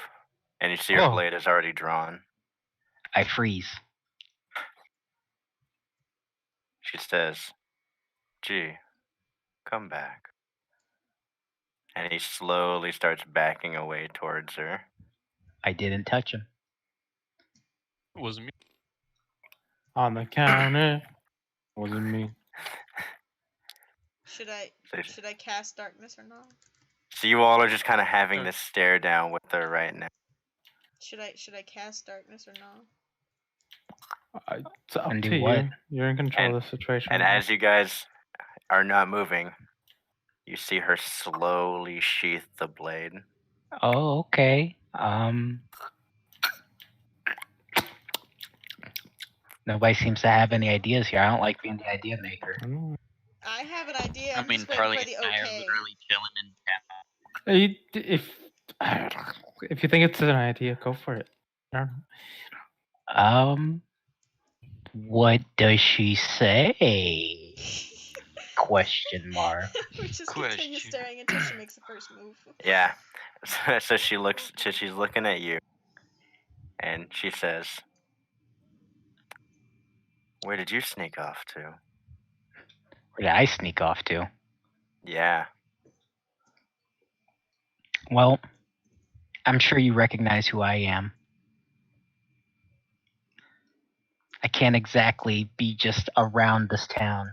And you see her Oh. blade is already drawn. I freeze. She says, "Gee, come back." And he slowly starts backing away towards her. I didn't touch him. It wasn't me. On the counter. Wasn't me. Should I cast darkness or not? So you all are just kind of having Sure. this stare down with her right now. Should I cast darkness or not? It's up And do to what? you. You're in control of the situation. And as you guys are not moving, You see her slowly sheath the blade. Oh, okay. Nobody seems to have any ideas here. I don't like being the idea maker. Mm. I have an idea. I I'm mean, just waiting Charlie for the and I are okay. literally chilling in town. If you think it's an idea, go for it. I don't know. What does she say? Question mark. We just continue Question. staring until she makes the first move. Yeah. So she looks. So she's looking at you, and she says, "Where did you sneak off to?" Where did I sneak off to? Yeah. Well, I'm sure you recognize who I am. I can't exactly be just around this town.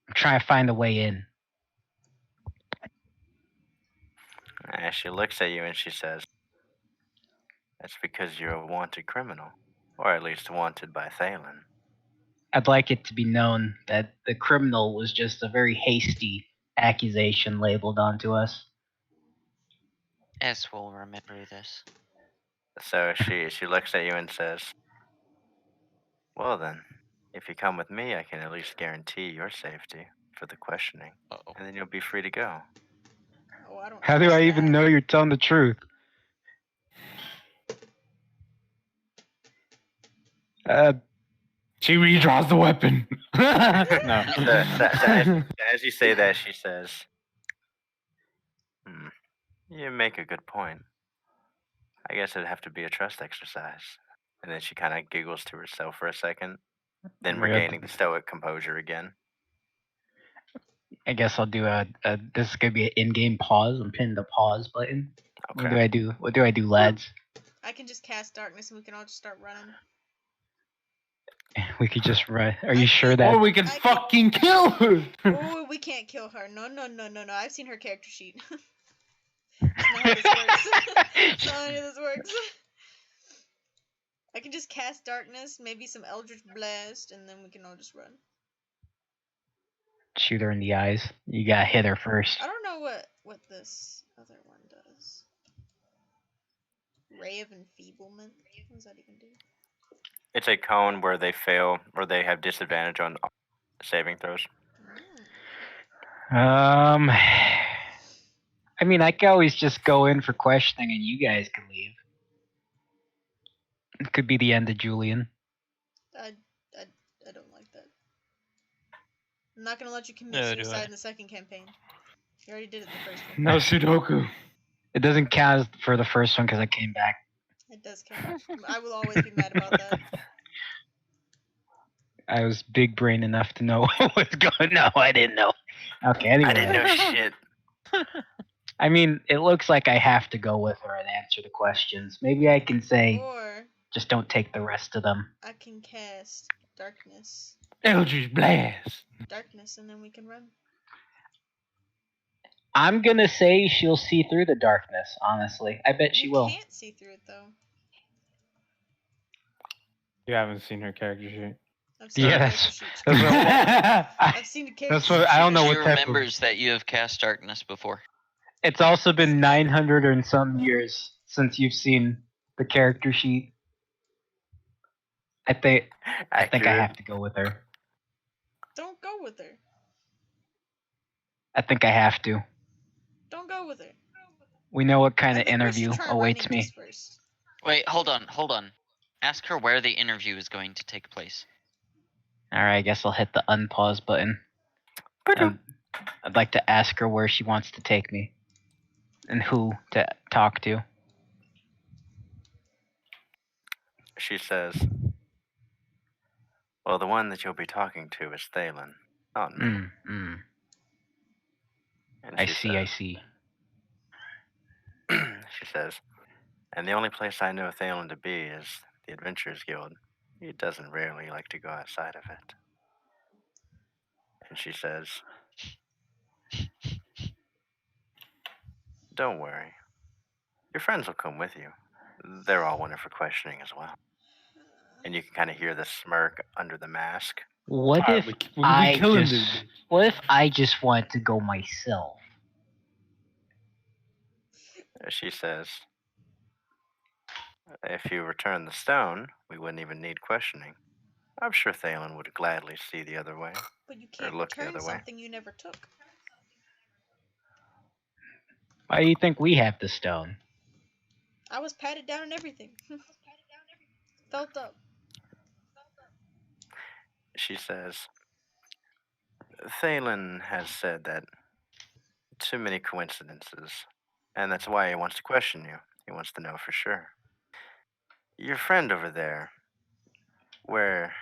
I'm trying to find a way in. And she looks at you and she says, "That's because you're a wanted criminal, or at least wanted by Thalen." I'd like it to be known that the criminal was just a very hasty accusation labeled onto us. S will remember this. So she looks at you and says, "Well then, if you come with me, I can at least guarantee your safety for the questioning, Uh-oh. and then you'll be free to go." Oh, I don't How do trust I even that. know you're telling the truth? She redraws the weapon. No. So as you say that, she says, "You make a good point. I guess it'd have to be a trust exercise." And then she kind of giggles to herself for a second, then regaining the stoic composure again. I guess I'll do this is gonna be an in-game pause. I'm pinning the pause button. Okay. What do I do? What do I do, lads? I can just cast darkness and we can all just start running. We could just run. Are I you sure think- that? Or we can fucking kill her. Oh, we can't kill her. No. I've seen her character sheet. That's not how this works. That's not how this works. I can just cast darkness, maybe some eldritch blast, and then we can all just run. Shoot her in the eyes. You gotta hit her first. I don't know what this other one does. Ray of Enfeeblement? What does that even do? It's a cone where they fail or they have disadvantage on saving throws. I mean, I could always just go in for questioning and you guys can leave. It could be the end of Julian. I don't like that. I'm not gonna let you commit No, do suicide I. in the second campaign. You already did it in the first one. No Sudoku. It doesn't count for the first one because I came back. It does count. I will always be mad about that. I was big brain enough to know what was going. No, I didn't know. Okay, anyway. I didn't know shit. I mean, it looks like I have to go with her and answer the questions. Maybe I can say, Or just don't take the rest of them. I can cast darkness. Eldritch blast. Darkness, and then we can run. I'm gonna say she'll see through the darkness, honestly. I bet she will. You can't see through it, though. You haven't seen her character sheet. I've seen the Yes. character sheets. That's what, I've seen the character that's what I don't know She what type of. remembers that you have cast darkness before. It's also been 900 and some years since you've seen the character sheet. I think I have to go with her. Don't go with her. I think I have to. Don't go with her. We know what kind I of think we should interview try awaits running me. just first. Wait, hold on. Ask her where the interview is going to take place. Alright, I guess I'll hit the unpause button. I'd like to ask her where she wants to take me. And who to talk to. She says, "Well, the one that you'll be talking to is Thalen, not me." And I she see. She says, "And the only place I know Thalen to be is the Adventurers Guild. He doesn't rarely like to go outside of it." And she says, "Don't worry. Your friends will come with you. They're all wanted for questioning as well." And you can kind of hear the smirk under the mask. What Alright, if we I killing just? this bitch. What if I just wanted to go myself? She says, if you return the stone, we wouldn't even need questioning. I'm sure Thalen would gladly see the other way. But you can't look the return other way. something you never took. Why do you think we have the stone? I was patted down and everything. Felt up. She says, Thalen has said that too many coincidences, and that's why he wants to question you. He wants to know for sure. Your friend over there, where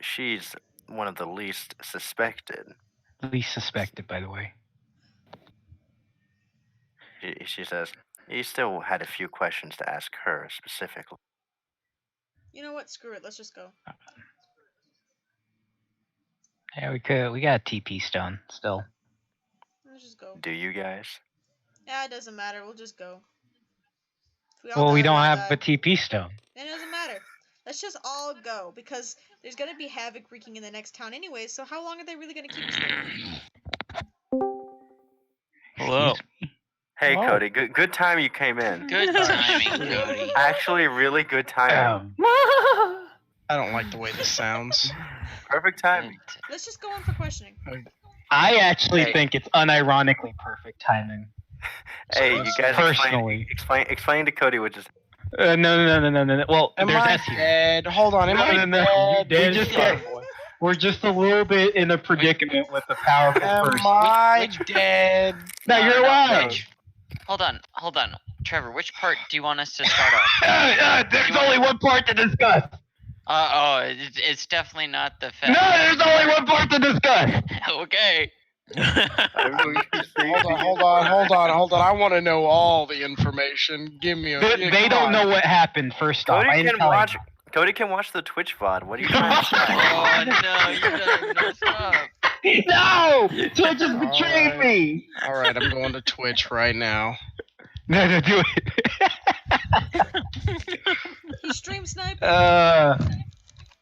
she's one of the least suspected, Least suspected, by the way. she says, he still had a few questions to ask her specifically. You know what? Screw it. Let's just go. Yeah, we could. We got a TP stone still. Let's just go. Do you guys? Yeah, it doesn't matter. We'll just go. If we all Well, die, we don't all have die. a TP stone. It doesn't matter. Let's just all go because there's gonna be havoc wreaking in the next town anyway. So how long are they really gonna keep us there? Hello. Excuse me? Hey, Oh. Cody, good time you came in. Good timing, Cody. Actually, really good timing. I don't like the way this sounds. Perfect timing. Good. Let's just go on for questioning. I actually Hey. think it's unironically perfect timing. Hey, you guys Personally. explain to Cody what just. No. Well, Am there's I S here. dead? Hold on, am I dead? We're just a little bit in a predicament with a powerful Am person. I dead? No, you're alive. Which, hold on. Trevor, which part do you want us to start off? There's only one part to discuss. It's definitely not the fact. No, there's only one part to discuss. Okay. Hold on. I want to know all the information. Give me a. They don't know what happened. First off, I didn't tell you. Cody can watch the Twitch VOD. What are you trying to say? Oh no, you gotta mess up. No! Twitch just betrayed me! Alright, I'm going to Twitch right now. No, do it. He's stream sniping.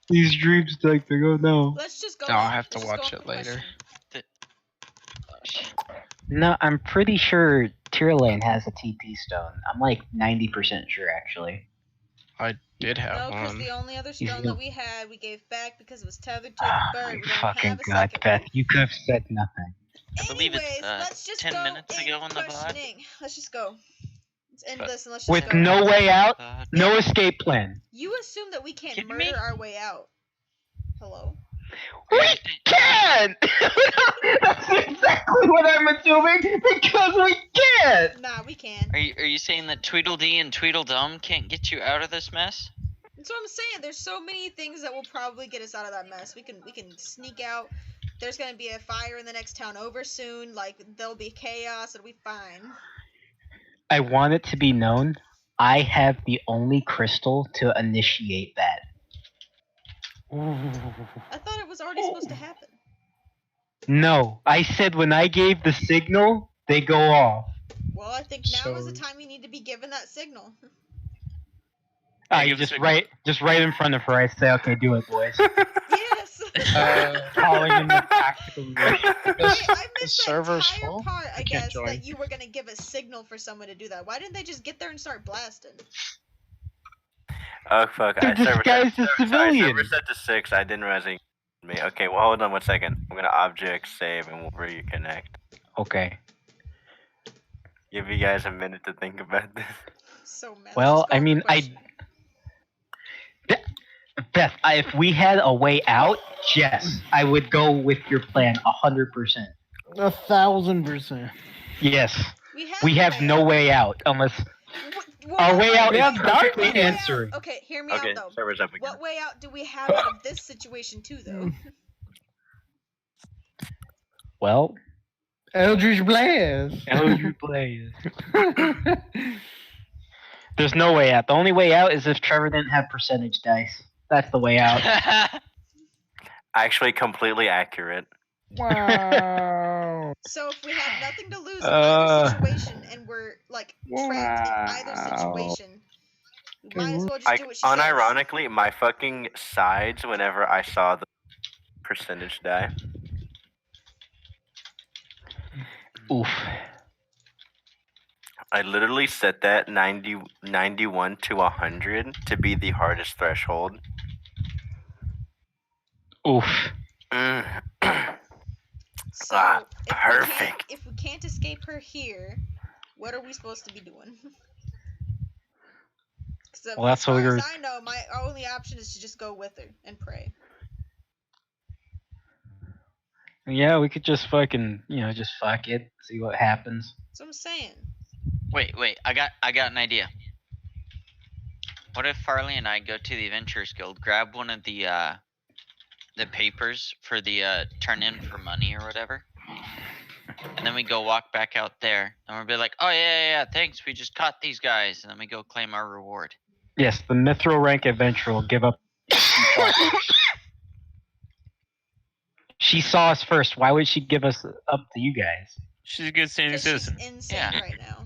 These dreams like to go no. Let's just go. No, I'll on. have to Let's just watch go on it for later. questioning. No, I'm pretty sure Tyrlane has a TP stone. I'm like 90% sure, actually. I did No, have because one. the only other He's stone new. that we had, we gave back because it was tethered to the Oh bird. my We don't fucking have a god, second Beth. one. You could have said nothing. I believe it's, Anyways, let's just 10 go minutes in ago on the VOD. questioning. Let's just go. Let's end But- this and let's just With go. no way out, no escape plan. You assume that we can't Kidding murder me? our way out. Hello? We can! That's exactly what I'm assuming, because we can! Nah, we can. Are you saying that Tweedledee and Tweedledum can't get you out of this mess? That's what I'm saying. There's so many things that will probably get us out of that mess. We can sneak out. There's gonna be a fire in the next town over soon. Like there'll be chaos. It'll be fine. I want it to be known, I have the only crystal to initiate that. I thought it was already supposed to happen. No, I said when I gave the signal, they go off. Well, I think now is the time you need to be given that signal. You give the just signal. right in front of her. I say, okay, do it, boys. Yes. Calling in the tactical Wait, I missed that server's entire full? part. I I can't guess join. that you were gonna give a signal for someone to do that. Why didn't they just get there and start blasting? Oh fuck! They're disguised as civilians. Server set to 6. I didn't realize it me. Okay, well hold on 1 second. I'm gonna object save and we'll reconnect. Okay. Give you guys a minute to think about this. So mad. Well, Let's just go I on mean, for questioning. Beth, if we had a way out, yes, I would go with your plan 100%. 1,000%. Yes, We we have no way out unless our way out is perfectly what way out- answering. Okay, hear me Okay, out though. server's up again. What way out do we have out of this situation too, though? Well, Eldritch Blast. Eldritch Blaze. There's no way out. The only way out is if Trevor didn't have percentage dice. That's the way out. Actually, completely accurate. Wow. So if we have nothing to lose in either situation and we're like trapped in either Wow. situation, we might as well just do what she says. Unironically, my fucking sides whenever I saw the percentage die. Oof. I literally set that 91 to 100 to be the hardest threshold. Oof. So Ah, if perfect. we can't escape her here, what are we supposed to be doing? Because Well, that's as what far we as were. I know, our only option is to just go with her and pray. Yeah, we could just fucking, just fuck it, see what happens. That's what I'm saying. Wait. I got an idea. What if Farley and I go to the Adventurers Guild, grab one of the papers for the turn in for money or whatever, and then we go walk back out there, and we'll be like, "Oh yeah, thanks, we just caught these guys," and then we go claim our reward. Yes, the Mithril rank adventurer will give up. She saw us first. Why would she give us up to you guys? She's a good standing Because she's citizen. insane Yeah. right now.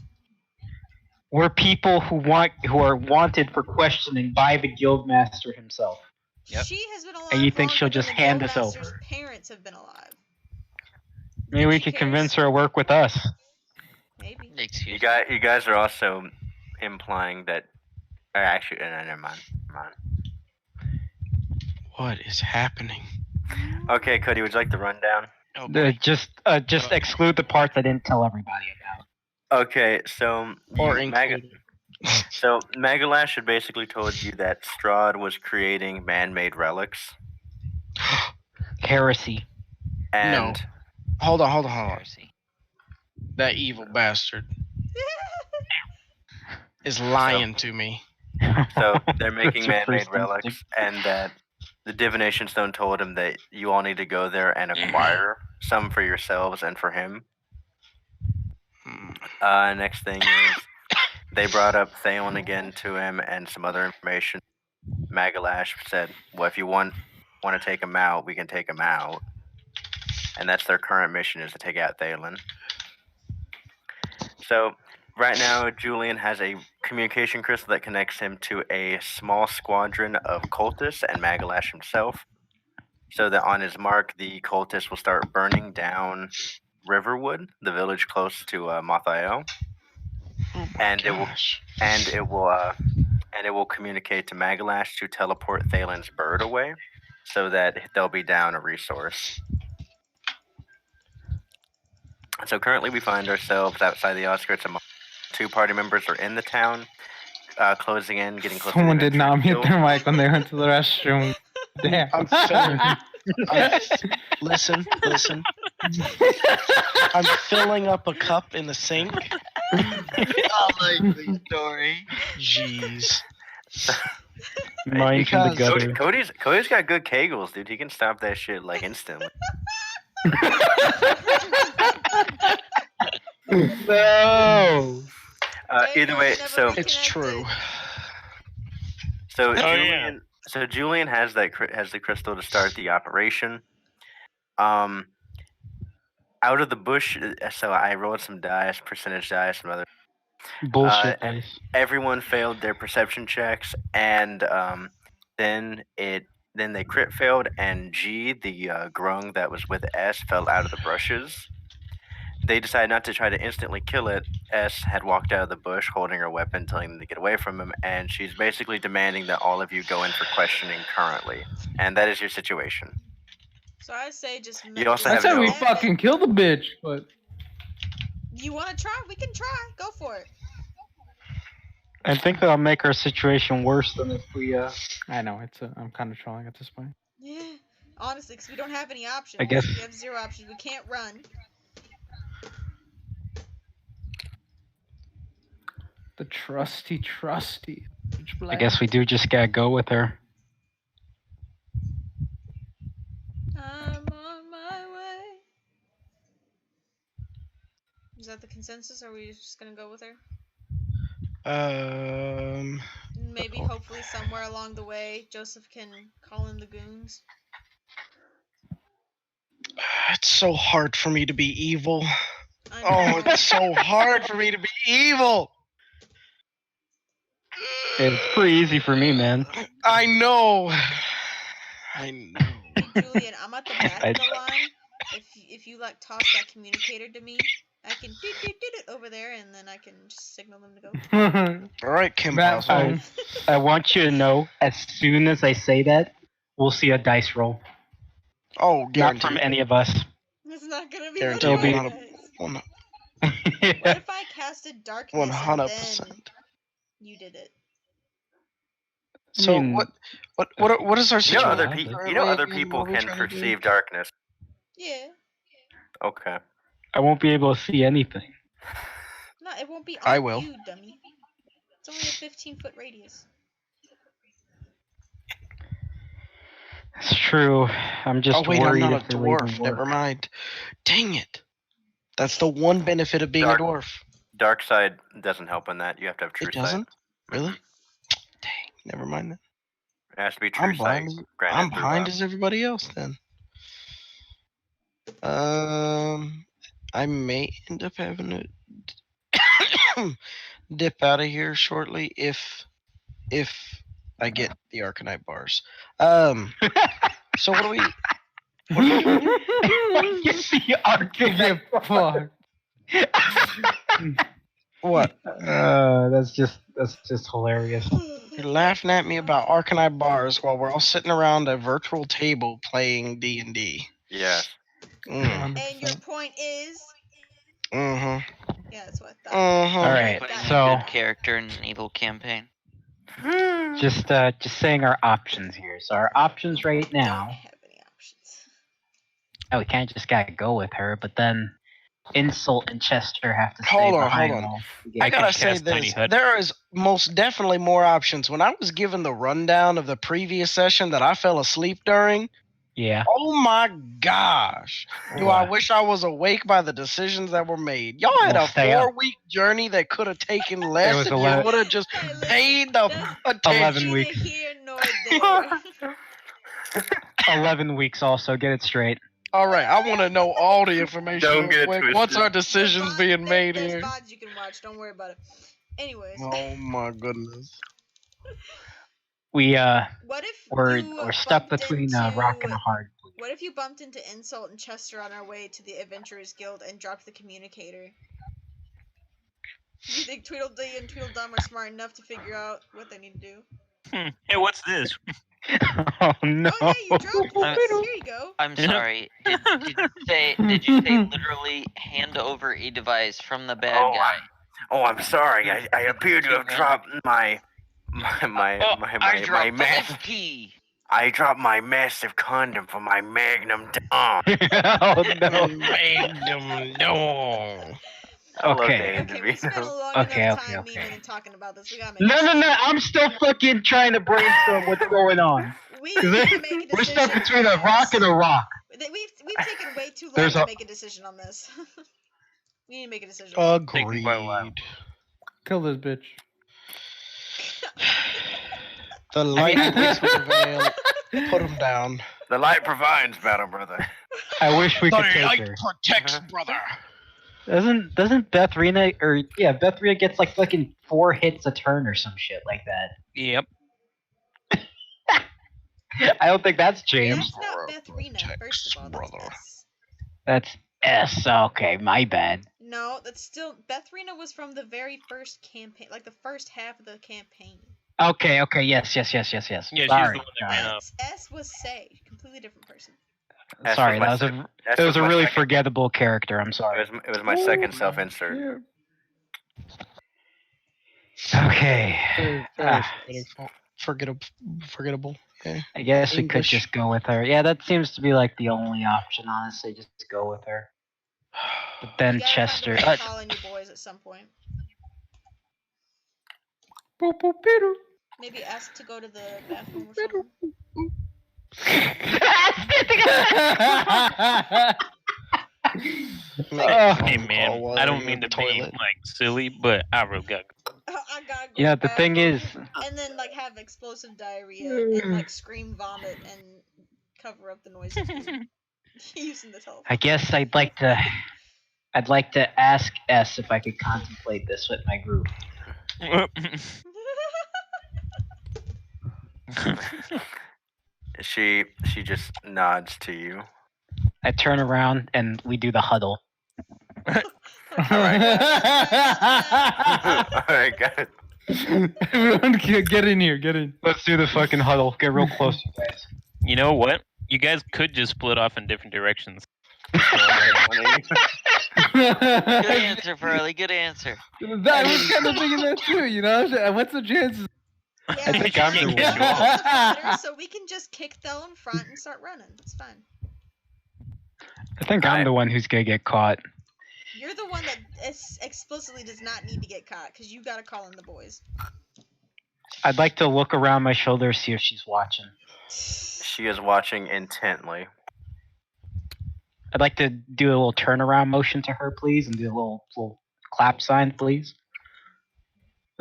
We're people who are wanted for questioning by the guildmaster himself. Yep. She has been alive And you think longer she'll than just the hand us Guildmaster's over? parents have been alive. Maybe Think we she could cares? convince her to work with us. Maybe. Excuse You guys are also implying that. Actually, no, never mind. What is happening? Okay, Cody, would you like the rundown? Oh boy. Just exclude the parts I didn't tell everybody about. Okay, so Or you, included. so Magalash had basically told you that Strahd was creating man-made relics, Heresy. and Hold on. Heresy. That evil bastard is lying to me. so they're making That's your man-made first relics, instinct. and that the divination stone told him that you all need to go there and acquire some for yourselves and for him. Next thing is they brought up Thalen again to him and some other information. Magalash said, "Well, if you want to take him out, we can take him out." And that's their current mission, is to take out Thalen. So right now, Julian has a communication crystal that connects him to a small squadron of cultists and Magalash himself, so that on his mark, the cultists will start burning down Riverwood, the village close to Mathael, Oh my and gosh. it will communicate to Magalash to teleport Thalen's bird away, so that they'll be down a resource. So currently, we find ourselves outside the outskirts of. 2 party members are in the town, closing in, getting close. Someone to the did not mute Adventurers their mic when they went to the restroom. Damn. I'm filling. Listen. I'm filling up a cup in the sink. Unlikely story. Jeez. Mind from the Because- gutter. Cody's got good kegels, dude. He can stop that shit like instantly. No. Either way, Never so It's true. so yeah. Julian has the crystal to start the operation. Out of the bush, so I rolled some dice, percentage dice, some other. Bullshit and dice. everyone failed their perception checks, and then they crit failed, and G, the grung that was with S, fell out of the brushes. They decided not to try to instantly kill it. S had walked out of the bush holding her weapon, telling them to get away from him, and she's basically demanding that all of you go in for questioning currently. And that is your situation. So I say just. You also I have said no- we fucking kill the bitch, but You want to try? We can try. Go for it. I think that'll make our situation worse than if we. I know I'm kind of trolling at this point. Yeah. Honestly, because we don't have any options. I guess- We have 0 options. We can't run. The trusty. I guess we do just gotta go with her. I'm on my way. Is that the consensus? Or are we just gonna go with her? Maybe, hopefully, somewhere along the way, Joseph can call in the goons. It's so hard for me to be evil. I Oh, know. it's so hard for me to be evil. It's pretty easy for me, man. I know. Hey, Julian, I'm at the back of the line. If you like toss that communicator to me, I can do it over there, and then I can just signal them to go. All right, Kim That Possible. phone. I want you to know, as soon as I say that, we'll see a dice roll. Oh, Not guaranteed. from any of us. It's not gonna be Guaranteed. one of It'll my be- guys. What if I casted darkness 100%. and then you did it? So mean, what is our You know, situation? other currently people what are we can trying to do? perceive darkness. Yeah. Okay. I won't be able to see anything. No, it won't be I on will. you, dummy. It's only a 15-foot radius. It's true. I'm just Oh wait, I'm worried not a if it'll even dwarf. work. Never mind. Dang it. That's the one benefit of being Dark- a dwarf. Dark side doesn't help in that. You have to have true It sight. doesn't? Really? Dang. Never mind then. It has to be true I'm sight. blind. Granted I'm through, behind as everybody else then. I may end up having to dip out of here shortly if I get the Arcanite bars. So what do we? What are we doing here? You see Arcanite. Fuck. What? That's just hilarious. You're laughing at me about Arcanite bars while we're all sitting around a virtual table playing D&D. yes. Mm. And your point is? Mm-hmm. Yeah, that's what I thought. Mm-hmm. All right, Putting so- a good character in an evil campaign. Just saying our options here. So our options right Don't now. have any options. Oh, we can't just gotta go with her, but then Insult and Chester have to stay Hold on, behind. hold on. while we I get- gotta could say cast Tiny this. Hut. There is most definitely more options. When I was given the rundown of the previous session that I fell asleep during, Yeah. oh my gosh. Do I What? wish I was awake by the decisions that were made? Y'all had Well, a stay up. 4-week journey that could have taken less was if 11 you would have just Hey, listen, paid the that's 11 attention. neither weeks. here nor there. 11 weeks also, get it straight. All right, I want to know all the information Don't real get it quick. twisted. What's our decisions being made There's here? VODs you can watch. Don't worry about it. Anyways, Oh my goodness. We what if we're you stuck bumped between into, a rock and a hard place. What if you bumped into Insult and Chester on our way to the Adventurers Guild and dropped the communicator? Do you think Tweedledee and Tweedledum are smart enough to figure out what they need to do? Hey, what's this? Oh no. Oh yeah, you dropped this. I'm- Here you go. I'm Yeah. sorry. Did you say literally hand over a device from the bad Oh, guy? I'm sorry. I appear to have dropped my massive. key. I dropped my massive condom for my magnum dom. Oh no. Magnum, no. I love Okay. Dan Okay, we DeVito. spent a long Okay, enough okay, time okay. memeing and talking about this. We gotta make. No. I'm still fucking trying to brainstorm what's going on. We need to make a decision. We're stuck between a rock and a rock. We've taken way too long There's to a- make a decision on this. We need to make a decision. Taking quite a while. Agreed. Kill this bitch. The light will prevail. Put him down. The light provides, battle brother. I wish we The could take light her. protects, brother. Doesn't Beth Rena Beth Rena gets like fucking 4 hits a turn or some shit like that. Yep. I don't think that's James. That's not Beth Rena. First of all, that's brother. S. That's S. Okay, my bad. No, that's still Beth Rena was from the very first campaign, like the first half of the campaign. Okay, yes. Yeah, she's Sorry. the one that ran up. S was Say, completely different person. S Sorry, was that my was S it was was a my really second- forgettable character. I'm sorry. It was my second self-insert. Okay. Very forgettable. Yeah. I guess we could English. just go with her. Yeah, that seems to be like the only option, honestly. Just go with her. But then You gotta Chester. find a way to call in you boys at some point. Maybe ask to go to the bathroom or something. Hey man, I don't mean to be like silly, but I really got. I gotta go Yeah, to the thing bathroom, is, and then like have explosive diarrhea and like scream, vomit, and cover up the noises using the telephone. I guess I'd like to ask S if I could contemplate this with my group. She just nods to you. I turn around and we do the huddle. Okay. Alright. Yeah. Alright, guys. Everyone, get in here. Get in. Let's do the fucking huddle. Get real close, you guys. You know what? You guys could just split off in different directions. Good answer, Farley. Good answer. I was kind of thinking that too. You know, what's the chances? Yeah, I think I'm the Johnny one. is the fighter, so we can just kick Thel in front and start running. It's fine. I think I'm the one who's gonna get caught. You're the one that explicitly does not need to get caught because you gotta call in the boys. I'd like to look around my shoulder, see if she's watching. She is watching intently. I'd like to do a little turnaround motion to her, please, and do a little clap sign, please.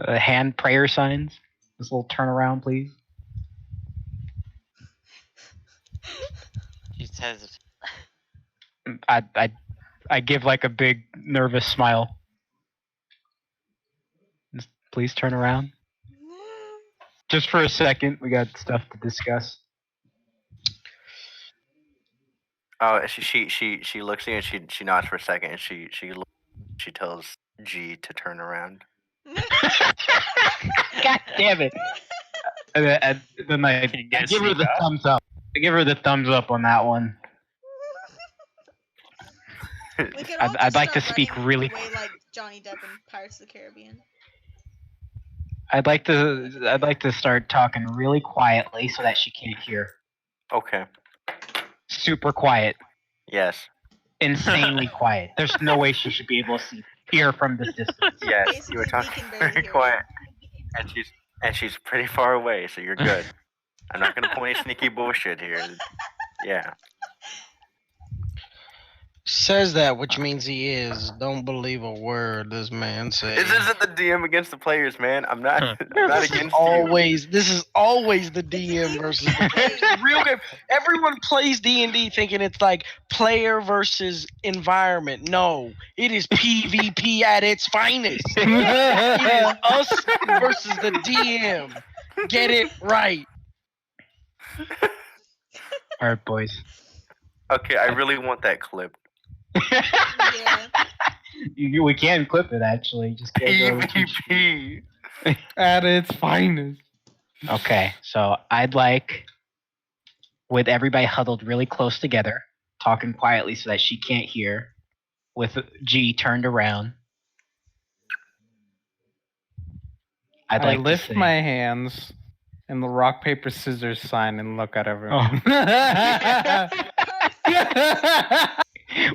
Hand prayer signs. This little turnaround, please. She's hesitant. I give like a big nervous smile. Just please turn around. Just for a second, we got stuff to discuss. Oh, she looks at you and she nods for a second and she tells G to turn around. God damn it! And then I Can you guys give her sneak the off? thumbs up. I give her the thumbs up on that one. We could all I'd just like to start speak running really. away like Johnny Depp in Pirates of the Caribbean. I'd like to start talking really quietly so that she can't hear. Okay. Super quiet, Yes. insanely quiet. There's no way she should be able to hear from this distance. Yes. Basically, You were we talking can barely very hear quiet. And she's pretty far away, so you're good. I'm not gonna pull any sneaky bullshit here. Yeah. Says that, which means he is. Don't believe a word this man says. This isn't the DM against the players, man. I'm not. I'm not This is against you. always. This is always the It's DM even versus the game. players. It's a real game. Everyone plays D&D thinking it's like player versus environment. No, it is PvP at its finest. It is us versus the DM. Get it right. All right, boys. Okay, I really want that clip. Yeah. We can clip it actually. Just can't go over too- PvP. At its finest. Okay, so I'd like, with everybody huddled really close together, talking quietly so that she can't hear, with G turned around. I'd I like lift to say, my hands and the rock paper scissors sign and look at everyone.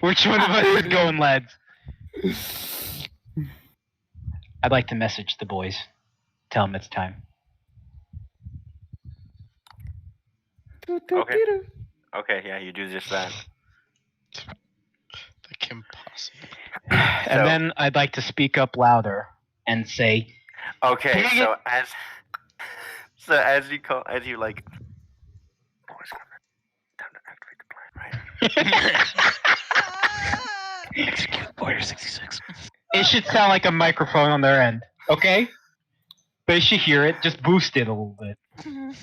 which one of us is going, lads? I'd like to message the boys. Tell them it's time. Okay. Okay, yeah, you do just that. Like impossible. And then I'd like to speak up louder and say, Okay, so as you like, boys, time to activate the plan, right? Ah! Execute Warrior 66. it should sound like a microphone on their end, okay? They should hear it. Just boost it a little bit. I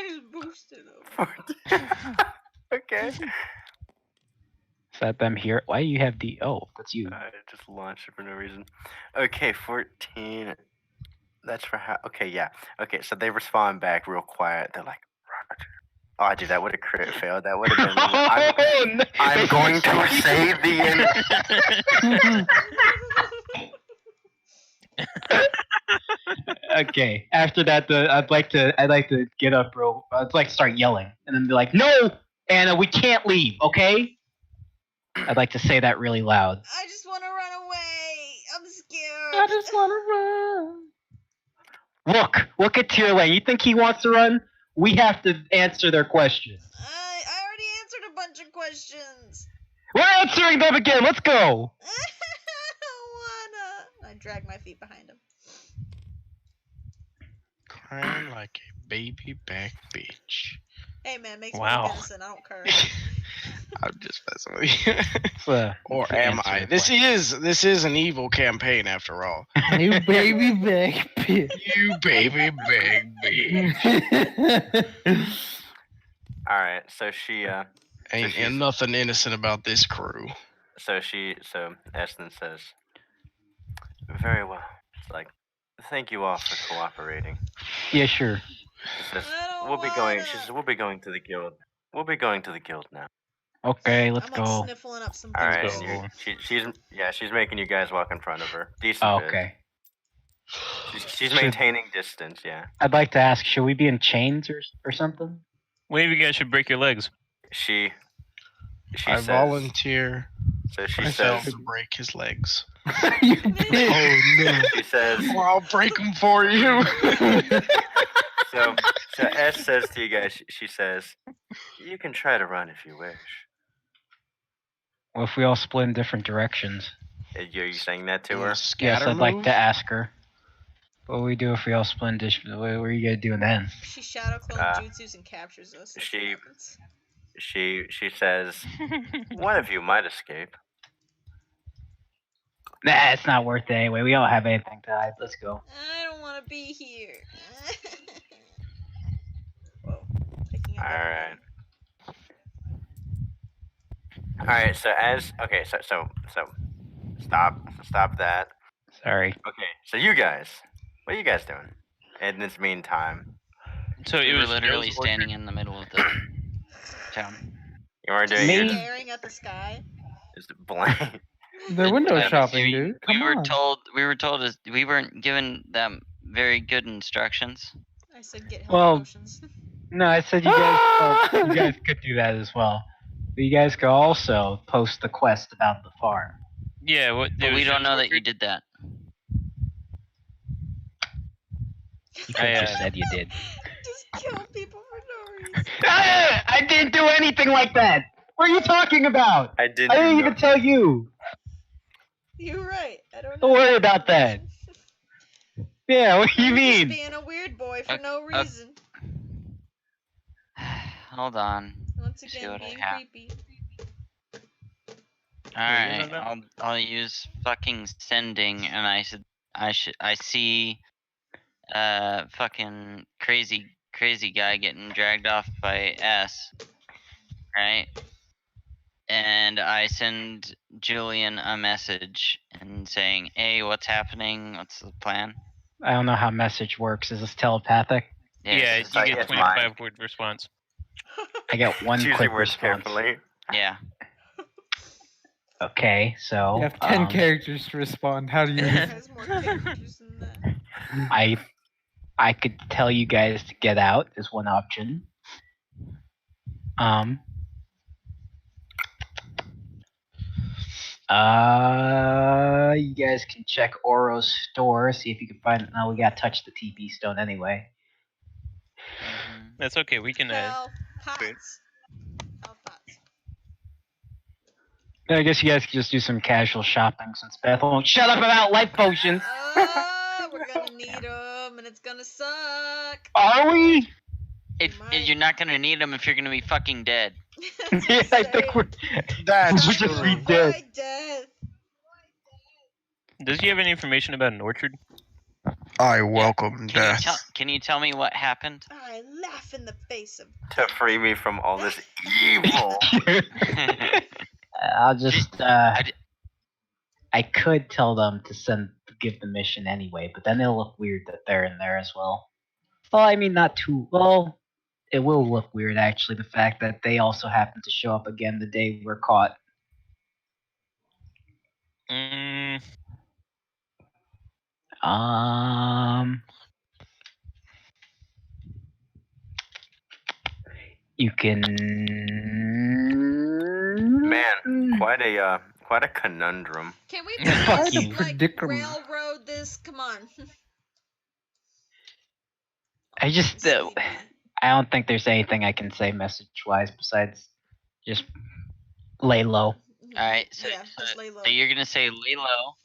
just boosted him. Okay. Is that them here? Why do you have the? Oh, that's you. I just launched it for no reason. Okay, 14. That's for how? Okay, yeah. Okay, so they respond back real quiet. They're like, Roger. Oh, dude, that would have crit failed. That would have been. I'm going to save the Okay. After that, I'd like to get up, bro. I'd like to start yelling, and then be like, "No, Anna, we can't leave, okay?" I'd like to say that really loud. I just want to run away. I'm scared. I just want to run. Look at Tierlane. You think he wants to run? We have to answer their questions. I already answered a bunch of questions. We're answering them again. Let's go. I don't wanna. I drag my feet behind him. Crying like a baby back bitch. Hey man, makes me Wow. look innocent. I don't care. I'm just messing with you. Or It's an am answer I? to This question. is an evil campaign after all. You baby back bitch. You baby big bitch. All right. So she Ain't she's- nothing innocent about this crew. so Eston says, very well. It's like, thank you all for cooperating. Yeah, sure. She says, I don't we'll be going. wanna. She says, we'll be going to the guild. We'll be going to the guild now. Okay, let's I'm like go. sniffling up some All right. booze. And go. she's making you guys walk in front of her. Decent Oh, bit. okay. She's Should- maintaining distance. Yeah. I'd like to ask, should we be in chains or something? Maybe you guys should break your legs. She I says. volunteer So she myself says. to break his legs. You did. Oh no! She says. Well, I'll break them for you. So S says to you guys. She says, you can try to run if you wish. What if we all split in different directions? Are you saying that to You her? wanna Yes, scatter I'd like move? to ask her. What do we do if we all split in different? What are you guys doing then? She shadow clone jutsus and captures us. That's what she- happens. She says, one of you might escape. Nah, it's not worth it anyway. We all have anything to hide. Let's go. I don't want to be here. Whoa. Picking up All everything. All right. So stop that. Sorry. Okay. So you guys, what are you guys doing in this meantime? So We it were was literally Joe's standing orchard? in the middle of the town. You are doing Me? your Staring at the sky. just blank. They're window Uh, shopping, we, dude. Come we were on. told we weren't given them very good instructions. I said get health Well- potions. No, I said you guys could do that as well. But you guys could also post the quest about the farm. Yeah, what? it But we was don't Joe's know that you orchard? did that. You could have just said you did. Just kill people for no reason. I didn't do anything like that. What are you talking about? I didn't. I didn't do even no- tell you. You're right. I don't know. Don't worry about that. Yeah, what do you You're just mean? being a weird boy for Okay, no reason. Hold on. Once see again, what I being have. creepy. Alright, that? I'll use fucking sending, and I see fucking crazy guy getting dragged off by S, right? And I send Julian a message and saying, "Hey, what's happening? What's the plan?" I don't know how message works. Is this telepathic? Yeah, Yes. It's you like- get it's 25 word response. I get one Choose quick your words response. carefully. Yeah. Okay, so You have 10 characters to respond. How do you? Has more characters than that. I could tell you guys to get out is one option. You guys can check Oro's store, see if you can find. No, we gotta touch the TP stone anyway. Mhm. That's okay. We can. Hell pots. Hell pots. I guess you guys can just do some casual shopping since Beth won't shut up about life potions. We're gonna need them, and it's gonna suck. Are we? If might. you're not gonna need them if you're gonna be fucking dead. Yeah, I think we're. That's we're true. just be dead. Avoid death. Does he have any information about an orchard? I welcome death. Can you tell me what happened? I laugh in the face of. To free me from all this evil. I'll just. I d- I could tell them to give the mission anyway, but then it'll look weird that they're in there as well. Well, I mean, not too well. It will look weird actually. The fact that they also happen to show up again the day we're caught. Mm, You can. Man, quite a conundrum. Can we Fuck please, you. like, Predicament. railroad this? Come on. I just. Sleepy. I don't think there's anything I can say message-wise besides just lay low. Alright, so, yeah, just lay low. so you're gonna say lay low.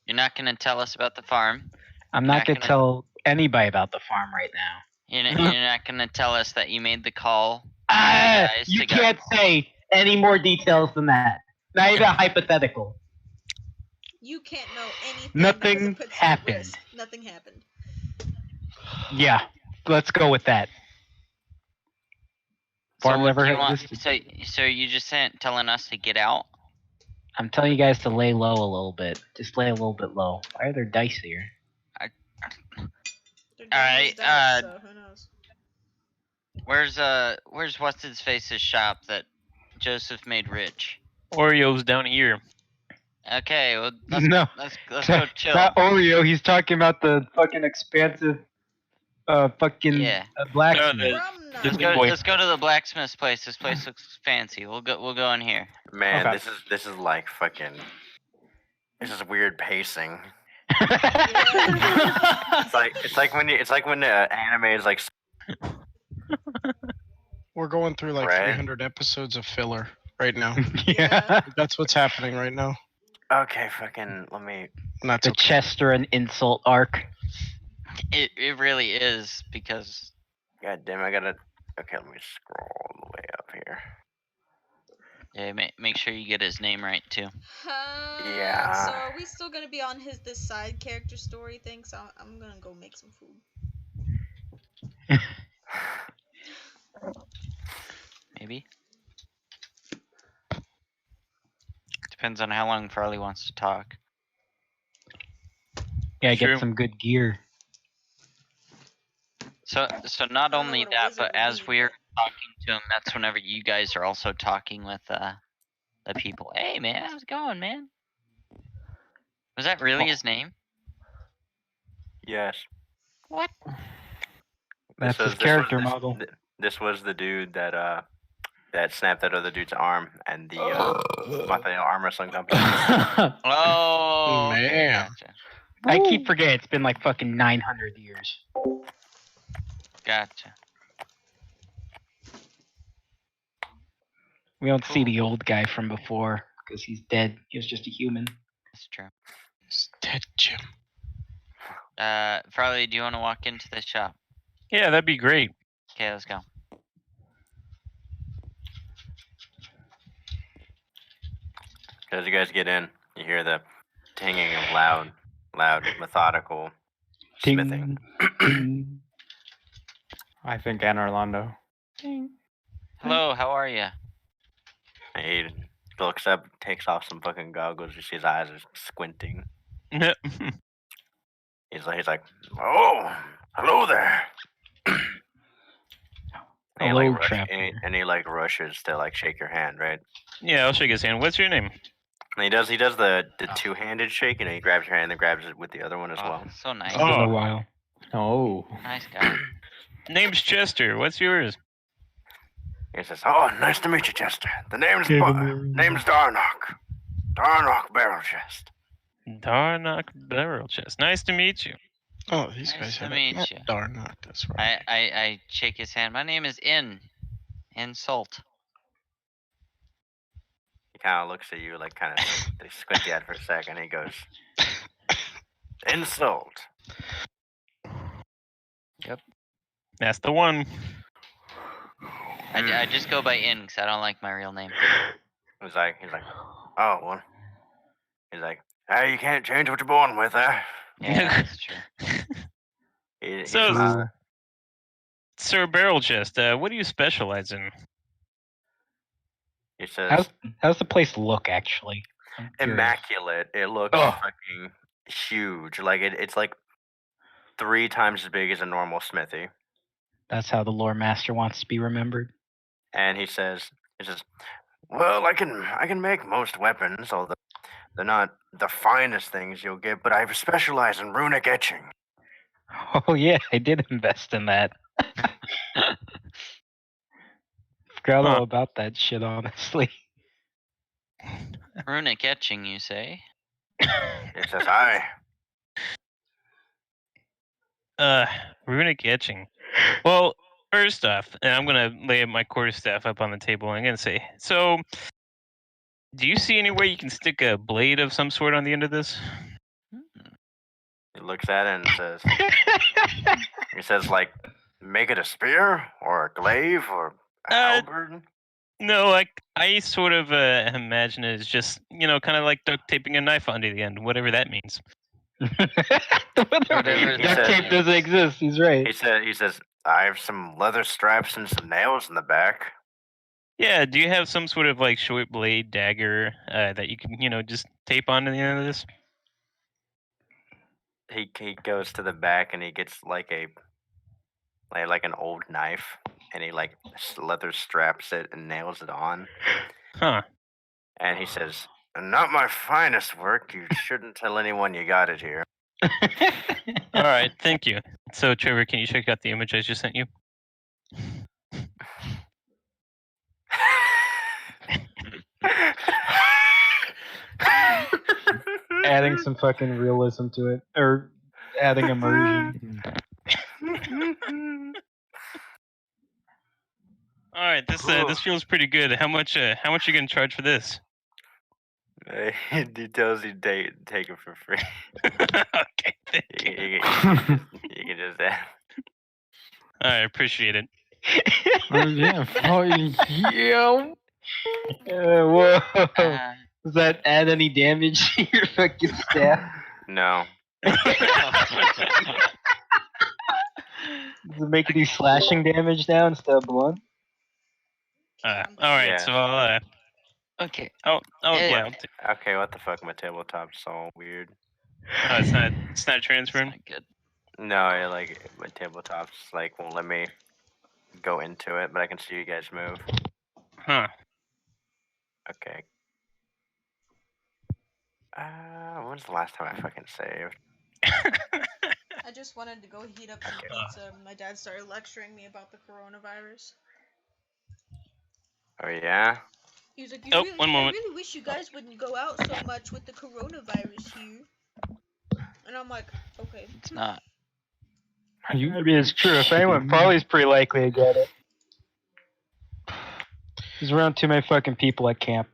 You're not gonna tell us about the farm. I'm not gonna gonna- tell anybody about the farm right now. You're not gonna tell us that you made the call. Ah, guys you together. can't say any more details than that. Not even hypothetical. You can't know anything. Nothing because it puts you at happened. risk. Nothing happened. Yeah, let's go with that. Farm what never do you want? existed. So you just telling us to get out? I'm telling you guys to lay low a little bit. Just lay a little bit low. Why are there dice here? They're Alright, Daniel's dice, so who knows? Where's what's his face's shop that Joseph made rich? Oreo's down here. Okay, well No. let's go chill. Not Oreo. He's talking about the fucking expansive, Yeah. blacksmith. the- Rum This nut. big boy. Let's go to the blacksmith's place. This place looks fancy. We'll go in here. Man, Okay. this is like fucking. This is weird pacing. Yeah. It's like when anime is like. We're going through like Right. 300 episodes of filler right now. Yeah. That's what's happening right now. Okay, fucking. Let me. And that's The okay. Chester and insult arc. It really is because God damn, I gotta. Okay, let me scroll all the way up here. yeah, make sure you get his name right too. Yeah. So are we still gonna be on this side character story thing? So I'm gonna go make some food. Maybe. Depends on how long Farley wants to talk. Yeah, True. get some good gear. So not I don't know only what a that, wizard but would as need, we're but- talking to him, that's whenever you guys are also talking with the people. Hey man, how's it going, man? Was that really his name? Yes. What? That's his character model. This was the dude that that snapped that other dude's arm and the Mateo Arm Wrestling Company. Oh, okay, Man. gotcha. I keep forgetting it's been like fucking 900 years. Gotcha. We don't see the old guy from before because he's dead. He was just a human. That's true. It's dead, Jim. Farley, do you want to walk into the shop? Yeah, that'd be great. Okay, let's go. As you guys get in, you hear the tinging of loud, methodical smithing. Ting. I think Anne Orlando. Hello, how are you? And he looks up, takes off some fucking goggles. You see his eyes are squinting. He's like, oh, hello there. Hello, Trapper. And he like rushes to like shake your hand, right? Yeah, I'll shake his hand. What's your name? And he does the two-handed shake, he grabs your hand and grabs it with the other one as well. So nice. It's been Oh. a while. Oh. Nice guy. Name's Chester. What's yours? He says, oh, nice to meet you, Chester. The name's Give him your- name's Darnock. Darnock Barrel Chest. Darnock Barrel Chest. Nice to meet you. Oh, these Nice guys to haven't meet met you. Darnock. That's right. I shake his hand. My name is Insult. He kind of looks at you like kind of they squint at for a second. He goes, insult. That's the one. I just go by In because I don't like my real name. He's like, oh, well. He's like, hey, you can't change what you're born with, eh? Yeah, that's true. He So- smiles. Sir Barrel Chest, what do you specialize in? He says, How's the place look actually? I'm curious. immaculate. It looks Oh. fucking huge. Like it's like 3 times as big as a normal smithy. That's how the lore master wants to be remembered. And he says, well, I can make most weapons, although they're not the finest things you'll get, but I specialize in runic etching. Oh yeah, I did invest in that. Forgot all about that shit, honestly. Runic etching, you say? He says, hi. Runic etching. Well, first off, and I'm gonna lay my quarterstaff up on the table and I'm gonna say, so do you see any way you can stick a blade of some sort on the end of this? He looks at it and says, like, make it a spear or a glaive or a halberd. No, like I sort of imagine it as just, kind of like duct taping a knife onto the end, whatever that means. Whatever He Duct said- tape doesn't exist. He's right. He says, I have some leather straps and some nails in the back. Yeah, do you have some sort of like short blade dagger that you can, just tape onto the end of this? He goes to the back and he gets like an old knife, and he like leather straps it and nails it on, Huh. and he says, "Not my finest work. You shouldn't tell anyone you got it here." All right, thank you. So, Trevor, can you check out the image I just sent you? Adding some fucking realism to it, or adding immersion. All right, this feels pretty good. How much you gonna charge for this? He tells you take it for free. Okay, thank you. You can just add. All right, appreciate it. Oh, yeah. Oh, yeah. Whoa. Uh, Does that add any damage to your fucking staff? No. Does it make any slashing damage now instead of blunt? all right, Yeah. so I'll okay. oh Eh, yeah. Okay, what the fuck? My tabletop's all weird. It's not It's transferring. not good. No, my tabletop's like won't let me go into it, but I can see you guys move. Huh. Okay. When's the last time I fucking saved? I just wanted to go heat up some pizza. My dad started lecturing me about the coronavirus. Oh yeah. He was like, Oh, one I moment. really wish you guys wouldn't go out so much with the coronavirus here. And I'm like, okay. It's not. Are you? I mean, it's true. If anyone, Farley's pretty likely to get it. There's around too many fucking people at camp.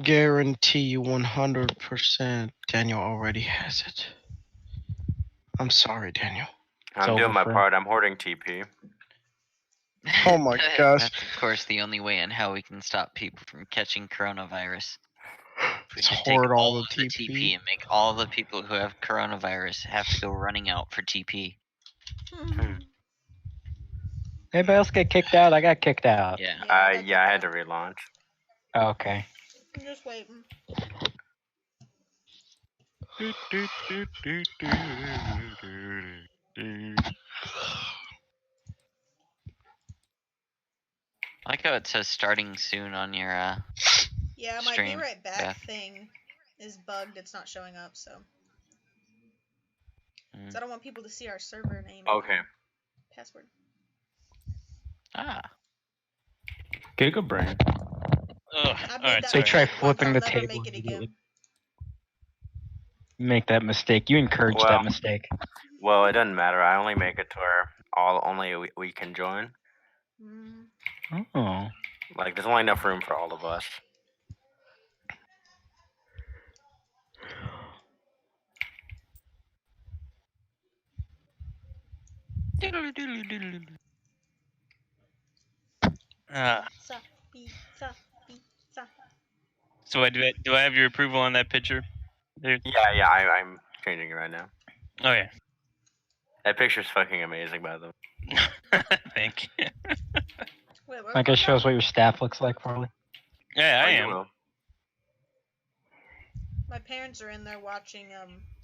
Guarantee you 100% Daniel already has it. I'm sorry, Daniel. I'm over doing my for him. part. I'm hoarding TP. Oh my gosh. That's of course the only way in how we can stop people from catching coronavirus. If we Let's could take hoard all all the of the TP. TP and make all the people who have coronavirus have to go running out for TP. Anybody else get kicked out? I got kicked out. Yeah. I I had to relaunch. Okay. I'm just waiting. I like how it says starting soon on your Yeah, my Stream, be right back yeah. thing is bugged. It's not showing up, so. Mm. So I don't want people to see our server name. Okay. Password. Giga brain. Ugh. I All made right, that They sorry. try mistake once, flipping I'll the never table make it immediately. again. Make that mistake. You encourage Well. that mistake. Well, it doesn't matter. I only make it to where only we can join. Mm. Oh. Like, there's only enough room for all of us. Pizza, pizza, pizza. So do I have your approval on that picture? There. Yeah, I'm changing it right now. Okay. That picture's fucking amazing, by the way. Thank you. Wait, where I guess shows what your staff looks like, Farley. Yeah, I You am. will. My parents are in there watching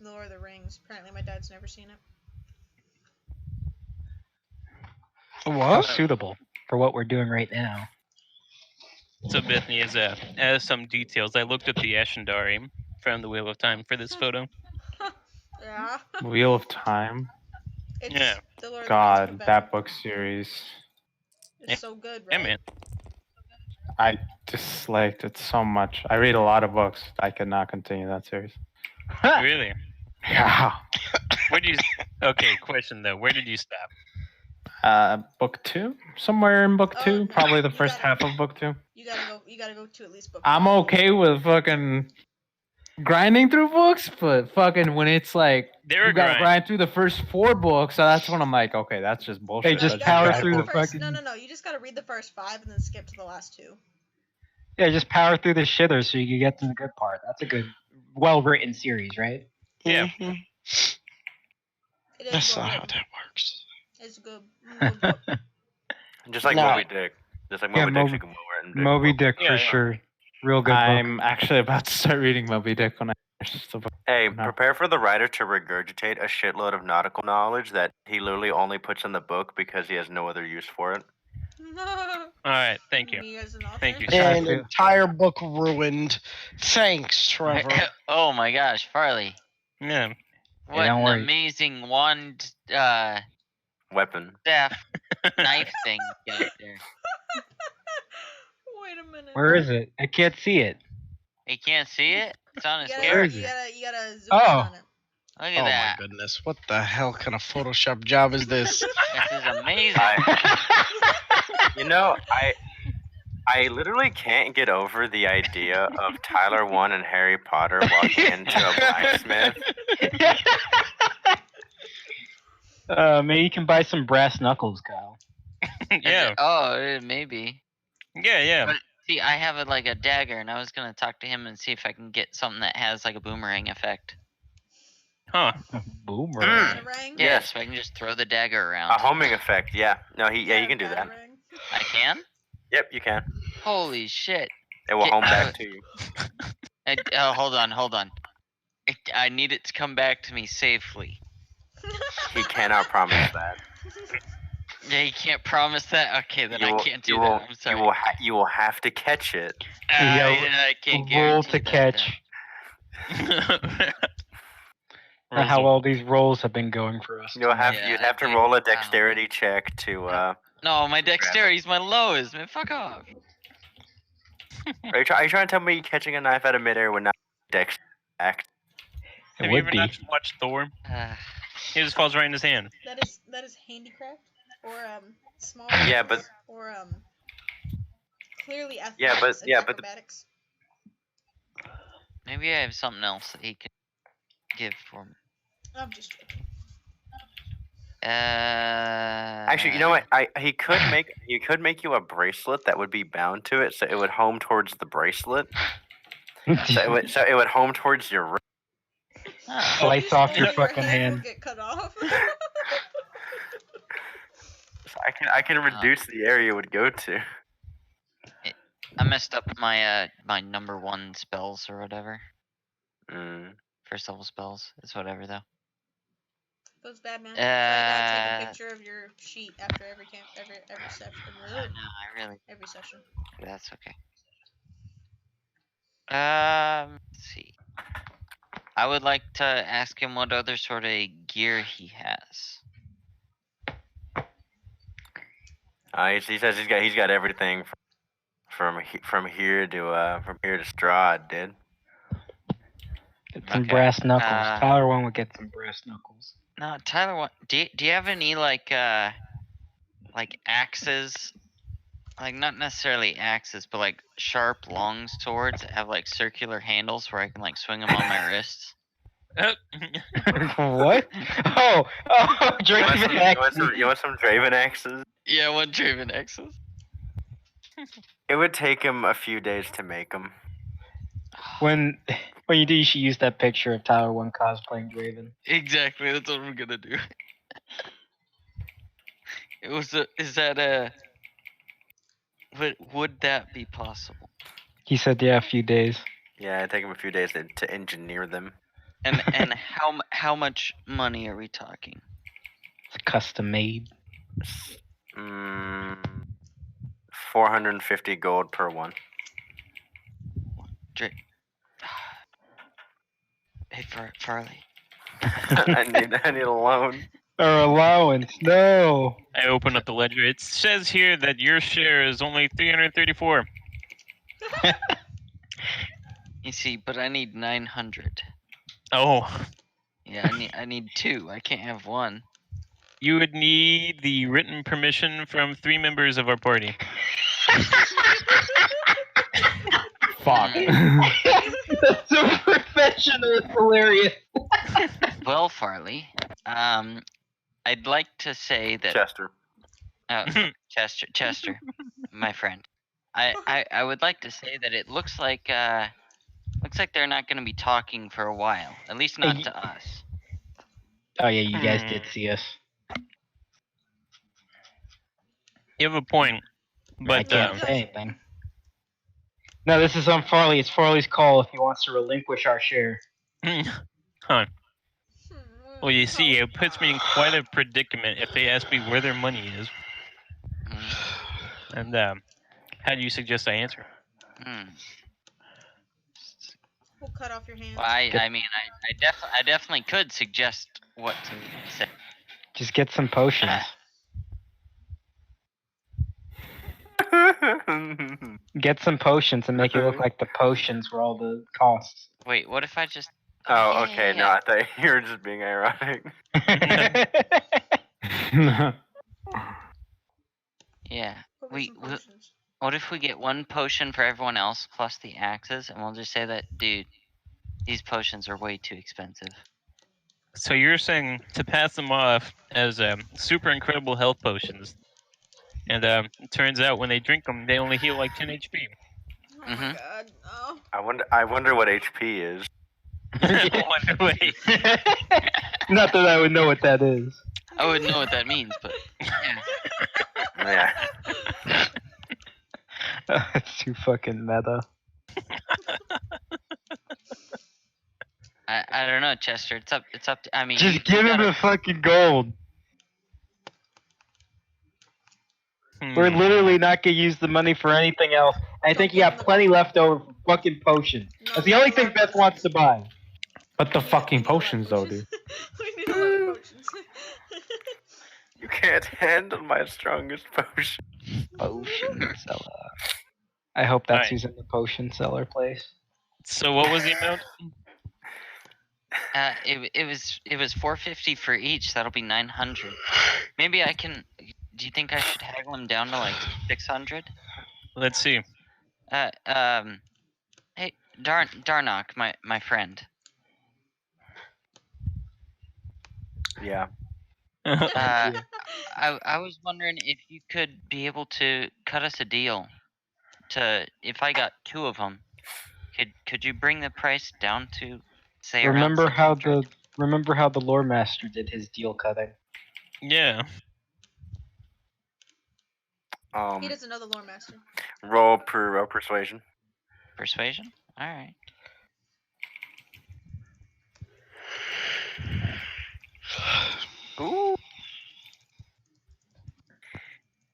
Lord of the Rings. Apparently my dad's never seen it. How What? suitable for what we're doing right now. So Bethany has some details. I looked up the Ashendari from the Wheel of Time for this photo. Yeah. Wheel of Time. It's Yeah. the Lord of the Rings God, but that better. book series. It's so good, Yeah, right? man. I disliked it so much. I read a lot of books. I could not continue that series. Really? Yeah. Where do you? Okay, question though. Where did you stop? Book 2? Somewhere in book Oh, 2? no, Probably the you first gotta- half of book 2. You gotta go to at least book I'm 5. okay with fucking grinding through books, but fucking when it's like They're you gotta grind. grind through the first 4 books, so that's when I'm like, okay, that's just bullshit. They just you Let's gotta power read through the the first, fucking- No, you just gotta read the first 5 and then skip to the last 2. Yeah, just power through the shitter so you can get to the good part. That's a good, well-written series, right? Yeah. Mhm. It is That's well not how written. that works. It's good. Good book. Just like No. Moby Dick. Just like Yeah, Moby Dick's Moby- a good well Moby Dick Yeah, for yeah. sure. Real good I'm actually about to start reading Moby Dick when I finish the book. Hey, No. prepare for the writer to regurgitate a shitload of nautical knowledge that he literally only puts in the book because he has no other use for it. All right, thank you. Me as an author. Thank you, Yeah, I An feel- entire book ruined. Thanks, Trevor. Oh my gosh, Farley. Yeah. What don't an worry. amazing wand Weapon. staff knife thing you got there. Wait a minute. Where is it? I can't see it. You can't see it? It's on You his gotta, Where is character. it? you gotta zoom Oh. in on it. Look at Oh my that. goodness. What the hell kind of Photoshop job is this? This is amazing. You know, I literally can't get over the idea of Tyler 1 and Harry Potter walking into a blacksmith. Maybe you can buy some brass knuckles, Kyle. Yeah. Oh, maybe. Yeah, yeah. But see, I have like a dagger, and I was gonna talk to him and see if I can get something that has like a boomerang effect. Huh. Boomerang. Batarang. Yeah, Yes. so I can just throw the dagger around. A homing effect, yeah. No, you can do that. Batarang. I can? Yep, you can. Holy shit. It will Get home out back of- to you. Hold on. I need it to come back to me safely. He cannot promise that. Yeah, you can't promise that? Okay, then I can't do you that. will, I'm sorry. you will have to catch it. I can't Roll guarantee to that, catch. Rolls How of- well these rolls have been going for us. You'd have Yeah, to dude, roll a wow. dexterity check to. No, my dexterity's my lowest, man. Fuck off. Are you trying to tell me catching a knife out of midair would not dex act? It Have you would ever be. not watched Thor? He just falls right in his hand. That is handicraft or small. Yeah, arts, but- or clearly athletics Yeah, but- and yeah, but the- acrobatics. Maybe I have something else that he could give for me. I'm just joking. Actually, you know what? He could make you a bracelet that would be bound to it, so it would home towards the bracelet. So it would home towards your wrist. Oh, Slice off your Only fucking head will hand. get cut off. So I can reduce the area it would go to. I messed up my my number 1 spells or whatever. First level spells. It's whatever though. Goes bad, man. So I gotta take a Uh, picture of your sheet after every session. No, I really. Every session. That's okay. Let's see. I would like to ask him what other sort of gear he has. He says he's got everything from here to Strahd, dude. Get some Okay. brass knuckles. Uh, Tyler one would get some brass knuckles. No, Tyler, do you have any like axes? Like not necessarily axes, but like sharp long swords that have like circular handles where I can like swing them on my wrists. What? Oh, Draven axes. You want some Draven axes? Yeah, one Draven axes. It would take him a few days to make them. When you do, you should use that picture of Tyler one cosplaying Draven. Exactly, that's what I'm gonna do. Is that a? Would that be possible? He said, "Yeah, a few days." Yeah, it'd take him a few days to engineer them. And how much money are we talking? It's custom made. 450 gold per one. Hey, Farley. I need a loan. Our allowance, no. I open up the ledger. It says here that your share is only 334. You see, but I need 900. Oh, Yeah, I need 2. I can't have 1. you would need the written permission from 3 members of our party. Fuck. That's so professional. It's hilarious. Well, Farley, I'd like to say that Chester. Chester, my friend. I would like to say that it looks like they're not going to be talking for a while. At least not to us. Oh yeah, you guys did see us. You have a point, I but can't say anything. No, this is on Farley. It's Farley's call if he wants to relinquish our share. Huh. Well, you see, it puts me in quite a predicament if they ask me where their money is. And how do you suggest I answer? We'll cut off your hands. Well, I mean, I definitely could suggest what to say. Just get some potions. Get some potions and make it look like the potions were all the costs. Wait, what if I just? Oh, yeah, okay. yeah, No, I thought you were just being ironic. Yeah. Go get We- some we- potions. What if we get one potion for everyone else plus the axes, and we'll just say that, dude, these potions are way too expensive. So you're saying to pass them off as super incredible health potions, and it turns out when they drink them, they only heal like 10 HP. Oh my god. Oh. I wonder what HP is. Wonder wait. Not that I would know what that is. I wouldn't know what that means, but yeah. Yeah. It's too fucking meta. I don't know, Chester. It's up to. I mean, Just you give him gotta- the fucking gold. We're Hmm. literally not gonna use the money for anything else. I think you got plenty left over for fucking potions. No, That's we the only need a lot thing of Beth wants to buy. But the We fucking need a lot of potions, though, dude. we need a lot of potions. You can't handle my strongest potion. Potion seller. I hope that's Alright. who's in the potion seller place. So what was the amount? it was 450 for each. That'll be 900. Maybe I can. Do you think I should haggle him down to like 600? Let's see. Hey, Darnock, my friend. Yeah. I was wondering if you could be able to cut us a deal. If I got 2 of them, could you bring the price down to say Remember around how 600? the lore master did his deal cutting. Yeah. He doesn't know the lore master. Roll persuasion. Persuasion? All right. Ooh.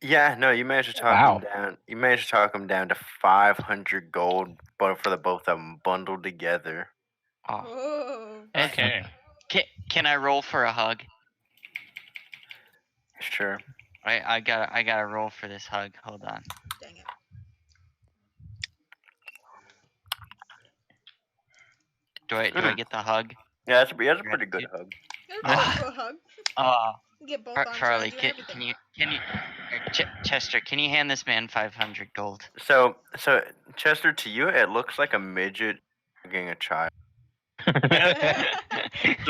Yeah, no, you managed to talk Wow. him down. You managed to talk him down to 500 gold, but for the both of them bundled together. Oh. Oh. Okay. Can I roll for a hug? Sure. I gotta roll for this hug. Hold on. Dang it. Do I get the hug? Yeah, that's a pretty good hug. That's a hug. You get both arms Charlie, around you and everything. can you Chester, can you hand this man 500 gold? So Chester, to you, it looks like a midget hugging a child. So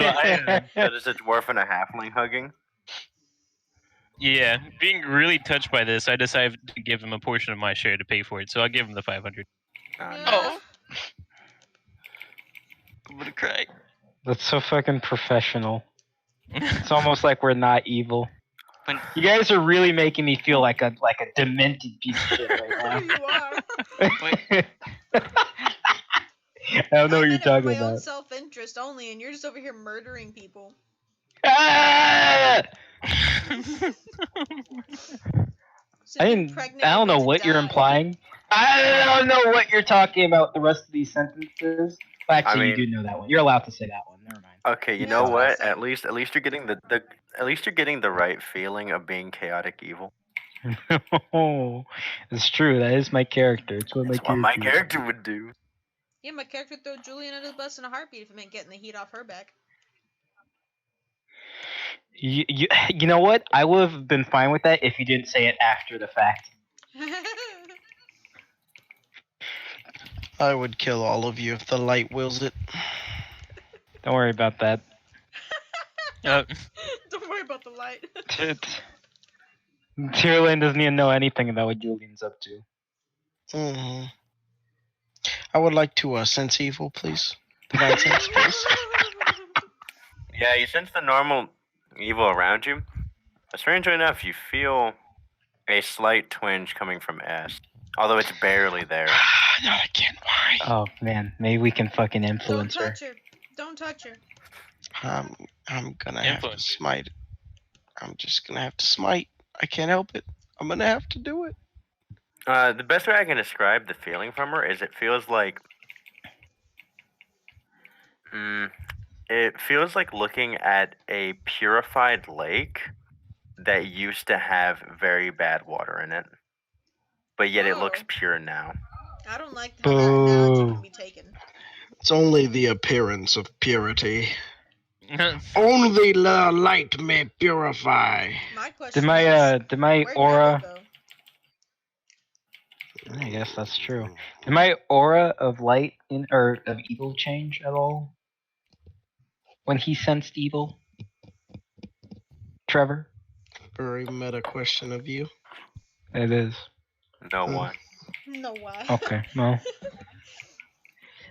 I, So just a dwarf and a halfling hugging. yeah, being really touched by this, I decided to give him a portion of my share to pay for it. So I'll give him the 500. Yeah. I'm gonna cry. That's so fucking professional. It's almost like we're not evil. When- You guys are really making me feel like a demented piece of shit right You are. now. I don't know what you're talking my own about. self-interest only, and you're just over here murdering people. Ah! So I you didn't. impregnate I don't know me to what you're die. implying. I don't know what you're talking about. The rest of these sentences. Well, actually, mean- you do know that one. You're allowed to say that one. Never mind. Okay, you Yeah, know that's what I'm what? saying. At least you're getting the right feeling of being chaotic evil. It's true. That is my character. It's what That's my what my character. character would do. Yeah, my character would throw Julian under the bus in a heartbeat if it meant getting the heat off her back. You know what? I would have been fine with that if you didn't say it after the fact. I would kill all of you if the light wills it. Don't worry about that. Uh, Don't worry about the light. Tyrlane doesn't even know anything about what Julian's up to. hmm I would like to sense evil, please. Divine sense, please. Yeah, you sense the normal evil around you. But strangely enough, you feel a slight twinge coming from S, although it's barely there. Not again. Why? Oh man, maybe we can fucking Don't influence her. touch her. Don't touch her. I'm gonna have to Influence her. smite. I'm just gonna have to smite. I can't help it. I'm gonna have to do it. The best way I can describe the feeling from her is it feels like. It feels like looking at a purified lake that used to have very bad water in it, but yet it looks Oh. pure now. I don't like how that analogy Boo. can be taken. It's only the appearance of purity. Only the light may purify. My question Did my is, where'd aura? Neville go? I guess that's true. Did my aura of light or of evil change at all when he sensed evil? Trevor, Very meta question of you. it is. No Hmm. one. No, why? Okay, well,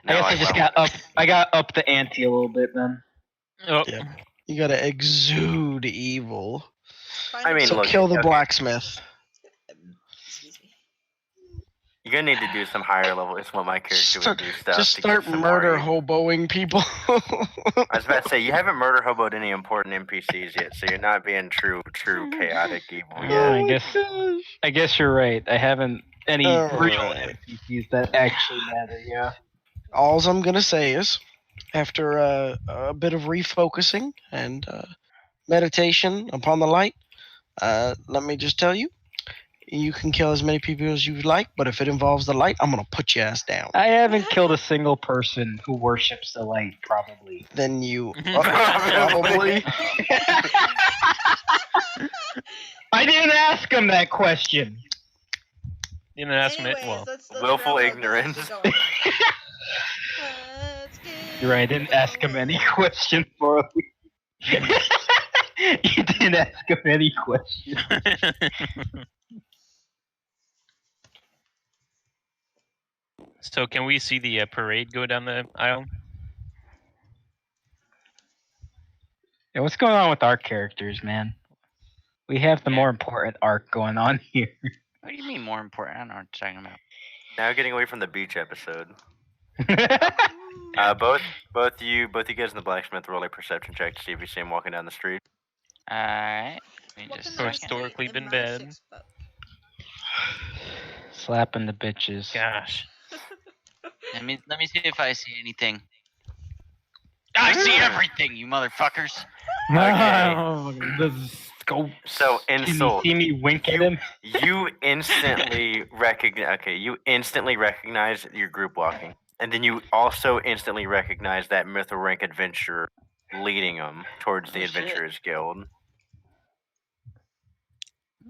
No, I guess I just got up. I got up the ante a little bit then. Oh, Yeah. You gotta exude evil. I mean, So look, kill the okay. blacksmith. Excuse me. You're gonna need to do some higher level. It's what my character would do stuff. Just to start get some murder more hoboing people. I was about to say you haven't murder hoboed any important NPCs yet, so you're not being true chaotic evil Oh, yet. I guess you're right. I haven't any real Alright. NPCs that actually matter. Yeah. All I'm gonna say is, after a bit of refocusing and meditation upon the light, let me just tell you, you can kill as many people as you like, but if it involves the light, I'm gonna put your ass down. I haven't killed a single person who worships the light. Probably. Then you probably. I didn't ask him that question. you know, that's Anyways, well. let's Willful wrap up. ignorance. Let's get going. Let's get You're right. I didn't ask him any going. question for me. You didn't ask him any question. So can we see the parade go down the aisle? Yeah, what's going on with our characters, man? We have the more important arc going on here. What do you mean more important? I don't know what you're talking about. Now getting away from the beach episode. Mm. Both you guys in the blacksmith roll a perception check to see if you see him walking down the street. Alright. What Just can I historically say been in my bad. 6-buck? Slapping the bitches. Gosh. let me see if I see anything. I see everything, you motherfuckers. No, let's go. So Can you insult. see me wink at him? You instantly recognize. Okay, you instantly recognize your group walking, and then you also instantly recognize that mithril rank adventurer leading them towards the Oh, shit. Adventurers Guild.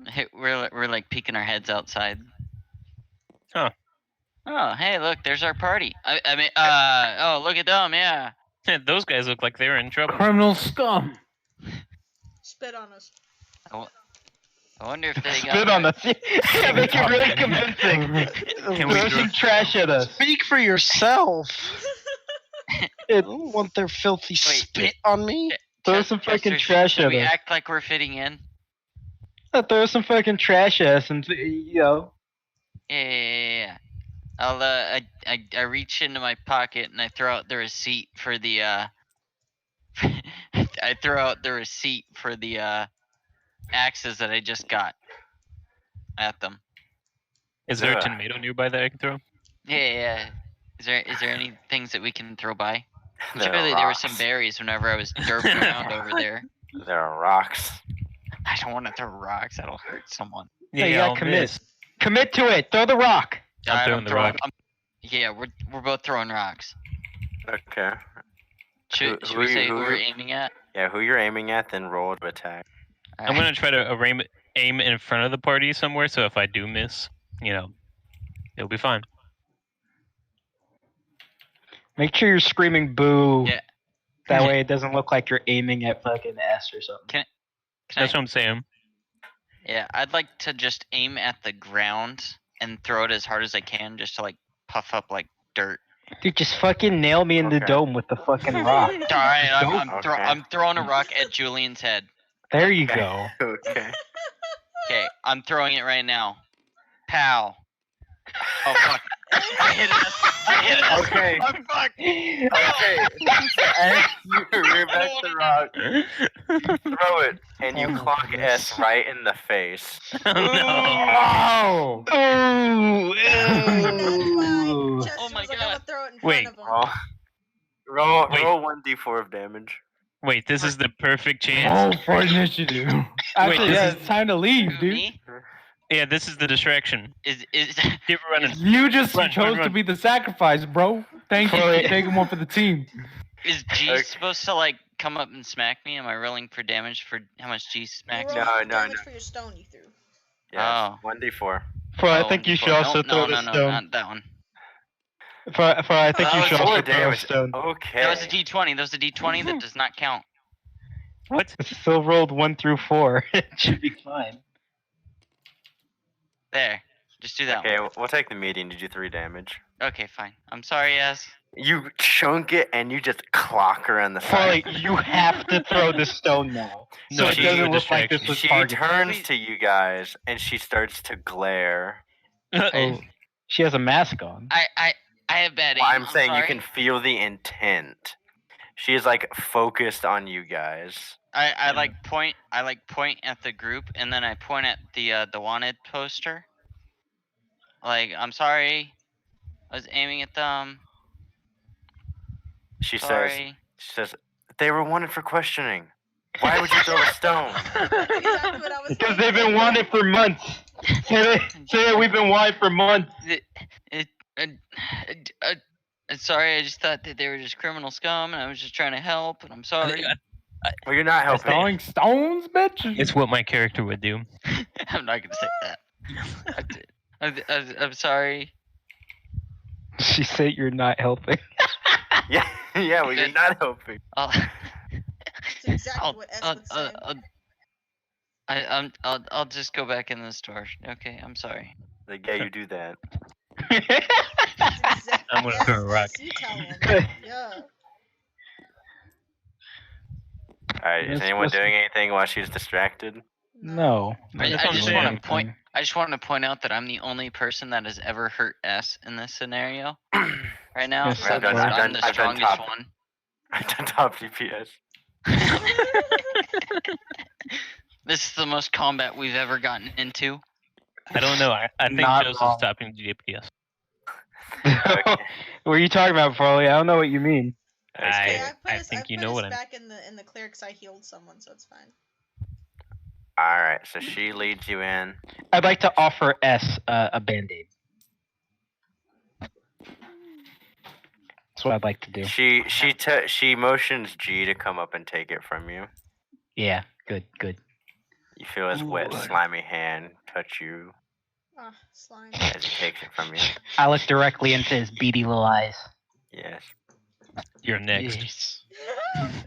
Hey, we're like peeking our heads outside. Huh. Oh, hey, look, there's our party. I mean, oh, look at them, yeah. Those guys look like they were in trouble. Criminal scum. Spit on us. I wonder if they Spit got. on us. Yeah, make it really convincing. Can we Throw throw- some trash at us. Speak for yourself. I It, don't want their filthy Wait. spit on me. throw some fucking Chester, trash should at we us. act like we're fitting in? Throw some fucking trash at us and, you know. Yeah. I'll I reach into my pocket and I throw out the receipt for the I throw out the receipt for the axes that I just got at them. Is there a Ugh. tomato nearby that I can throw? Yeah. Is there any things that we can throw by? There Surely are there were rocks. some berries whenever I was derping around over there. There are rocks. I don't want to throw rocks. That'll hurt someone. No, you Yeah, gotta I'll commit. miss. Commit to it. Throw the rock. I'm Alright, throwing the rock. Yeah, we're both throwing rocks. Okay. Should Who we you- say who who we're you- aiming at? Yeah, who you're aiming at, then roll to attack. I'm gonna try to aim in front of the party somewhere, so if I do miss, it'll be fine. Make sure you're screaming boo. Yeah. That way it doesn't look like you're aiming at fucking S or something. Can That's I, what I'm saying. yeah, I'd like to just aim at the ground and throw it as hard as I can, just to like puff up like dirt. Dude, just fucking nail me in the Okay. dome with the fucking rock. Alright, Okay. I'm throwing a rock at Julian's head. There you Okay. go. Okay. Okay, I'm throwing it right now. Pow. Oh fuck. I hit us. I hit us. Okay. I'm fucked. Okay. So as you rear back the rock, throw it, and you Oh my clock goodness. S right in the face. Oh Oh! no! That's why Ooh. Chester Oh my was like, I'm God. gonna throw it in Wait. front of him. Wait. Roll 1d4 of damage. Wait, this is the perfect chance. Oh, for initiative. Actually, this yeah, is- it's time to leave, Who, dude. me? Yeah, this is the distraction. Is Keep running. You just Run, chose run. to be the sacrifice, bro. Thank you for Fully- taking one for the team. is G Okay. supposed to like come up and smack me? Am I rolling for damage for how much G You smacks? roll No, damage no. for your stone you threw. Yes. Oh. 1d4. I Oh, think you 1d4. should also Nope, throw no, the no, stone. not that one. I think Oh, you that should was also Four throw a damage. stone. Okay. That was a D20. That was a D20. That does not count. What? It's still rolled 1 through 4. It should be fine. There. Just do that Okay, one. we'll take the median to do 3 damage. Okay, fine. I'm sorry, yes. You chunk it and you just clock her on the Fully, side. you have to throw the stone now. So No, it this is a doesn't look like this distraction. was She targeted. turns Please. to you guys and she starts to glare. Oh, she has a mask on. I have bad aim. Well, I'm saying you sorry. can feel the intent. She is like focused on you guys. I like point at the group and then I point at the wanted poster. Like, I'm sorry. I was aiming at them. She Sorry. says, they were wanted for questioning. Why would you throw a stone? Exactly what I was Because they've thinking. been wanted for months. Say that we've been wanted for months. Sorry, I just thought that they were just criminal scum and I was just trying to help and I'm sorry. Well, you're not helping. Throwing stones, bitch. It's what my character would do. I'm not gonna say that. I'm sorry. She said you're not helping. Yeah, yeah, well, you're not helping. I'll, That's exactly what S would say. I'll just go back in the store. Okay, I'm sorry. Like, yeah, you do that. That's exactly I'm gonna yes, throw a rock. S, you tell him. Yeah. Alright, is That's anyone supposed to- doing anything while she's distracted? No. I not just doing wanna anything. point- I just wanted to point out that I'm the only person that has ever hurt S in this scenario right now. Yes, So I've that done- means I've I'm done- the I've done strongest top. one. I done top DPS. This is the most combat we've ever gotten into. I don't know. I think Not Joseph's wrong. stopping GPS. Okay. What are you talking about, Farley? I don't know what you mean. Hey, I I think you put know us what I'm. back in the clear because I healed someone, so it's fine. Alright, so she leads you in. I'd like to offer S a band-aid. That's what I'd like to do. She motions G to come up and take it from you. Yeah, good. You feel his wet, Ooh. slimy hand touch you Ah, slime. as he takes it from you. I look directly into his beady little eyes. Yes. You're next. Yes.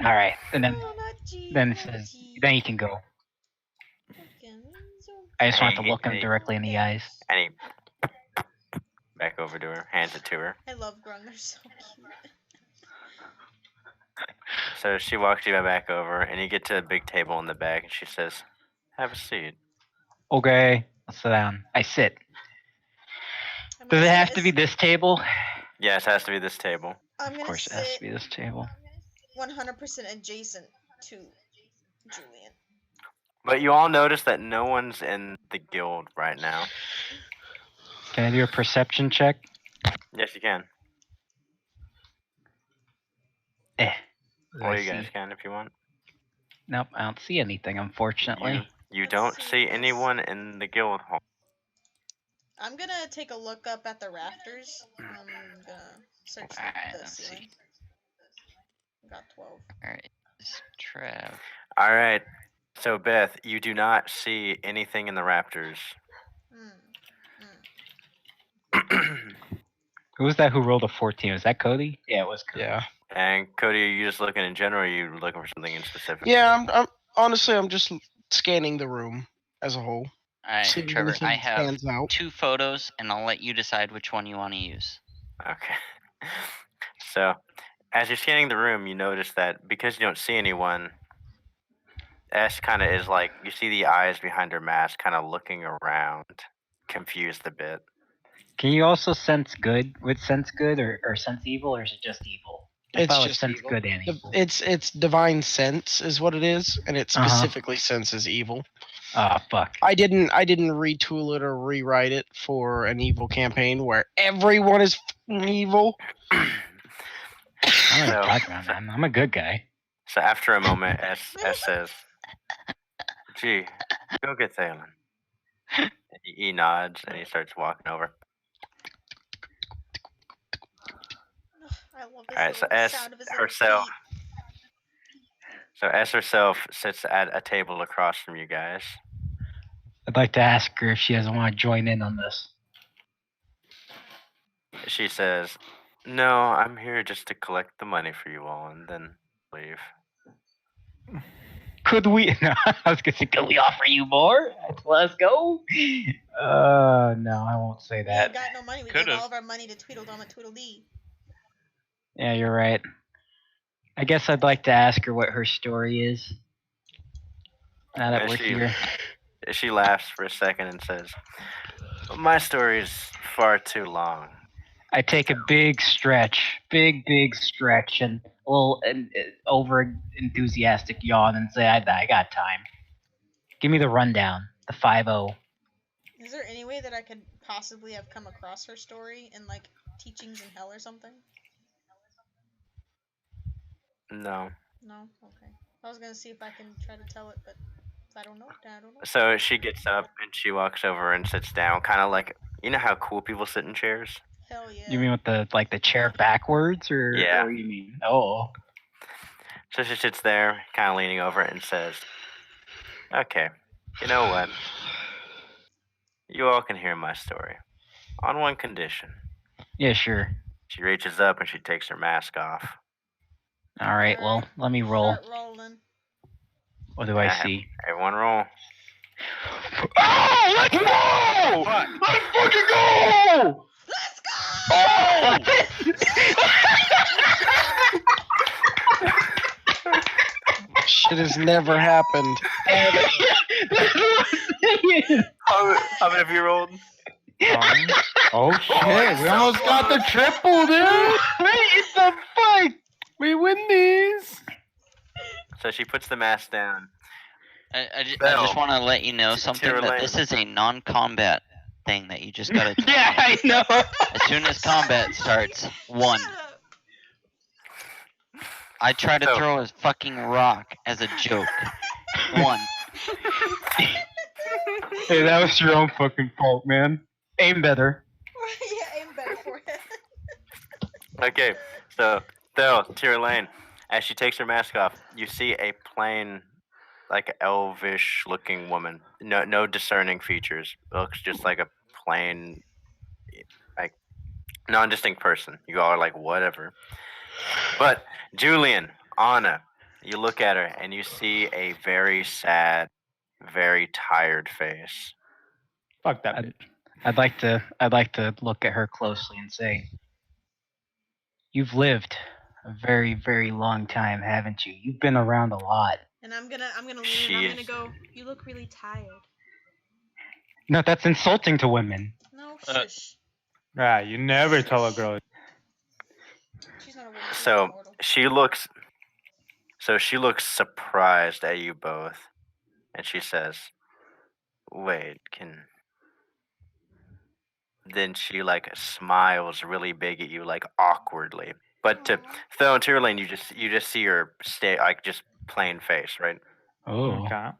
All right, and then Oh, not G, then it not says, G. then you can go. Okay, so I just want Hey, to look him hey. directly in the eyes. And he back over to her, hands it to her. I love Grung, they're so cute. So she walks you back over, and you get to a big table in the back, and she says, "Have a seat." Okay, let's sit down. I sit. I'm Does gonna it sit have to be as- this table? Yes, it has to be this table. I'm Of gonna course, it has to sit be this table. 100% adjacent to Julian. But you all notice that no one's in the guild right now. Can I do a perception check? Yes, you can. Or I you guys see. can if you want. Nope, I don't see anything, unfortunately. You Let's don't see see this. anyone in the guild hall. I'm gonna take a look up at the rafters. I'm gonna search Alright, the let's see. ceiling. Got 12. Alright, it's Trev. All right. So Beth, you do not see anything in the Raptors. Who was that who rolled a 14? Was that Cody? Yeah, it was Cody. Yeah. And Cody, are you just looking in general? Or are you looking for something in specific? Yeah, I'm honestly I'm just scanning the room as a whole. Alright, See if Trevor, anything I have stands out. 2 photos and I'll let you decide which one you want to use. Okay. So, as you're scanning the room, you notice that because you don't see anyone, S kind of is like, you see the eyes behind her mask kind of looking around, confused a bit. Can you also sense good with sense good or sense evil, or is it just evil? I It's thought it was just sense evil. good and evil. It's divine sense is what it is, and it Uh-huh. specifically senses evil. Oh fuck. I didn't retool it or rewrite it for an evil campaign where everyone is f***ing evil. I don't know what So- you're talking about, man. I'm a good guy. So after a moment, S says, "Gee, go get Thalen." He nods and he starts walking over. I love this Alright, so little S sound of his little herself. feet. So S herself sits at a table across from you guys. I'd like to ask her if she doesn't want to join in on this. She says, "No, I'm here just to collect the money for you all and then leave." Could we? No, I was gonna say, could we offer you more? Let's go. No, I won't say We ain't that. got no money. We Could've. gave all of our money to Tweedledum and Tweedledee. Yeah, you're right. I guess I'd like to ask her what her story is. Now that And we're here. She laughs for a second and says, "My story is far too long." I take a big stretch, big stretch, and a little over enthusiastic yawn and say, I got time. Give me the rundown, the 5-0. Is there any way that I could possibly have come across her story in like teachings in hell or something? No. No? Okay. I was gonna see if I can try to tell it, but if I don't know, then I don't know. So she gets up and she walks over and sits down, kind of like, you know how cool people sit in chairs? Hell yeah. You mean with the chair backwards, or Yeah. or you mean? Oh, So she sits there, kind of leaning over it, and says, "Okay, you know what? You all can hear my story. On one condition." yeah, sure. She reaches up and she takes her mask off. All right, well, Alright, let me roll. Start rolling. What do I Yeah, see? Everyone roll. Oh, let's go! Let's fucking go! Let's go! Oh! Shit has never happened. How many of you rolled? Oh shit! We almost got the triple, dude. It's a fight. We win these. So she puts the mask down. I just Bell. want to let you know To something her that lane. this is a non-combat thing that you just gotta. Yeah, I know. As soon as combat starts, one. Shut up. I try to So- throw a fucking rock as a joke. One. Hey, that was your own fucking fault, man. Aim better. Yeah, aim better for it. Okay, so Thel, to your lane. As she takes her mask off, you see a plain, like elvish-looking woman. No discerning features. Looks just like a plain, like non-distinct person. You all are like whatever. But Julian, Anna, you look at her and you see a very sad, very tired face. Fuck that bitch. I'd like to look at her closely and say, "You've lived a very, very long time, haven't you? You've been around a lot." And I'm gonna lean in. She I'm gonna is- go. You look really tired. No, that's insulting to women. No, Uh, shush. Ah, you never tell a girl. She's not a woman. She's So immortal. she looks surprised at you both, and she says, "Wait, can?" Then she like smiles really big at you, like awkwardly. But to Aw. Thel and Tyrlane, you just see her stay like just plain face, right? Oh, Okay.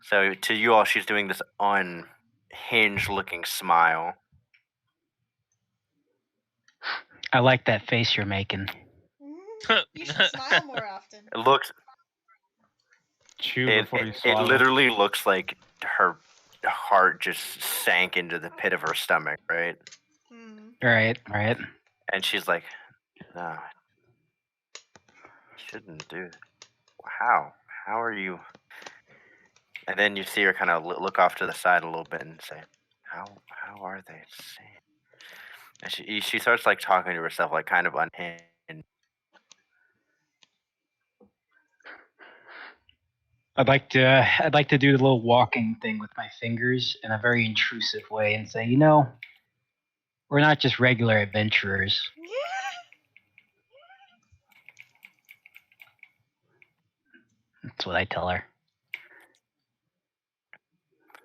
So to you all, she's doing this unhinged looking smile. I like that face you're making. You should smile more often. It looks Chew it, before you it swallow. literally looks like her heart just sank into the pit of her stomach, right? Hmm. Right. And she's like, "No, I shouldn't do. How? How are you?" And then you see her kind of look off to the side a little bit and say, "How are they saying?" And she starts like talking to herself, like kind of unhinged. I'd like to do the little walking thing with my fingers in a very intrusive way and say, We're not just regular adventurers. That's what I tell her.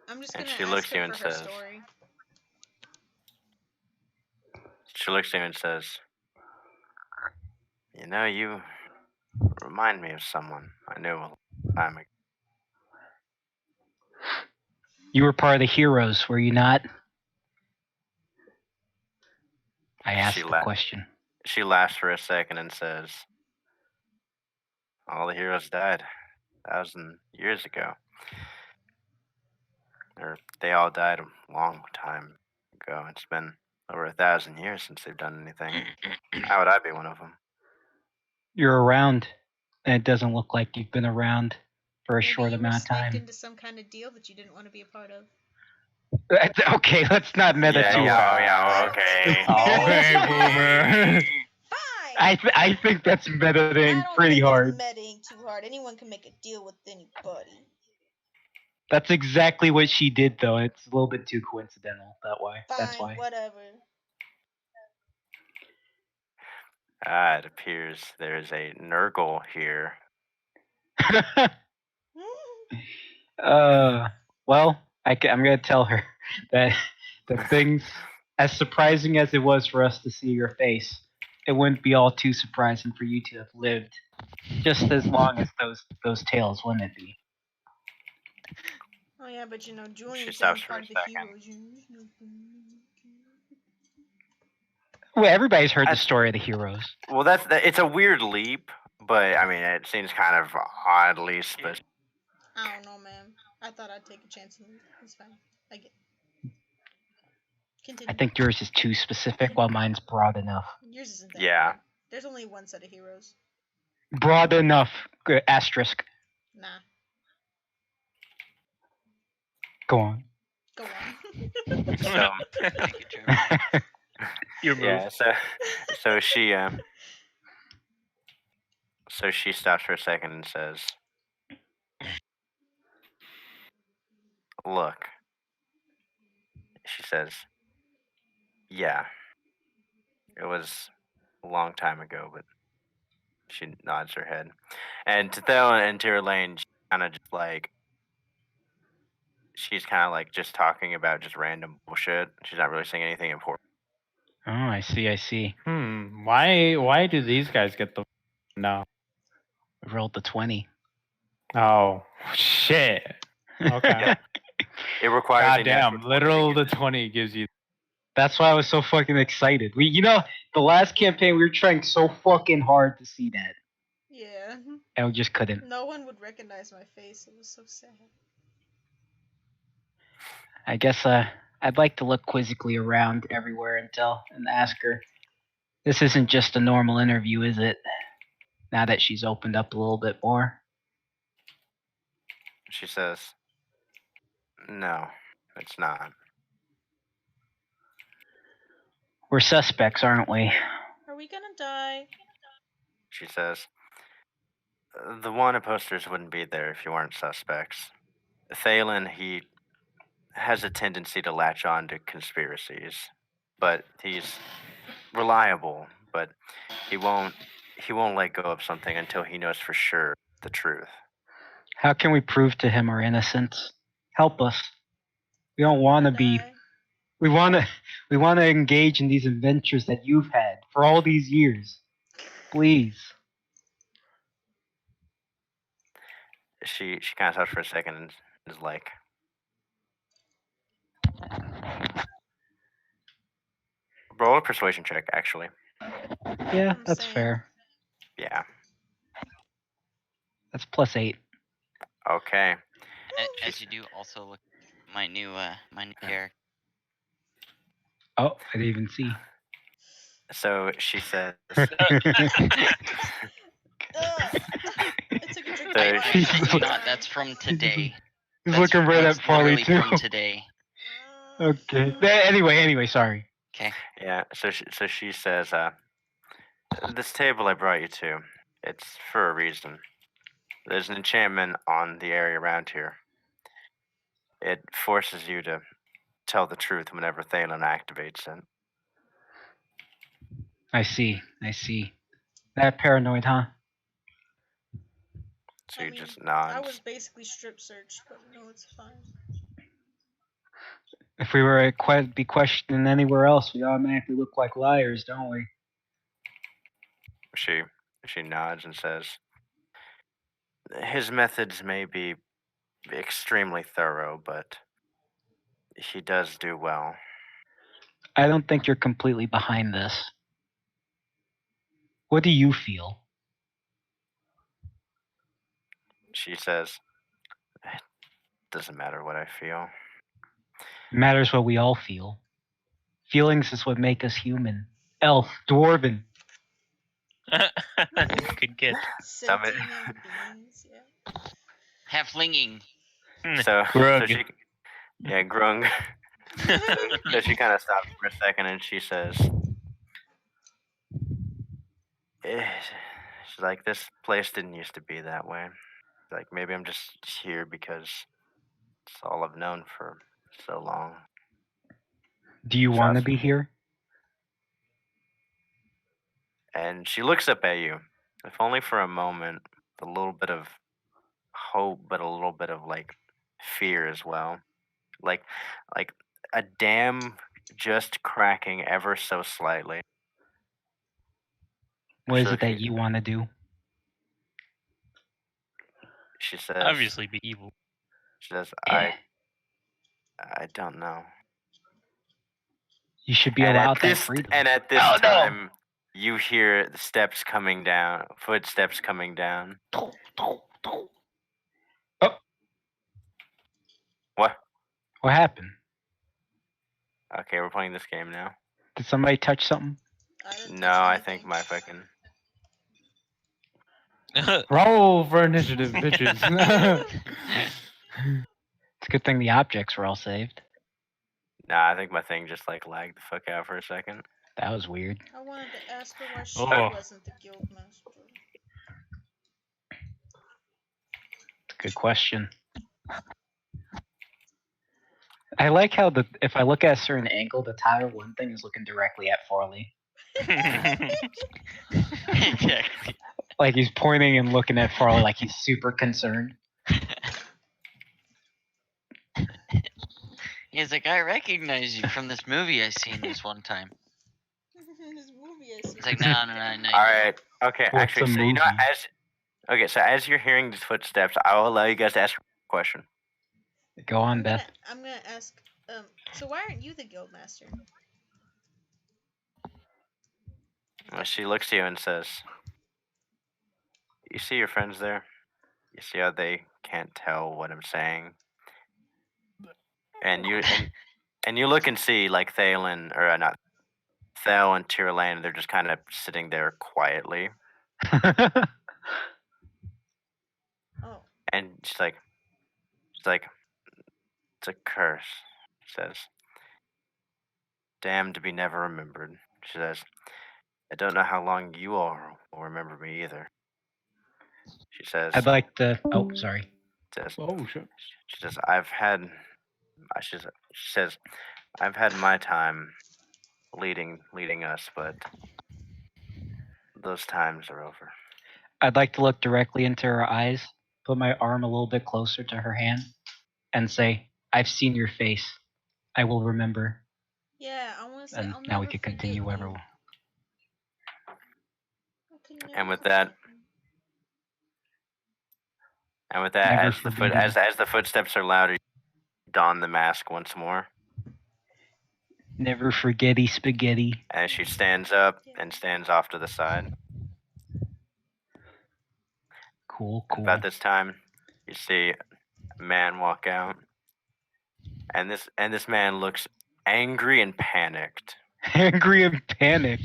I'm just And gonna she ask looks at you her and for her says- story. She looks at you and says, "You know, you remind me of someone I knew a long time ago." You were part of the heroes, were you not? I asked She the la- question. She laughs for a second and says, "All the heroes died 1,000 years ago. Or they all died a long time ago. It's been over 1,000 years since they've done anything. How would I be one of them?" You're around, and it doesn't look like you've been around for a Maybe short you were amount of snaked time. into some kind of deal that you didn't want to be a part of. Okay, let's not meta Yeah, too hard. yeah, okay. Okay, boomer. Fine. I think that's I metaing don't pretty think hard. it's medding too hard. Anyone can make a deal with anybody. That's exactly what she did, though. It's a little bit too coincidental that way. That's Fine, why. whatever. It appears there is a Nurgle here. Well, I'm gonna tell her that the things, as surprising as it was for us to see your face, it wouldn't be all too surprising for you to have lived just as long as those tales, wouldn't it be? Oh yeah, but you know, Julian's stops ain't for a part of the second. heroes. Well, everybody's heard the That's- story of the heroes. Well, it's a weird leap, but I mean, it seems kind of oddly specific. I don't know, man. I thought I'd take a chance and it's fine. I get. Continue. I think yours is too specific, while mine's broad enough. Yours isn't that Yeah. bad. There's only one set of heroes. Broad enough. Asterisk. Nah, Go on. go on. So Thank you, Trevor. Your move. yeah, so she stops for a second and says, "Look," she says, "yeah, it was a long time ago," but she nods her head. And Tithel and Tyrlane kind of just like, she's kind of like just talking about just random bullshit. She's not really saying anything important. Oh, I see. Why do these guys get the no? We rolled the 20. Oh shit. Okay. It requires God a damn, natural 20 to literal get the 20 gives you. That's why I was so fucking excited. The last campaign we were trying so fucking hard to see that, Yeah. and we just couldn't. No one would recognize my face. It was so sad. I guess I'd like to look quizzically around everywhere and ask her. This isn't just a normal interview, is it? Now that she's opened up a little bit more. She says, "No, it's not." We're suspects, aren't we? Are we gonna die? She says, "The wanted posters wouldn't be there if you weren't suspects. Thalen, he has a tendency to latch on to conspiracies, but he's reliable, but he won't let go of something until he knows for sure the truth." How can we prove to him our innocence? Help us. We don't want to be. Die. We want to engage in these adventures that you've had for all these years. Please. She kind of stops for a second and is like, "Roll a persuasion check, actually." Yeah, I'm that's saying. fair. Yeah. That's +8. Okay. As you do, also look at my new character. Oh, I didn't even see. So she says, Ugh. I took a drink of There- water. He's I kid you look- not, that's from today. He's That's- looking right that's at Farley literally too. from today. Okay. Anyway, sorry. Okay. yeah. So she says, "This table I brought you to, it's for a reason. There's an enchantment on the area around here. It forces you to tell the truth whenever Thalen activates it. I see. I see. That paranoid, huh? She I mean, just I nods. was basically strip searched, but no, it's fine. If we were to be questioned anywhere else, we automatically look like liars, don't we? She nods and says, his methods may be extremely thorough, but he does do well. I don't think you're completely behind this. What do you feel? She says, it doesn't matter what I feel. It matters what we all feel. Feelings is what make us human. Elf, dwarven. Good catch. Summit. Sentient beings, yeah. Halflinging. So Grug. she, yeah, grung. So she kind of stops for a second and she says, she's like, this place didn't used to be that way. Like, maybe I'm just here because it's all I've known for so long. Do you want to be here? And she looks up at you, if only for a moment, with a little bit of hope, but a little bit of like fear as well. Like a dam just cracking ever so slightly. What is So it that you want to do? She says, Obviously, be evil. She says, Eh. I don't know. You should be And allowed at that this freedom. and at this Oh, no. time, you hear the steps coming down, footsteps coming down. Oh. What? What happened? Okay, we're playing this game now. Did somebody touch something? I didn't No, touch I anything. think my fucking. Roll for initiative, bitches. It's a good thing the objects were all saved. Nah, I think my thing just like lagged the fuck out for a second. That was weird. I wanted to ask her why she Oh. wasn't the guild master. It's a good question. I like how if I look at a certain angle, the Tower 1 thing is looking directly at Farley. Exactly. Like he's pointing and looking at Farley like he's super concerned. He's like, I recognize you from this movie I seen this one time. This movie I see. It's like, no. All right. Okay. What's Actually, a so you know, movie? so as you're hearing these footsteps, I will allow you guys to ask a question. Go on, Beth. I'm gonna ask. So why aren't you the guild master? Well, she looks at you and says, "You see your friends there? You see how they can't tell what I'm saying? And you look and see like Thalen, or not Thel and Tyrlane, they're just kind of sitting there quietly. Oh. And she's like, it's a curse. She says, damned to be never remembered. She says, I don't know how long you all will remember me either. She says, I'd like to. Oh, sorry. says, Oh shit. she says, she says, I've had my time leading us, but those times are over. I'd like to look directly into her eyes, put my arm a little bit closer to her hand, and say, I've seen your face. I will remember. Yeah, I want to say. And I'll now we never can forget continue you. wherever. And with that, Never as forget as the footsteps are louder, you don the mask once more. Never forgetty spaghetti. As she stands up and stands off to the side. Cool. About this time, you see a man walk out, and this man looks angry and panicked. Angry and panicked.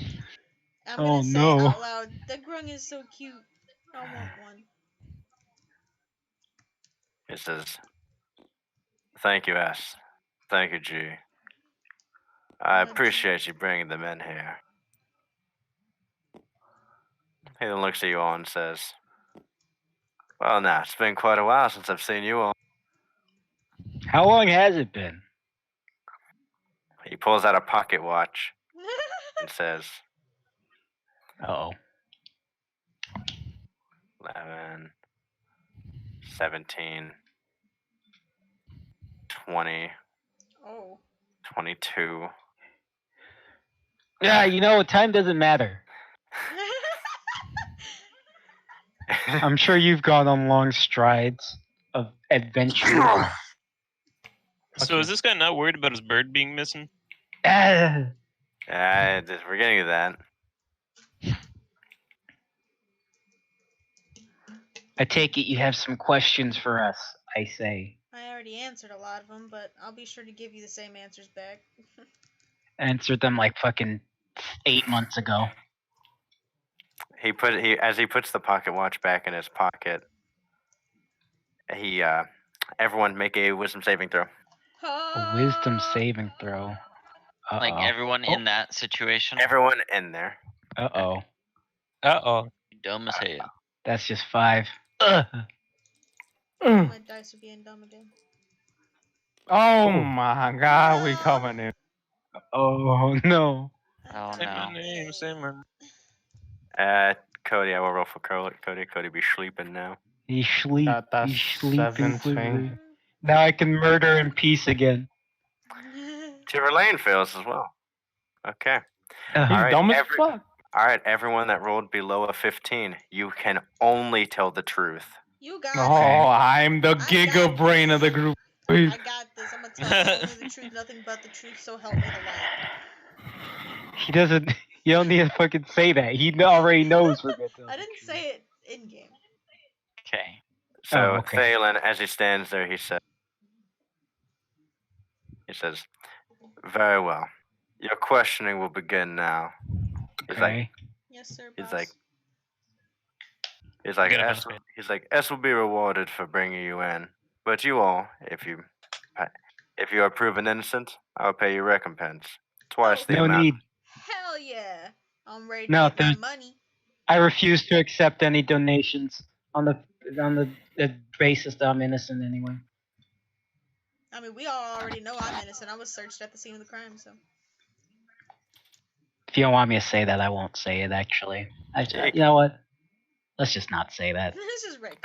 I'm gonna say no. out loud, the grung is so cute. I want one. He says, "Thank you, S. Thank you, G. I appreciate you bringing them in here." He then looks at you all and says, well, now, it's been quite a while since I've seen you all. How long has it been? He pulls out a pocket watch and says, Oh. 11, 17, 20, Oh. 22. Yeah, you know, time doesn't matter. I'm sure you've gone on long strides of adventure. So is this guy not worried about his bird being missing? Ah, We're getting to that. I take it you have some questions for us, I say. I already answered a lot of them, but I'll be sure to give you the same answers back. Answered them like fucking 8 months ago. As he puts the pocket watch back in his pocket. Everyone make a wisdom saving throw. A wisdom saving throw. Uh-oh. Like everyone in that situation. Everyone in there. Uh-oh. Uh-oh. Dumb as hell. That's just 5. My dice are being dumb again. Oh Ooh. my god, we No. coming in. Oh, no. Oh Say my no. name, say my Cody, I will roll for Cody. Cody be sleeping now. He's Got that sleeping 17. Now I can murder in peace again. Tiverlane fails as well. Okay. He's Alright, dumb as fuck. Alright, everyone that rolled below a 15, you can only tell the truth. You got Oh, I'm the I giga got brain this. of the group. it. I got this. I'm gonna tell you only the truth, nothing but the truth, so help me the light. He doesn't. You don't need to fucking say that. He already knows we're gonna tell I the didn't truth. say it in game. Okay. So Oh, okay. Thalen, as he stands there, he says, "Very well. Your questioning will begin now." He's like, Okay. Yes, sir, he's boss. like, Get up on the he's like, S will be rewarded for bringing you in, but you all, if you are proven innocent, I'll pay you recompense twice the No amount. need. Hell yeah. I'm ready to No, get my money. I refuse to accept any donations on the basis that I'm innocent anyway. I mean, we all already know I'm innocent. I was searched at the scene of the crime, so. If you don't want me to say that, I won't say it. Actually, you know what? Let's just not say that. This is right.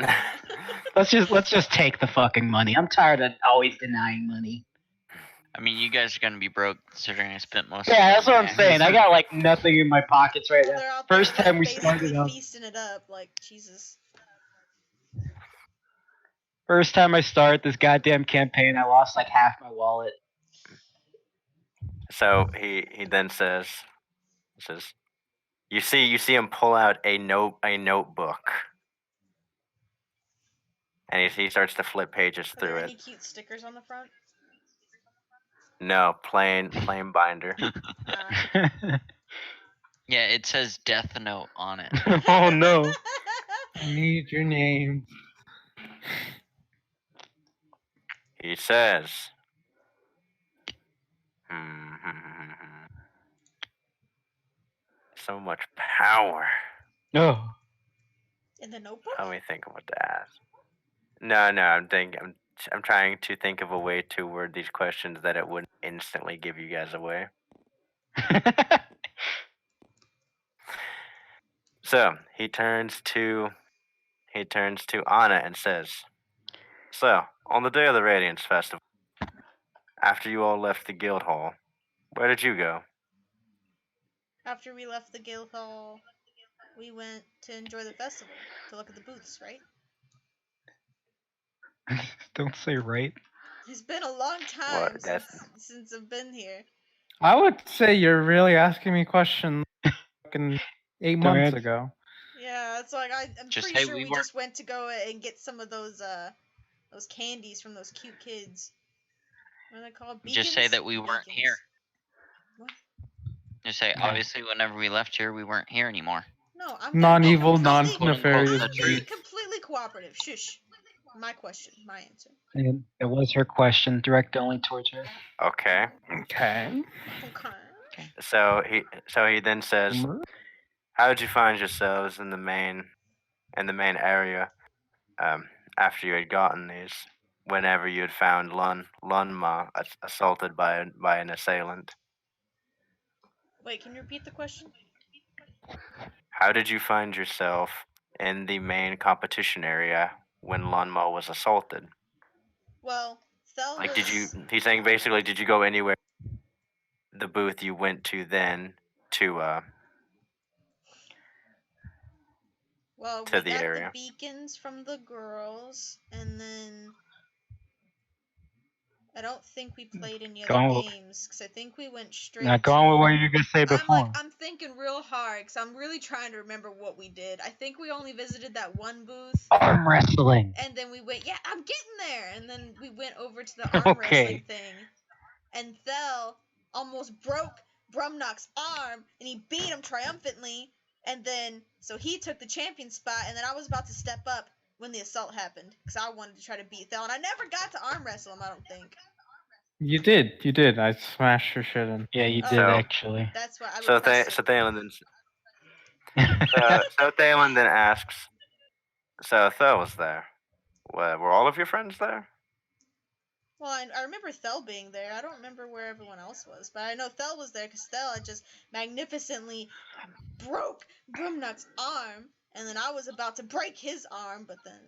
Let's just take the fucking money. I'm tired of always denying money. I mean, you guys are gonna be broke considering I spent most. Yeah, of that's what I'm saying. I got like nothing in my pockets right Well, now. they're out First there, time we like, basically started out. feasting it up, like, Jesus. First time I started this goddamn campaign, I lost like half my wallet. So he then says, you see him pull out a notebook, and he starts to flip pages Are through there it. any cute stickers on the front? No, plain binder. Yeah, it says Death Note on it. Oh no. I need your name. He says, so much power. Oh. In the notebook? Let me think of what to ask. No, I'm trying to think of a way to word these questions that it wouldn't instantly give you guys away. So he turns to Anna and says, "So on the day of the Radiance Festival, after you all left the guild hall, where did you go?" After we left the guild hall, we went to enjoy the festival, to look at the booths, right? Don't say right. It's been a long time since I've been here. I would say you're really asking me questions fucking 8 months ago. Yeah, it's like I'm Just pretty say sure we we weren't- just went to go and get some of those candies from those cute kids. What are they called? Beacons? Just say that we weren't here. What? Just say, Yeah. obviously, whenever we left here, we weren't here anymore. No, I'm Non-evil, completely- non-nefarious I'm being deeds. completely cooperative. Shush. My question, my answer. And it was her question, directed only towards her. Okay. Okay. Okay. So he then says, "How did you find yourselves in the main area after you had gotten these? Whenever you had found Lunma assaulted by an assailant." Wait, can you repeat the question? how did you find yourself in the main competition area when Lanma was assaulted? Well, Thel Like, was. did you? He's saying basically, did you go anywhere? The booth you went to then to Well, to we the got area. the beacons from the girls, and then I don't think we played any other Go- games because I think we went straight. Now go on with what you were gonna say I'm before. I'm thinking real hard because I'm really trying to remember what we did. I think we only visited that one booth, Arm wrestling. and then we went. Yeah, I'm getting there. And then we went over to the arm wrestling thing, and Thel almost broke Brumnock's arm, and he beat him triumphantly. And then so he took the champion spot, and then I was about to step up when the assault happened because I wanted to try to beat Thel, and I never got to arm wrestle him. I don't think. You did. I smashed your shit in. Yeah, you Oh. did So- actually. That's why I So repressed it. Thalen then asks. So Thel was there. Were all of your friends there? Well, I remember Thel being there. I don't remember where everyone else was, but I know Thel was there because Thel had just magnificently broke Brumnock's arm, and then I was about to break his arm, but then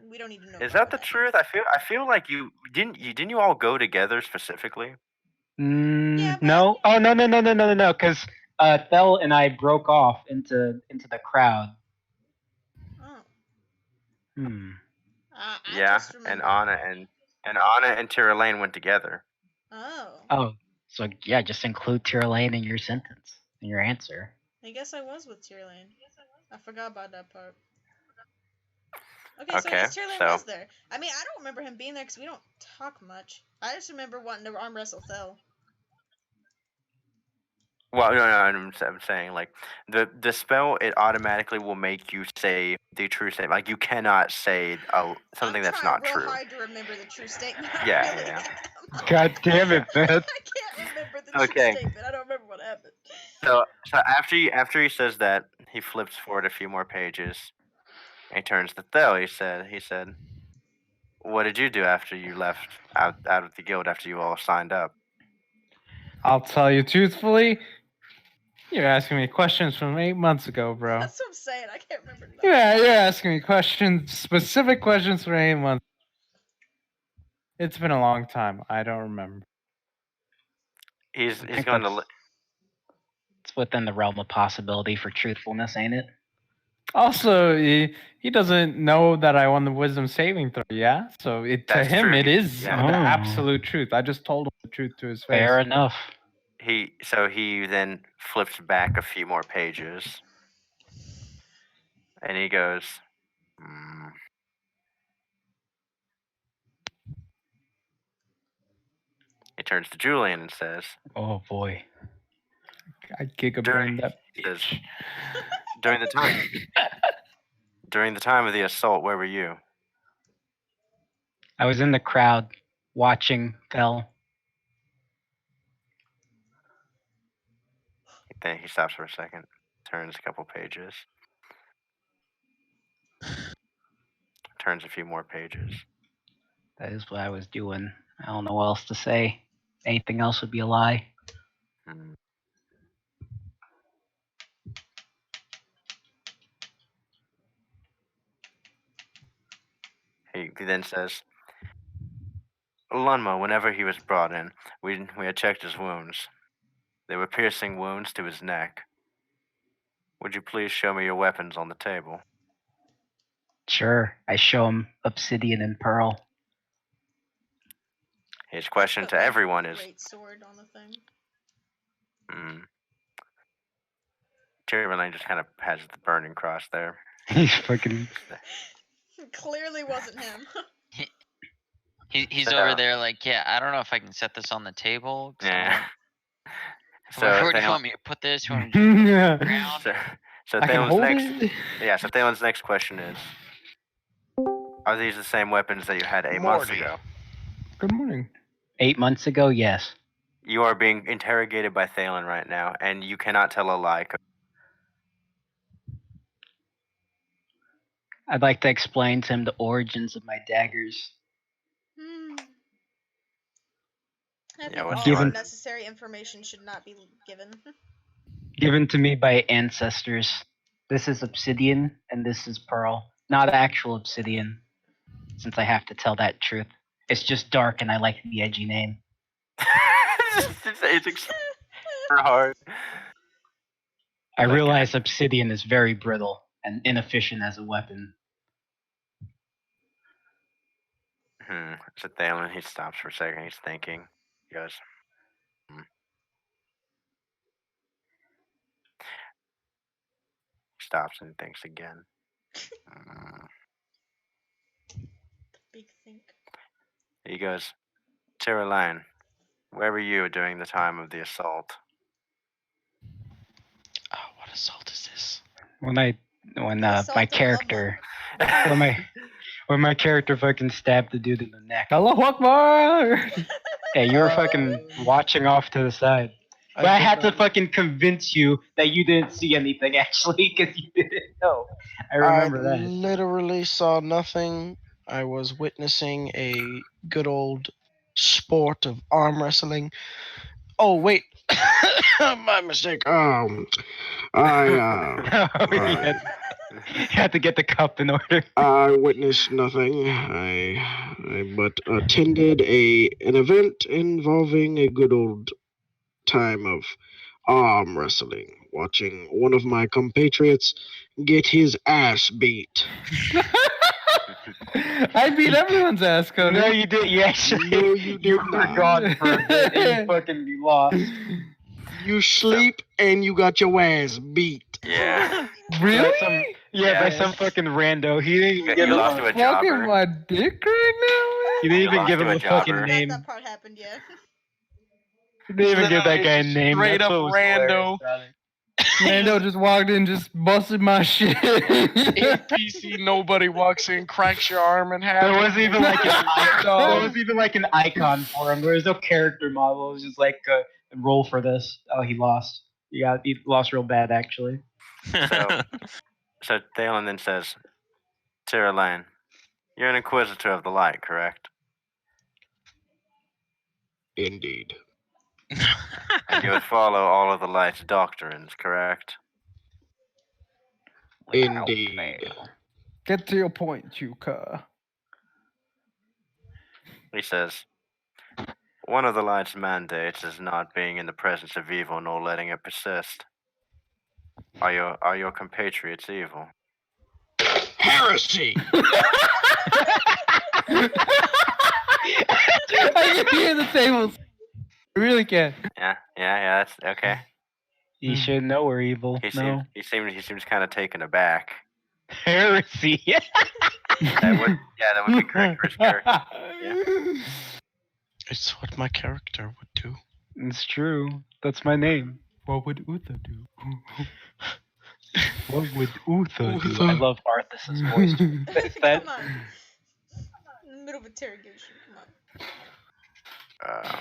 we don't need to know. Is about that the what truth? I feel like you didn't all go together specifically? Yeah, but- No. Oh no. Because Thel and I broke off into the crowd. happened. Hmm. I Yeah, just remember. and Anna and Tira Lane went together. Oh, Oh, so yeah, just include Tira Lane in your sentence, in your answer. I guess I was with Tyrlane. I forgot about that part. Okay, so I Okay, guess Tyrlane so- was there. I mean, I don't remember him being there because we don't talk much. I just remember wanting to arm wrestle Thel. Well, no, I'm saying like the spell, it automatically will make you say the true statement. Like you cannot say something that's I'm trying not real true. hard to remember the true statement. I Yeah, really yeah. am. God damn it, Beth. I can't remember the true Okay. statement. I don't remember what happened. So after he says that, he flips forward a few more pages. And he turns to Thel. He said, "What did you do after you left out of the guild after you all signed up?" I'll tell you truthfully. You're asking me questions from 8 months ago, bro. That's what I'm saying. I can't remember nothing. Yeah, you're asking me specific questions from 8 months. It's been a long time. I don't remember. He's I think going to. that's- It's within the realm of possibility for truthfulness, ain't it? Also, he doesn't know that I won the wisdom saving throw, yeah? So to That's him, true. it is Yeah. the Oh. absolute truth. I just told him the truth to his face. Fair enough. He then flips back a few more pages, and he goes, "Hmm." He turns to Julian and says, Oh boy. I gigabrained that Says, bitch. "During the time of the assault, where were you?" I was in the crowd watching Thel. Then he stops for a second, turns a couple pages, turns a few more pages. That is what I was doing. I don't know what else to say. Anything else would be a lie. Hmm. He then says, "Lunmo, whenever he was brought in, we had checked his wounds. They were piercing wounds to his neck. Would you please show me your weapons on the table?" Sure, I show him obsidian and pearl. His question Put to my everyone is, great sword on the thing. Tyrion just kind of has the burning cross there. He's fucking. Clearly wasn't him. He's So- over there like, yeah, I don't know if I can set this on the table. 'cause I Yeah. don't- where do you Thalen- want me to put this? You want me to put it Yeah. around? So I can Thalen's hold next, it. yeah. So Thalen's next question is, are these the same weapons that you had 8 months Morty. ago? Good morning. 8 months ago, yes. You are being interrogated by Thalen right now, and you cannot tell a lie. I'd like to explain to him the origins of my daggers. I think what's all Given- unnecessary information should not be given. Given to me by ancestors. This is obsidian, and this is pearl. Not actual obsidian, since I have to tell that truth. It's just dark, and I like the edgy name. it's super hard. I Okay. realize obsidian is very brittle and inefficient as a weapon. So Thalen, he stops for a second. He's thinking. He goes, stops and thinks again. Big think. He goes, Tyroline, where were you during the time of the assault? Oh, what assault is this? When The assault my of character when my character fucking stabbed the dude in the neck. Allahu Akbar! Hey, you were fucking watching off to the side. But I had to fucking convince you that you didn't see anything actually, because you didn't know. I remember that. Literally saw nothing. I was witnessing a good old sport of arm wrestling. Oh wait, my mistake. Oh, you had to get the cup in order. I witnessed nothing. I but attended an event involving a good old time of arm wrestling, watching one of my compatriots get his ass beat. I beat everyone's ass, Cody. No, you did. You actually No, you did were not. gone for a bit and you fucking lost. You sleep and you got your ass beat. Yeah. Really? By some fucking rando. He didn't even You give him lost to a Fucking jobber. my dick right He didn't You even lost give to him a a fucking jobber. name. That part happened yet. He didn't even give that guy a Literally name. straight That's up what was rando. hilarious about it. now. Rando just walked in, just busted my shit. NPC, nobody walks in, cracks your arm in half. There wasn't even like an icon. There Dog. wasn't even like an icon for him. There was no character model. It was just like roll for this. Oh, he lost. He lost real bad actually. So Thalen then says, Tyroline, you're an Inquisitor of the Light, correct? Indeed. And you would follow all of the Light's doctrines, correct? Indeed. Get to your point, Chuka. He says, one of the Light's mandates is not being in the presence of evil nor letting it persist. Are your compatriots evil? Heresy! I can hear the tables. I really can. Yeah, that's okay. You should know we're evil. He No. seems kind of taken aback. Heresy. That would be correct for his character. It's what my character would do. It's true. That's my name. What would Uther do? What would Uther do? Uther. I love Arthas's voice. Come on. In the middle of interrogation. Come on.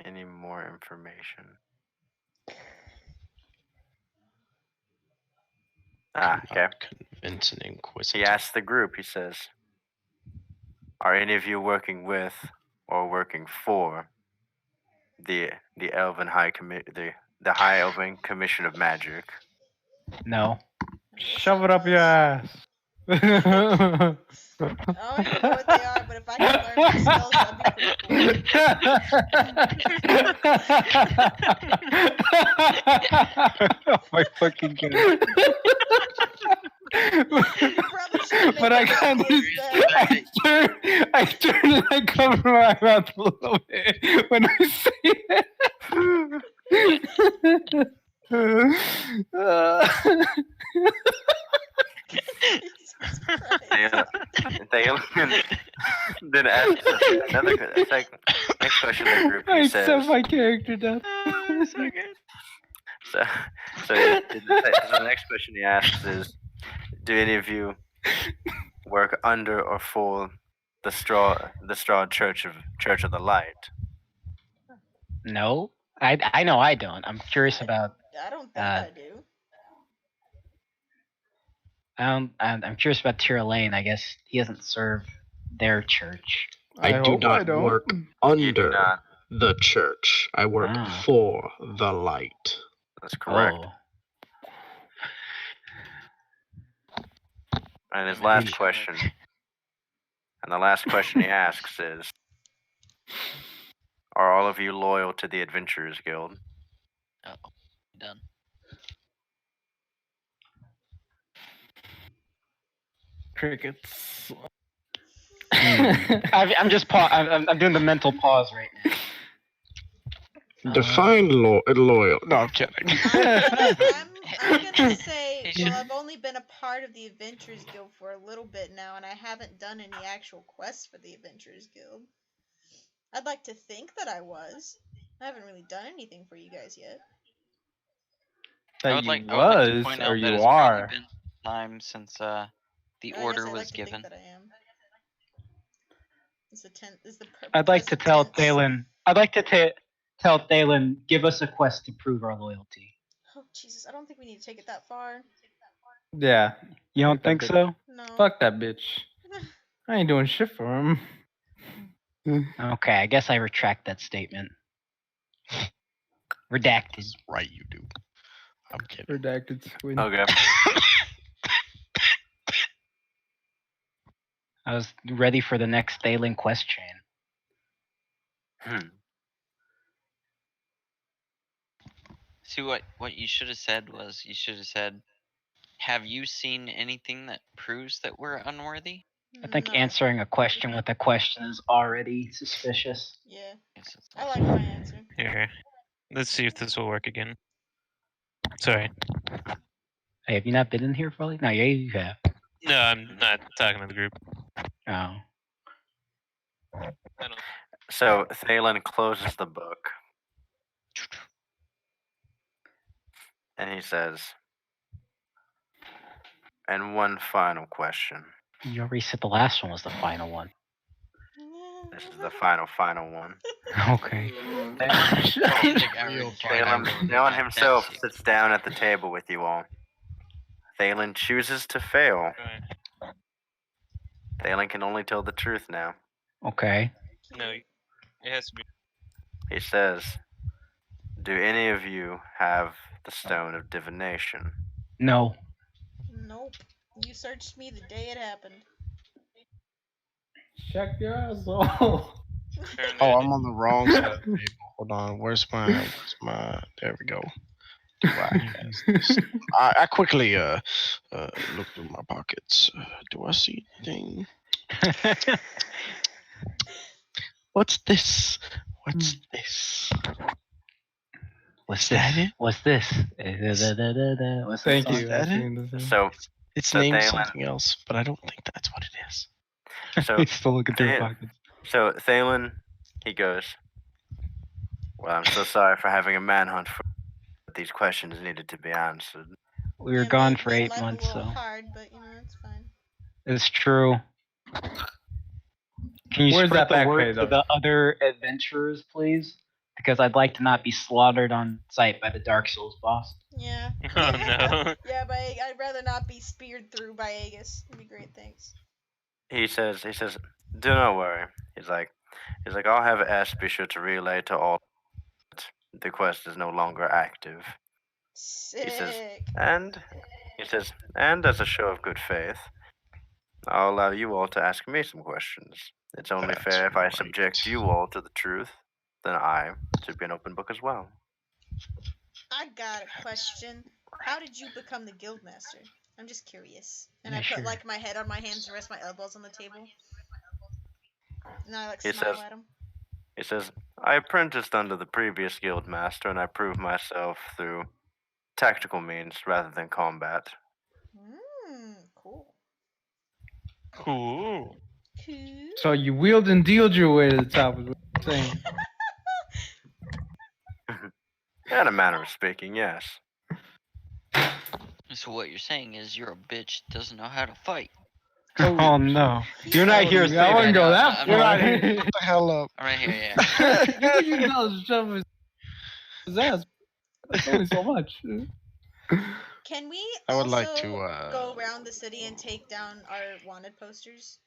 Any more information? Okay. Convince an inquisitor. He asks the group, he says, are any of you working with or working for the Elven High the High Elven Commission of Magic? No. Shove it up your ass. I don't even know what they are, but if I can learn these spells, that'd be pretty cool. Oh my fucking god. But I can't. I turn and I cover my mouth a little bit when I say it. Thalen then asks next question in the group. I He set says, my character down. so the next question he asks is, do any of you work under or for the straw Church of the Light? No. I know I don't. I'm curious about I don't think I do. I'm curious about Tyroline. I guess he doesn't serve their church. I do hope not I don't. work You do under not. the church. I work Ah. for the light. That's correct. Oh. And his I'm last shocked. question, and the last question he asks is, are all of you loyal to the Adventurers Guild? Uh-oh. Done. Crickets. I'm just I'm doing the mental pause right now. Define loyal. No, I'm kidding. I'm gonna say, He well, should- I've only been a part of the Adventurers Guild for a little bit now, and I haven't done any actual quests for the Adventurers Guild. I'd like to think that I was. I haven't really done anything for you guys yet. I That would you like to was point or out that you it's are. probably been time since the I guess order I'd was like to given. think that I am. Is the I'd like to tell present tense. Thalen. I'd like to tell Thalen, give us a quest to prove our loyalty. Oh Jesus! I don't think we need to take it that far. Yeah. You don't Fuck that think bitch. so? No. Fuck that bitch. I ain't doing shit for him. Okay, I guess I retract that statement. Redacted. Right, you do. I'm kidding. Redacted squid. Okay. I was ready for the next Thalen quest chain. See, what you should have said was, you should have said, have you seen anything that proves that we're unworthy? I think No. answering a question with a question is already suspicious. Yeah, Yes, it's I like my answer. Here. Let's see if this will work again. Sorry. Hey, have you not been in here, Foley? No, yeah, you have. No, I'm not talking to the group. Oh. I don't. So Thalen closes the book and he says, and one final question. You already said the last one was the final one. This is the final one. Okay. Real Thalen himself sits down at the table with you all. Thalen chooses to fail. Thalen can only tell the truth now. Okay. No, it has to be. He says, do any of you have the stone of divination? No. Nope. You searched me the day it happened. Check your asshole. Oh, I'm on the wrong side of the table. Hold on. Where's my? There we go. Do I have this? I quickly look through my pockets. Do I see anything? What's this? What's this? What's that this? it? What's this? What's Thank this you. that I it? seen this. So, It's So named Thalen- something else, but I don't think that's what it is. so, He's still looking through his Thalen- pockets. so Thalen, he goes, well, I'm so sorry for having a manhunt for these questions needed to be answered. We were Yeah, gone made for 8 life months, a little so hard, but you know it's fine. it's true. Can you Where's spread that the back word pay, to though? the other adventurers, please? Because I'd like to not be slaughtered on sight by the Dark Souls boss. Yeah. Oh no. Yeah, but I'd rather not be speared through by Aegis. It'd be great, thanks. He says, do not worry. He's like, I'll have S be sure to relay to all that the quest is no longer active. Sick. And as a show of good faith, I'll allow you all to ask me some questions. It's only That's fair if I right. subject you all to the truth, then I to be an open book as well. I got a question. How did you become the guildmaster? I'm just curious. And Yeah, I put sure. like my head on my hands and rest my elbows on the table. And I like He smile says- at him. He says, I apprenticed under the previous guild master and I proved myself through tactical means rather than combat. Cool. Cool. Cool. So you wheeled and dealed your way to the top, is what you're saying. In a manner of speaking, yes. So what you're saying is you're a bitch that doesn't know how to fight. Oh no. You're not here to I say wouldn't that. go that I'm far. not You Shut the hell up. I'm right here, yeah. can tell us shove his ass. That's only so much. Can we I would also like to, go around the city and take down our wanted posters?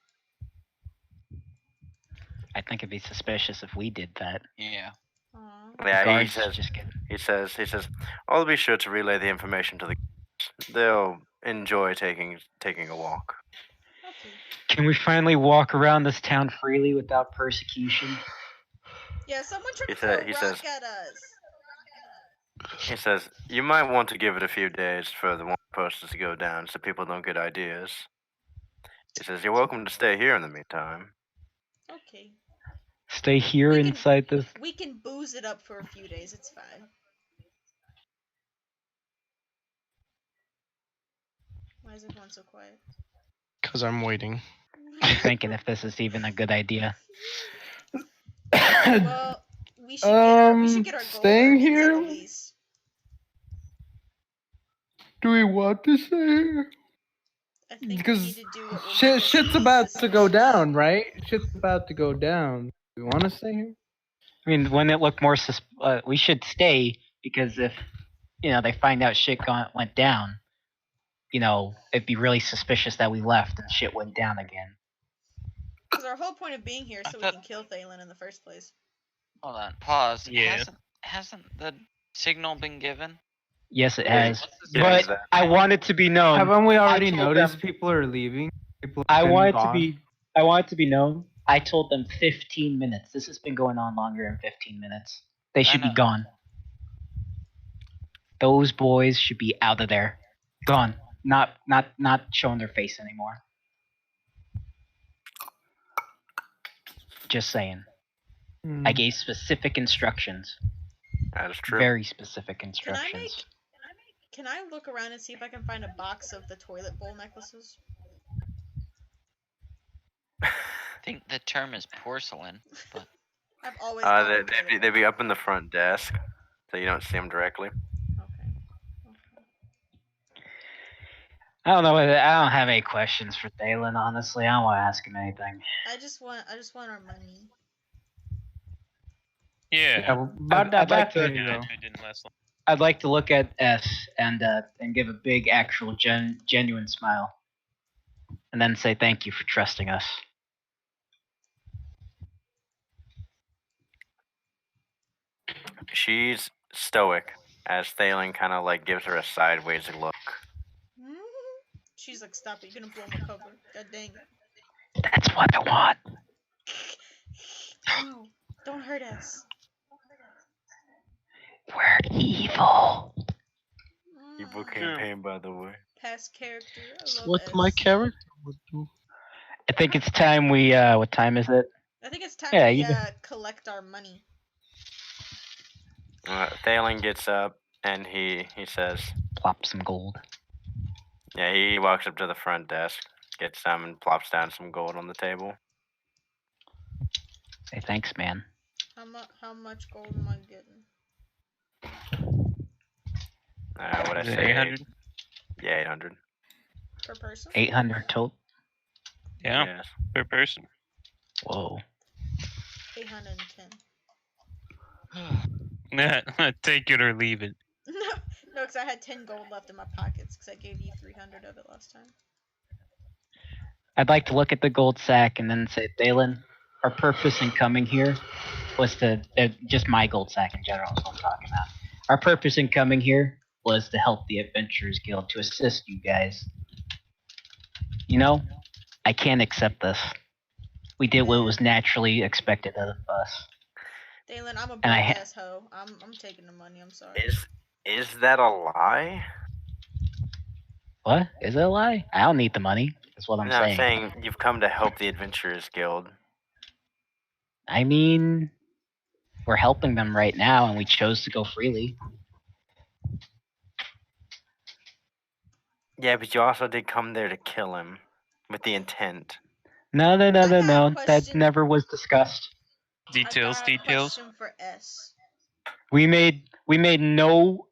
I think it'd be suspicious if we did that. Yeah. Aw. Yeah, he Guards says, just get. he says, I'll be sure to relay the information to the. They'll enjoy taking a walk. Can we finally walk around this town freely without persecution? Yeah, someone tried He to throw said- a he rock says- at us. He says, you might want to give it a few days for the posters to go down so people don't get ideas. He says, you're welcome to stay here in the meantime. Okay. Stay here We can- inside this. We can booze it up for a few days, it's fine. Why is everyone so quiet? Because I'm waiting. I'm thinking if this is even a good idea. Well, we should get our gold staying earnings here? at least. Do we want to stay here? I think we Because need to do what will make us shit's least about to go suspicious. down, right? Shit's about to go down. Do we want to stay here? I mean, wouldn't it look more we should stay because if they find out shit went down, it'd be really suspicious that we left and shit went down again. Because our whole point of being here is I so we thought- can kill Thalen in the first place. Hold on. Pause. Yeah. Hasn't the signal been given? Yes, it Yeah, has. yeah, But that- I want it to be known. Haven't we already told noticed them- people are leaving? People I have been want it to gone? be. I want it to be known. I told them 15 minutes. This has been going on longer than 15 minutes. They should be know. gone. Those boys should be out of there. Gone. Not showing their face anymore. Just saying. Hmm. I gave specific instructions. That is true. Very specific instructions. Can I look around and see if I can find a box of the toilet bowl necklaces? I think the term is porcelain, but I've always called them they'd toilet be up in the front desk, so you don't see them directly. bowl. Okay. I don't know. I don't have any questions for Thalen. Honestly, I don't want to ask him anything. I just want our money. Yeah. About that I'd like back to- there, Yeah, though. it didn't last long. I'd like to look at S and give a big, actual, genuine smile, and then say thank you for trusting us. She's stoic, as Thalen kind of like gives her a sideways look. She's like, stop it, you're gonna blow my cover. God dang it. That's what I want. No, don't hurt us. We're evil. Evil Mm, campaign, by the way. Past character. I love What S. my character would do. I think it's time we. What time is it? I think it's time Yeah, we you- collect our money. Thalen gets up and he says, Plop some gold. yeah, he walks up to the front desk, gets some, and plops down some gold on the table. Say thanks, man. How much gold am I getting? What I Is it say? 800? Yeah, 800. Per person? 800 total. Yeah, Yes. per person. Whoa. 810. Take it or leave it. No, because I had 10 gold left in my pockets because I gave you 300 of it last time. I'd like to look at the gold sack and then say, Thalen, our purpose in coming here was to, just my gold sack in general is what I'm talking about. Our purpose in coming here was to help the Adventurers Guild, to assist you guys. I can't accept this. We did what was naturally expected of us. Dalen, I'm a broke And I ass hoe. I'm taking the money. I'm sorry. Is that a lie? What? Is it a lie? I don't need the money, is what I'm No, I'm saying. saying you've come to help the Adventurers Guild. I mean, we're helping them right now, and we chose to go freely. Yeah, but you also did come there to kill him with the intent. No. got a That question. never was discussed. Details, I got a details. question for S. We made no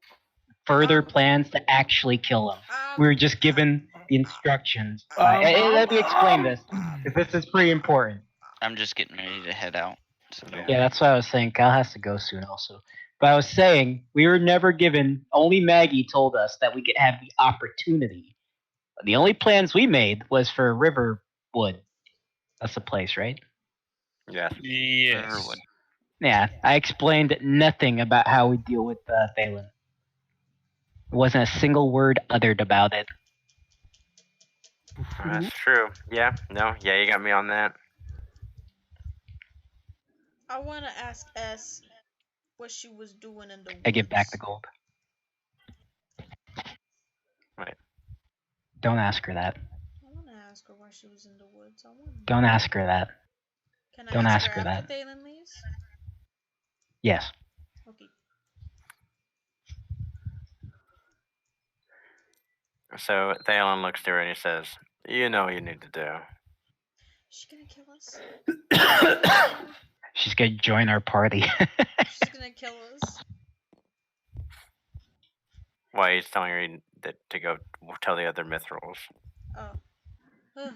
further Um, plans to actually kill him. We were just given the instructions. Let me explain this, because this is pretty important. I'm just getting ready to head out. So don't Yeah, that's what I was saying. Kyle has to go soon also. But I was saying, we were never given, only Maggie told us that we could have the opportunity. The only plans we made was for Riverwood. That's the place, right? Yes. Yes. Riverwood. Yeah, I explained nothing about how we deal with Thalen. There wasn't a single word uttered about it. That's true. Yeah, no, yeah, you got me on that. I want to ask S what she was doing in the woods. I give back the gold. Right. Don't ask her that. I want to ask her why she was in the woods. I want. Don't ask her that. Can I Don't ask ask her her after that. Thalen leaves? Yes. Okay. So Thalen looks to her and he says, "You know what you need to do." Is she gonna kill us? She's gonna join our party. She's gonna kill us. Why he's telling her to go tell the other Mithrils. Oh. All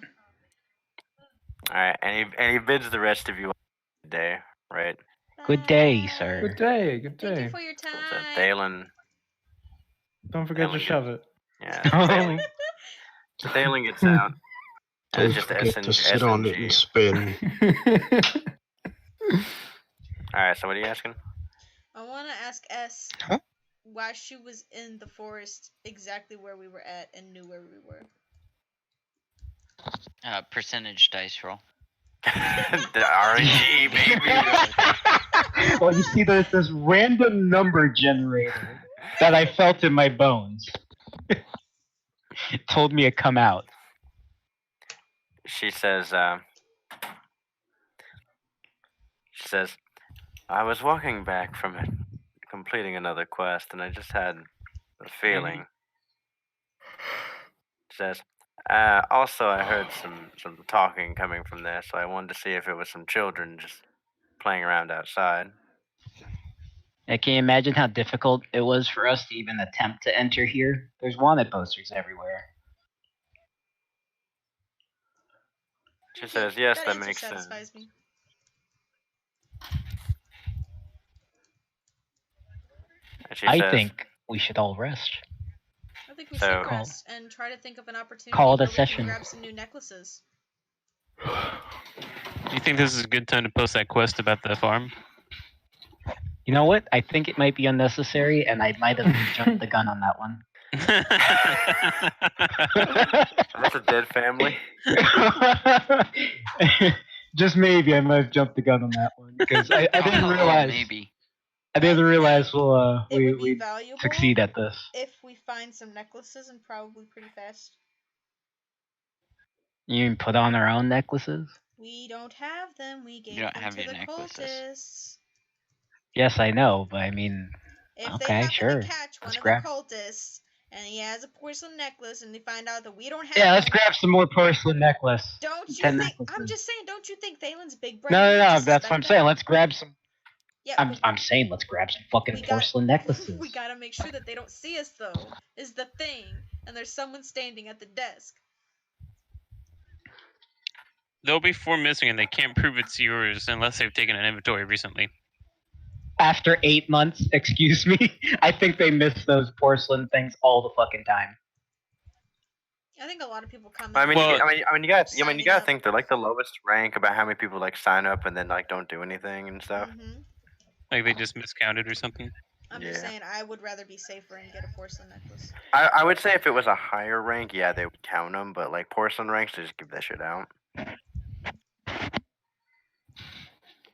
right, and he bids the rest of you good day, right? Good day, Bye. sir. Good day. Good Thank you day. for your So time. Thalen, Don't forget to Thalen shove it. yeah, Thalen gets out. And Don't it's just forget to S sit on and it G. and spin. All right, so what are you asking? I want to ask S Huh? why she was in the forest exactly where we were at and knew where we were. Percentage dice roll. The RNG, baby. Well, you see, there's this random number generator that I felt in my bones. It told me to come out. She says, I was walking back from it, completing another quest, and I just had a feeling. She says, also I heard some talking coming from there, so I wanted to see if it was some children just playing around outside. Can you imagine how difficult it was for us to even attempt to enter here? There's wanted posters everywhere. She says, yes, that answer makes sense. satisfies me. And she I says, think we should all rest. I think we So- should Call- rest and try to think of an opportunity call it a where we session. can grab some new necklaces. Do you think this is a good time to post that quest about the farm? You know what? I think it might be unnecessary, and I might have jumped the gun on that one. that's a dead family. Just maybe I might have jumped the gun on that one because I didn't Oh, realize. maybe. I didn't But realize it would be we valuable succeed at this. if we find some necklaces and probably pretty fast. You mean put on our own necklaces? We don't have them. We gave don't them have to your the necklaces. cultists. Yes, I know, but I mean, If they okay, happen sure. to catch one Let's of grab. the cultists and he has a porcelain necklace and they find out that we don't have Yeah, let's one, grab some more porcelain necklace. don't you 10 think? necklaces. I'm just saying, don't you think Thalen's big brain? No, enough to that's what I'm suspect saying. that? Let's grab some. Yeah, I'm saying let's grab some fucking we got- porcelain necklaces. we gotta make sure that they don't see us though. Is the thing, and there's someone standing at the desk. There'll be 4 missing, and they can't prove it's yours unless they've taken an inventory recently. After 8 months, excuse me, I think they miss those porcelain things all the fucking time. I think a lot of people come. I mean, Well, you gotta signing up. think they're like the lowest rank about how many people like sign up and then like don't do anything and stuff. Like they just miscounted or something. I'm just Yeah. saying, I would rather be safer and get a porcelain necklace. I would say if it was a higher rank, yeah, they would count them, but like porcelain ranks, they just give that shit out.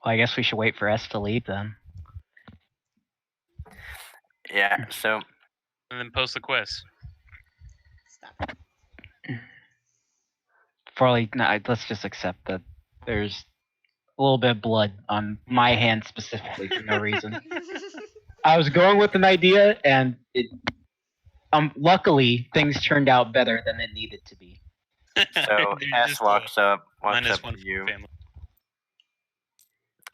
Well, I guess we should wait for S to leave then. Yeah, so And then post the quest. Stop. Probably not. Let's just accept that there's a little bit of blood on my hand specifically for no reason. I was going with an idea, and luckily things turned out better than it needed to be. so There's S just walks up minus one to for you, family.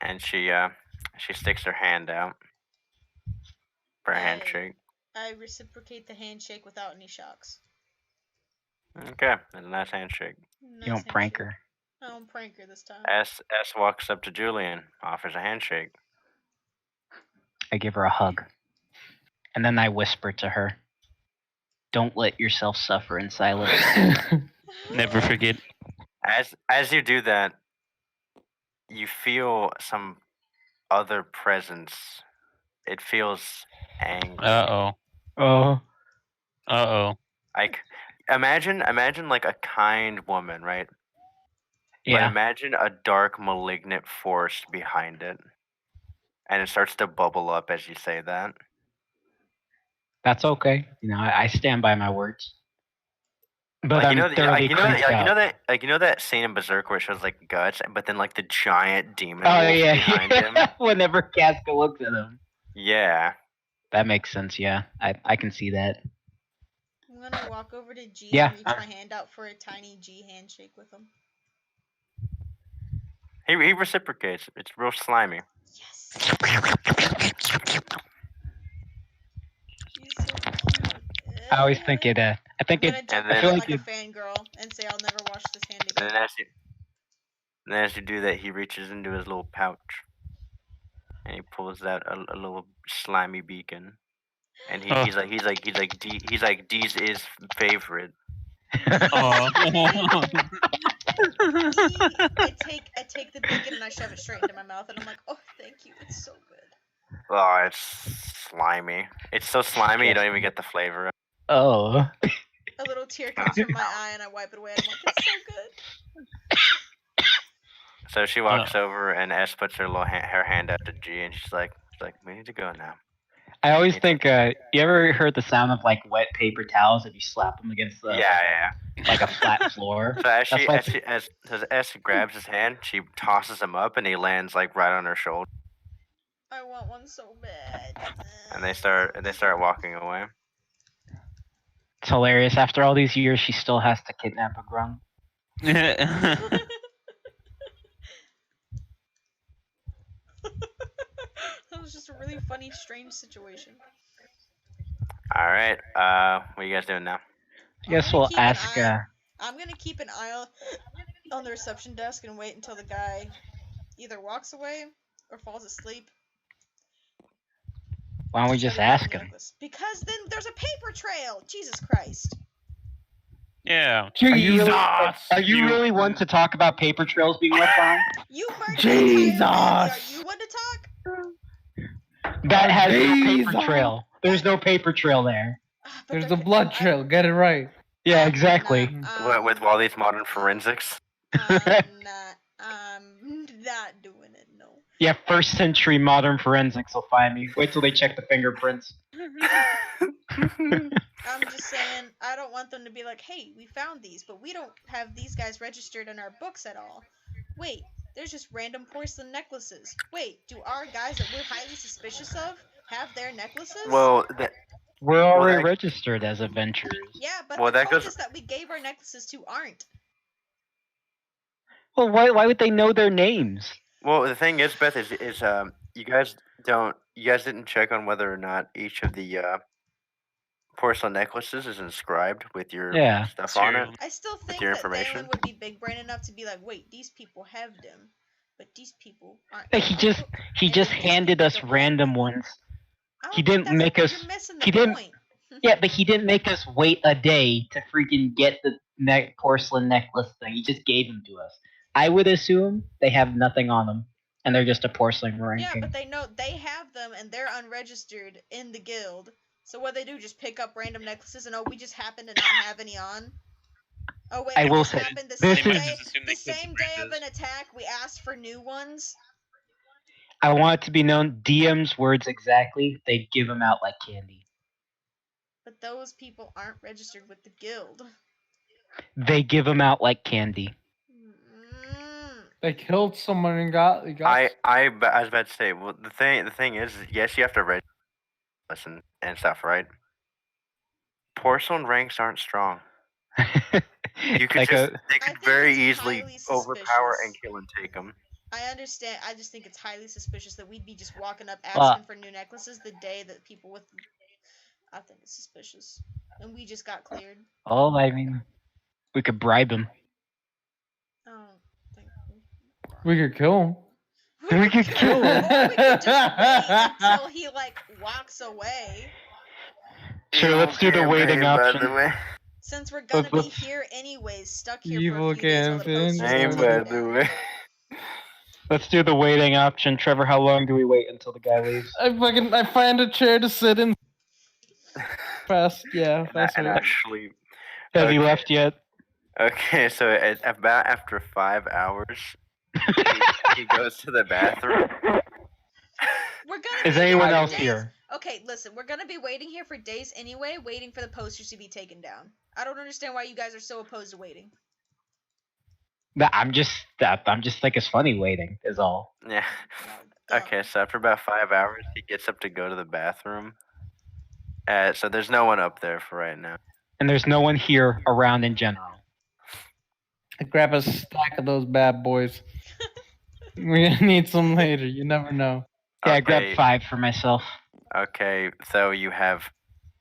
and she sticks her hand out for a handshake. I reciprocate the handshake without any shocks. Okay, that's a nice handshake. Nice You don't prank handshake. her. I don't prank her this time. S walks up to Julian, offers a handshake. I give her a hug. And then I whisper to her, "Don't let yourself suffer in silence." Never forget. As you do that, you feel some other presence. It feels angry. Uh-oh. Oh. Uh-oh. Like imagine like a kind woman, right? But Yeah, imagine a dark, malignant force behind it, and it starts to bubble up as you say that. that's okay. You know, I stand by my words. But Like I'm thoroughly creeped out. you know that scene in Berserk where it shows like guts, but then like the giant demon Oh wolf yeah, behind him. whenever Casca looks at him. Yeah. That makes sense, yeah. I can see that. I'm gonna walk over to G Yeah, and reach my hand out for a tiny G handshake with him. He reciprocates. It's real slimy. Yes. He's so cute. I always think it I I'm think gonna it jump And on then- him like like a fangirl and say I'll never wash this hand And again. then as you do that, he reaches into his little pouch, and he pulls out a little slimy beacon, and he's like D's is favorite. Oh. I take the beacon and I shove it straight into my mouth and I'm like, oh, thank you, it's so good. Oh, it's slimy. It's so slimy you don't even get the flavor. Oh. A little tear comes from my eye and I wipe it away and I'm like, it's so good. So she walks over and S puts her little her hand out to G, and she's like, we need to go now. I always think you ever heard the sound of like wet paper towels if you slap them against the like a flat floor? So That's as S grabs his hand, she tosses him up, and he lands like right on her shoulder, I want one so bad. and they start walking away. It's hilarious. After all these years, she still has to kidnap a grung. That was just a really funny, strange situation. All right, what are you guys doing now? I guess gonna we'll keep an ask. eye- I'm gonna keep an eye on the reception desk and wait until the guy either walks away or falls asleep. Why don't we to try just to grab ask the him? necklace. Because then there's a paper trail. Jesus Christ. Yeah. Are you really one to talk about paper trails being left behind? You murdered an entire family. Are Jesus. you one to talk? That has no Jesus. paper trail. There's no paper trail there. But There's there a blood trail. Get it right. Yeah, exactly. With all these modern forensics. I'm not doing it. No. Yeah, first century modern forensics will find me. Wait till they check the fingerprints. I'm just saying, I don't want them to be like, hey, we found these, but we don't have these guys registered in our books at all. Wait, there's just random porcelain necklaces. Wait, do our guys that we're highly suspicious of have their necklaces? Well, We're already registered as adventurers. Yeah, but well, the that goes- cultists that we gave our necklaces to aren't. Well, why would they know their names? Well, the thing is, Beth, is you guys didn't check on whether or not each of the porcelain necklaces is inscribed with your stuff on it. I still think your that information. Thalen would be big brain enough to be like, wait, these people have them, but these people aren't. Hey, he just handed us random ones. He didn't make us. You're missing the He didn't. point. Yeah, but he didn't make us wait a day to freaking get the porcelain necklace thing. He just gave them to us. I would assume they have nothing on them, and they're just a porcelain ranking. Yeah, but they know they have them, and they're unregistered in the guild. So what they do, just pick up random necklaces, and we just happen to not have any on. Oh wait, I will this say, happened the this same is- day. The same day of an attack, we asked for new ones. I want it to be known, DM's words exactly, they give them out like candy. But those people aren't registered with the guild. They give them out like candy. They killed someone and got. I was about to say. Well, the thing is, yes, you have to register and stuff, right? Porcelain ranks aren't strong. You could Like they could very easily highly overpower suspicious. and kill and take them. I understand. I just think it's highly suspicious that we'd be just walking up asking for new necklaces the day that people with. I think it's suspicious, and we just got cleared. Oh, I mean, we could bribe him. I don't think. We could kill him. We could kill him. Or we could just wait until he walks away. Sure, let's do the waiting option. Since we're gonna be Let's- here anyways, stuck here Evil for a few days while the campaign. posters Name, get by taken the down. way. Let's do the waiting option. Trevor, how long do we wait until the guy leaves? I find a chair to sit in. Fast, yeah. And I Fast. sleep. Has he Okay. left yet? Okay, so about after 5 hours, he goes to the bathroom. We're gonna Is be anyone here for else days. here? Okay, listen, we're gonna be waiting here for days anyway, waiting for the posters to be taken down. I don't understand why you guys are so opposed to waiting. Nah, I'm just like it's funny waiting is all. Yeah. No, Okay, so after about 5 hours, he gets up to go to the bathroom. So there's no one up there for right now. And there's no one here around in general. I grab a stack of those bad boys. We're gonna need some later. You never know. Yeah, I Okay. grabbed 5 for myself. Okay, so you have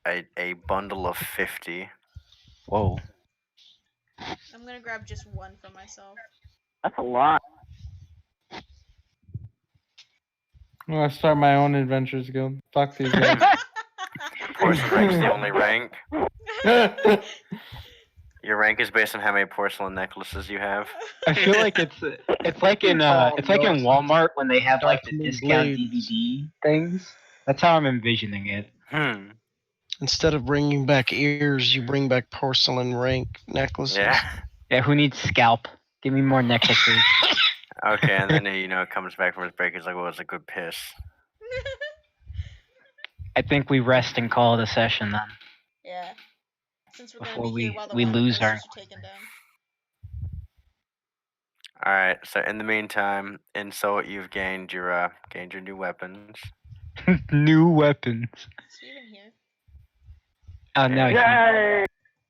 a bundle of 50. Whoa. I'm gonna grab just 1 for myself. That's a lot. I'm gonna start my own adventures guild. Fuck these guys. Porcelain rank's the only rank. Your rank is based on how many porcelain necklaces you have. I feel like it's like in Walmart when they have like the Dark discount blades. DVD things. That's how I'm envisioning it. Instead of bringing back ears, you bring back porcelain rank necklaces. Yeah. Yeah, who needs scalp? Give me more necklaces. Okay, and then it comes back from his break. He's like, "Well, it's a good piss." I think we rest and call it a session then. Yeah. Since we're Before gonna be here we- while the we wanted lose our- posters are taken down. All right. So in the meantime, in Soul, you've gained your new weapons. New weapons. Is he even here? Oh no. Yay!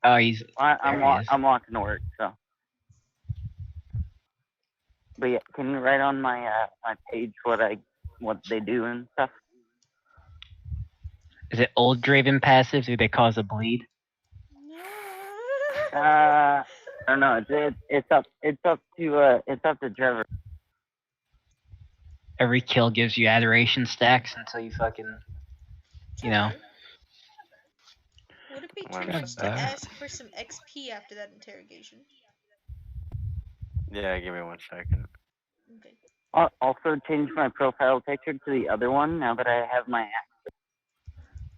Oh, he's. I'm there he is. walking to work, so. But yeah, can you write on my my page what they do and stuff? Is it old Draven passive? Do they cause a bleed? I don't know. It's up to Trevor. Every kill gives you adoration stacks until you fucking. You know. Would it be too Well, much to uh, ask for some XP after that interrogation? Yeah, give me 1 second. Okay. I'll also change my profile picture to the other one now that I have my axe.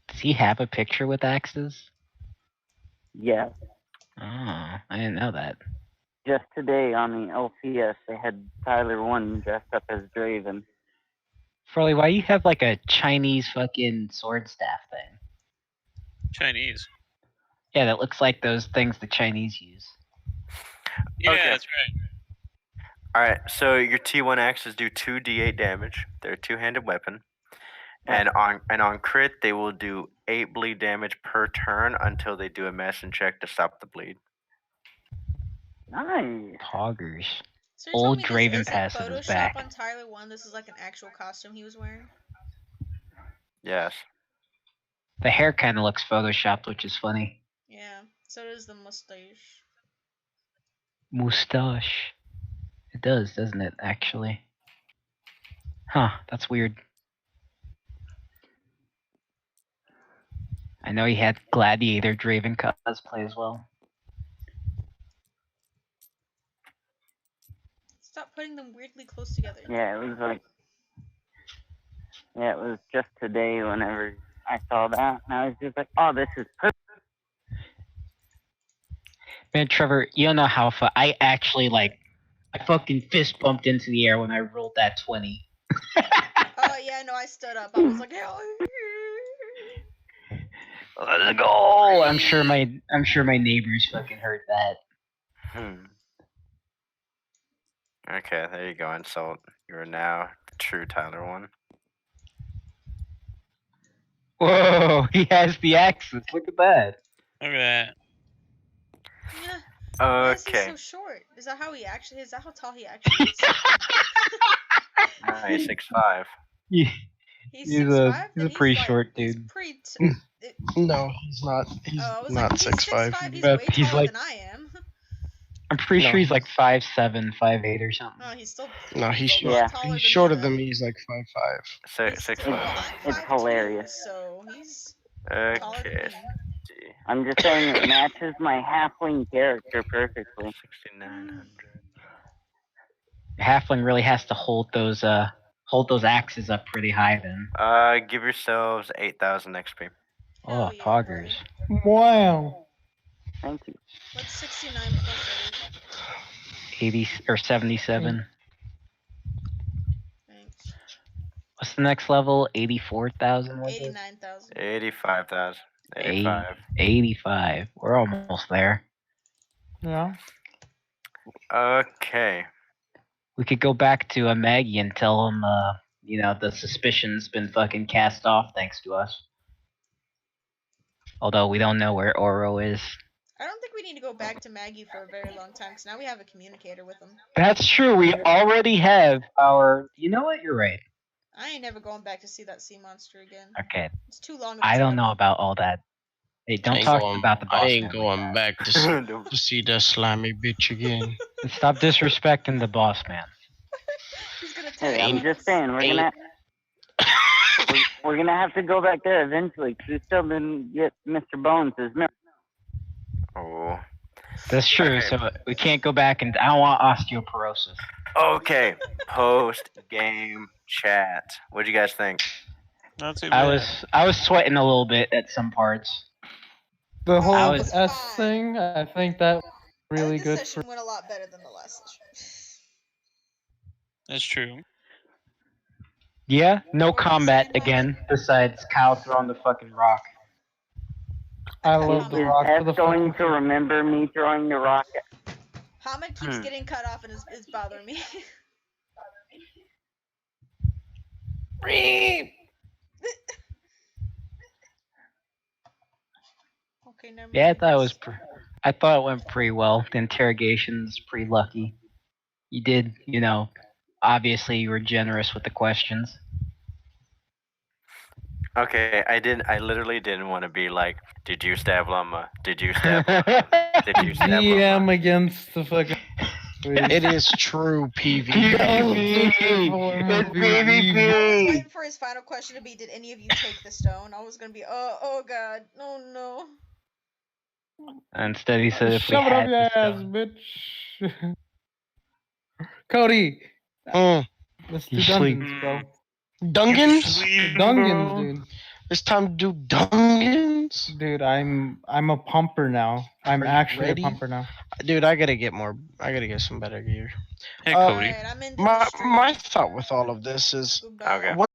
Does he have a picture with axes? Yeah. Oh, I didn't know that. Just today on the LCS, they had Tyler 1 dressed up as Draven. Farley, why you have like a Chinese fucking sword staff thing? Chinese. Yeah, that looks like those things the Chinese use. Yeah, Okay. that's right. All right. So your T1 axes do 2d8 damage. They're a two-handed weapon, and on crit they will do 8 bleed damage per turn until they do a medicine check to stop the bleed. Nice. Poggers. So you're Old telling me Draven this isn't passive is Photoshop back. on Tyler 1? This is like an actual costume he was wearing? Yes. The hair kind of looks photoshopped, which is funny. Yeah. So does the mustache. Moustache. It does, doesn't it, actually? Huh, that's weird. I know he had Gladiator Draven cosplay as well. Stop putting them weirdly close together. Yeah, it was just today whenever I saw that, and I was just like, oh, this is perfect. Man, Trevor, you don't know how I actually, I fucking fist bumped into the air when I rolled that 20. Oh, yeah, no, I stood up. I was like, hell. Let's go! I'm sure my neighbors fucking heard that. Okay, there you go, Insult. You are now the true Tyler 1. Whoa, he has the axes. Look at that. Look at that. Yeah. Why is he Okay. so short? Is that how tall he actually is? Nice, 6'5". Yeah, He's He's 6'5"? a pretty short dude. He's pretty. No, he's not. He's Oh, I was not like, if he's 6'5". 6'5", he's But way he's taller like- than I am. I'm pretty No. sure he's like 5'7", 5'8", or something. Oh, he's still. No, he's a lot Yeah. taller he's than shorter me, than though. me. He's like 5'5". He's 6'5". still- well, I'm It's 5'2", hilarious. So he's taller than Okay. me. I'm just saying it matches my halfling character perfectly. 6,900. Halfling really has to hold those axes up pretty high then. Give yourselves 8,000 XP. Hell Oh, yeah, poggers. buddy. Wow. Thank you. What's 69 plus 80 or 77.8? Thanks. What's the next level? 84,000 was it? 89,000. 85,000. 85. 85. We're almost there. Yeah. Okay. We could go back to Maggie and tell him, the suspicion's been fucking cast off thanks to us. Although we don't know where Oro is. I don't think we need to go back to Maggie for a very long time, because now we have a communicator with him. That's true. We already have our. You know what? You're right. I ain't never going back to see that sea monster again. Okay. It's too long of a I don't know travel. about all that. Hey, don't Ain't talk going- about the boss. I ain't man going like back to see that slimy bitch again. that. Stop disrespecting the boss man. He's gonna Hey, tag I'm on just us. saying we're gonna have to go back there eventually because we still didn't get Mr. Bones' memory. Oh. That's true. Okay. So we can't go back and I don't want osteoporosis. Okay. Post game chat. What'd you guys think? Not too I bad. was sweating a little bit at some parts. The whole I was- S thing, I think that was I really think this good session for. went a lot better than the last session. That's true. Yeah, no What were you combat saying, again. Besides Kyle throwing the fucking rock. I cut love the Hamid. rock Is for the F going fucking. to remember me throwing the rock at Hamid keeps getting cut off and is bothering me. Okay, never mind. Yeah, I thought it went pretty well. The interrogation's pretty lucky. You did, obviously you were generous with the questions. Okay, I literally didn't want to be like, did you stab Llama? Did you stab Llama? Did you stab GM Llama? against the fucking. It is true, PvP. PvP! It's I was PvP! waiting for his final question to be, did any of you take the stone? I was gonna be, oh god, no. Instead he said if we Shove it up had your the ass, stone. bitch. Cody, let's do You dungeons, sleep. bro. Dungeons? Dungeons, dude. It's time to do dungeons? Dude, I'm a pumper now. I'm Are you actually ready? a pumper now. Dude, I gotta get some better gear. Hey, Uh, Cody. Alright, I'm ending the My stream. thought with all of this is Goodbye. Okay. what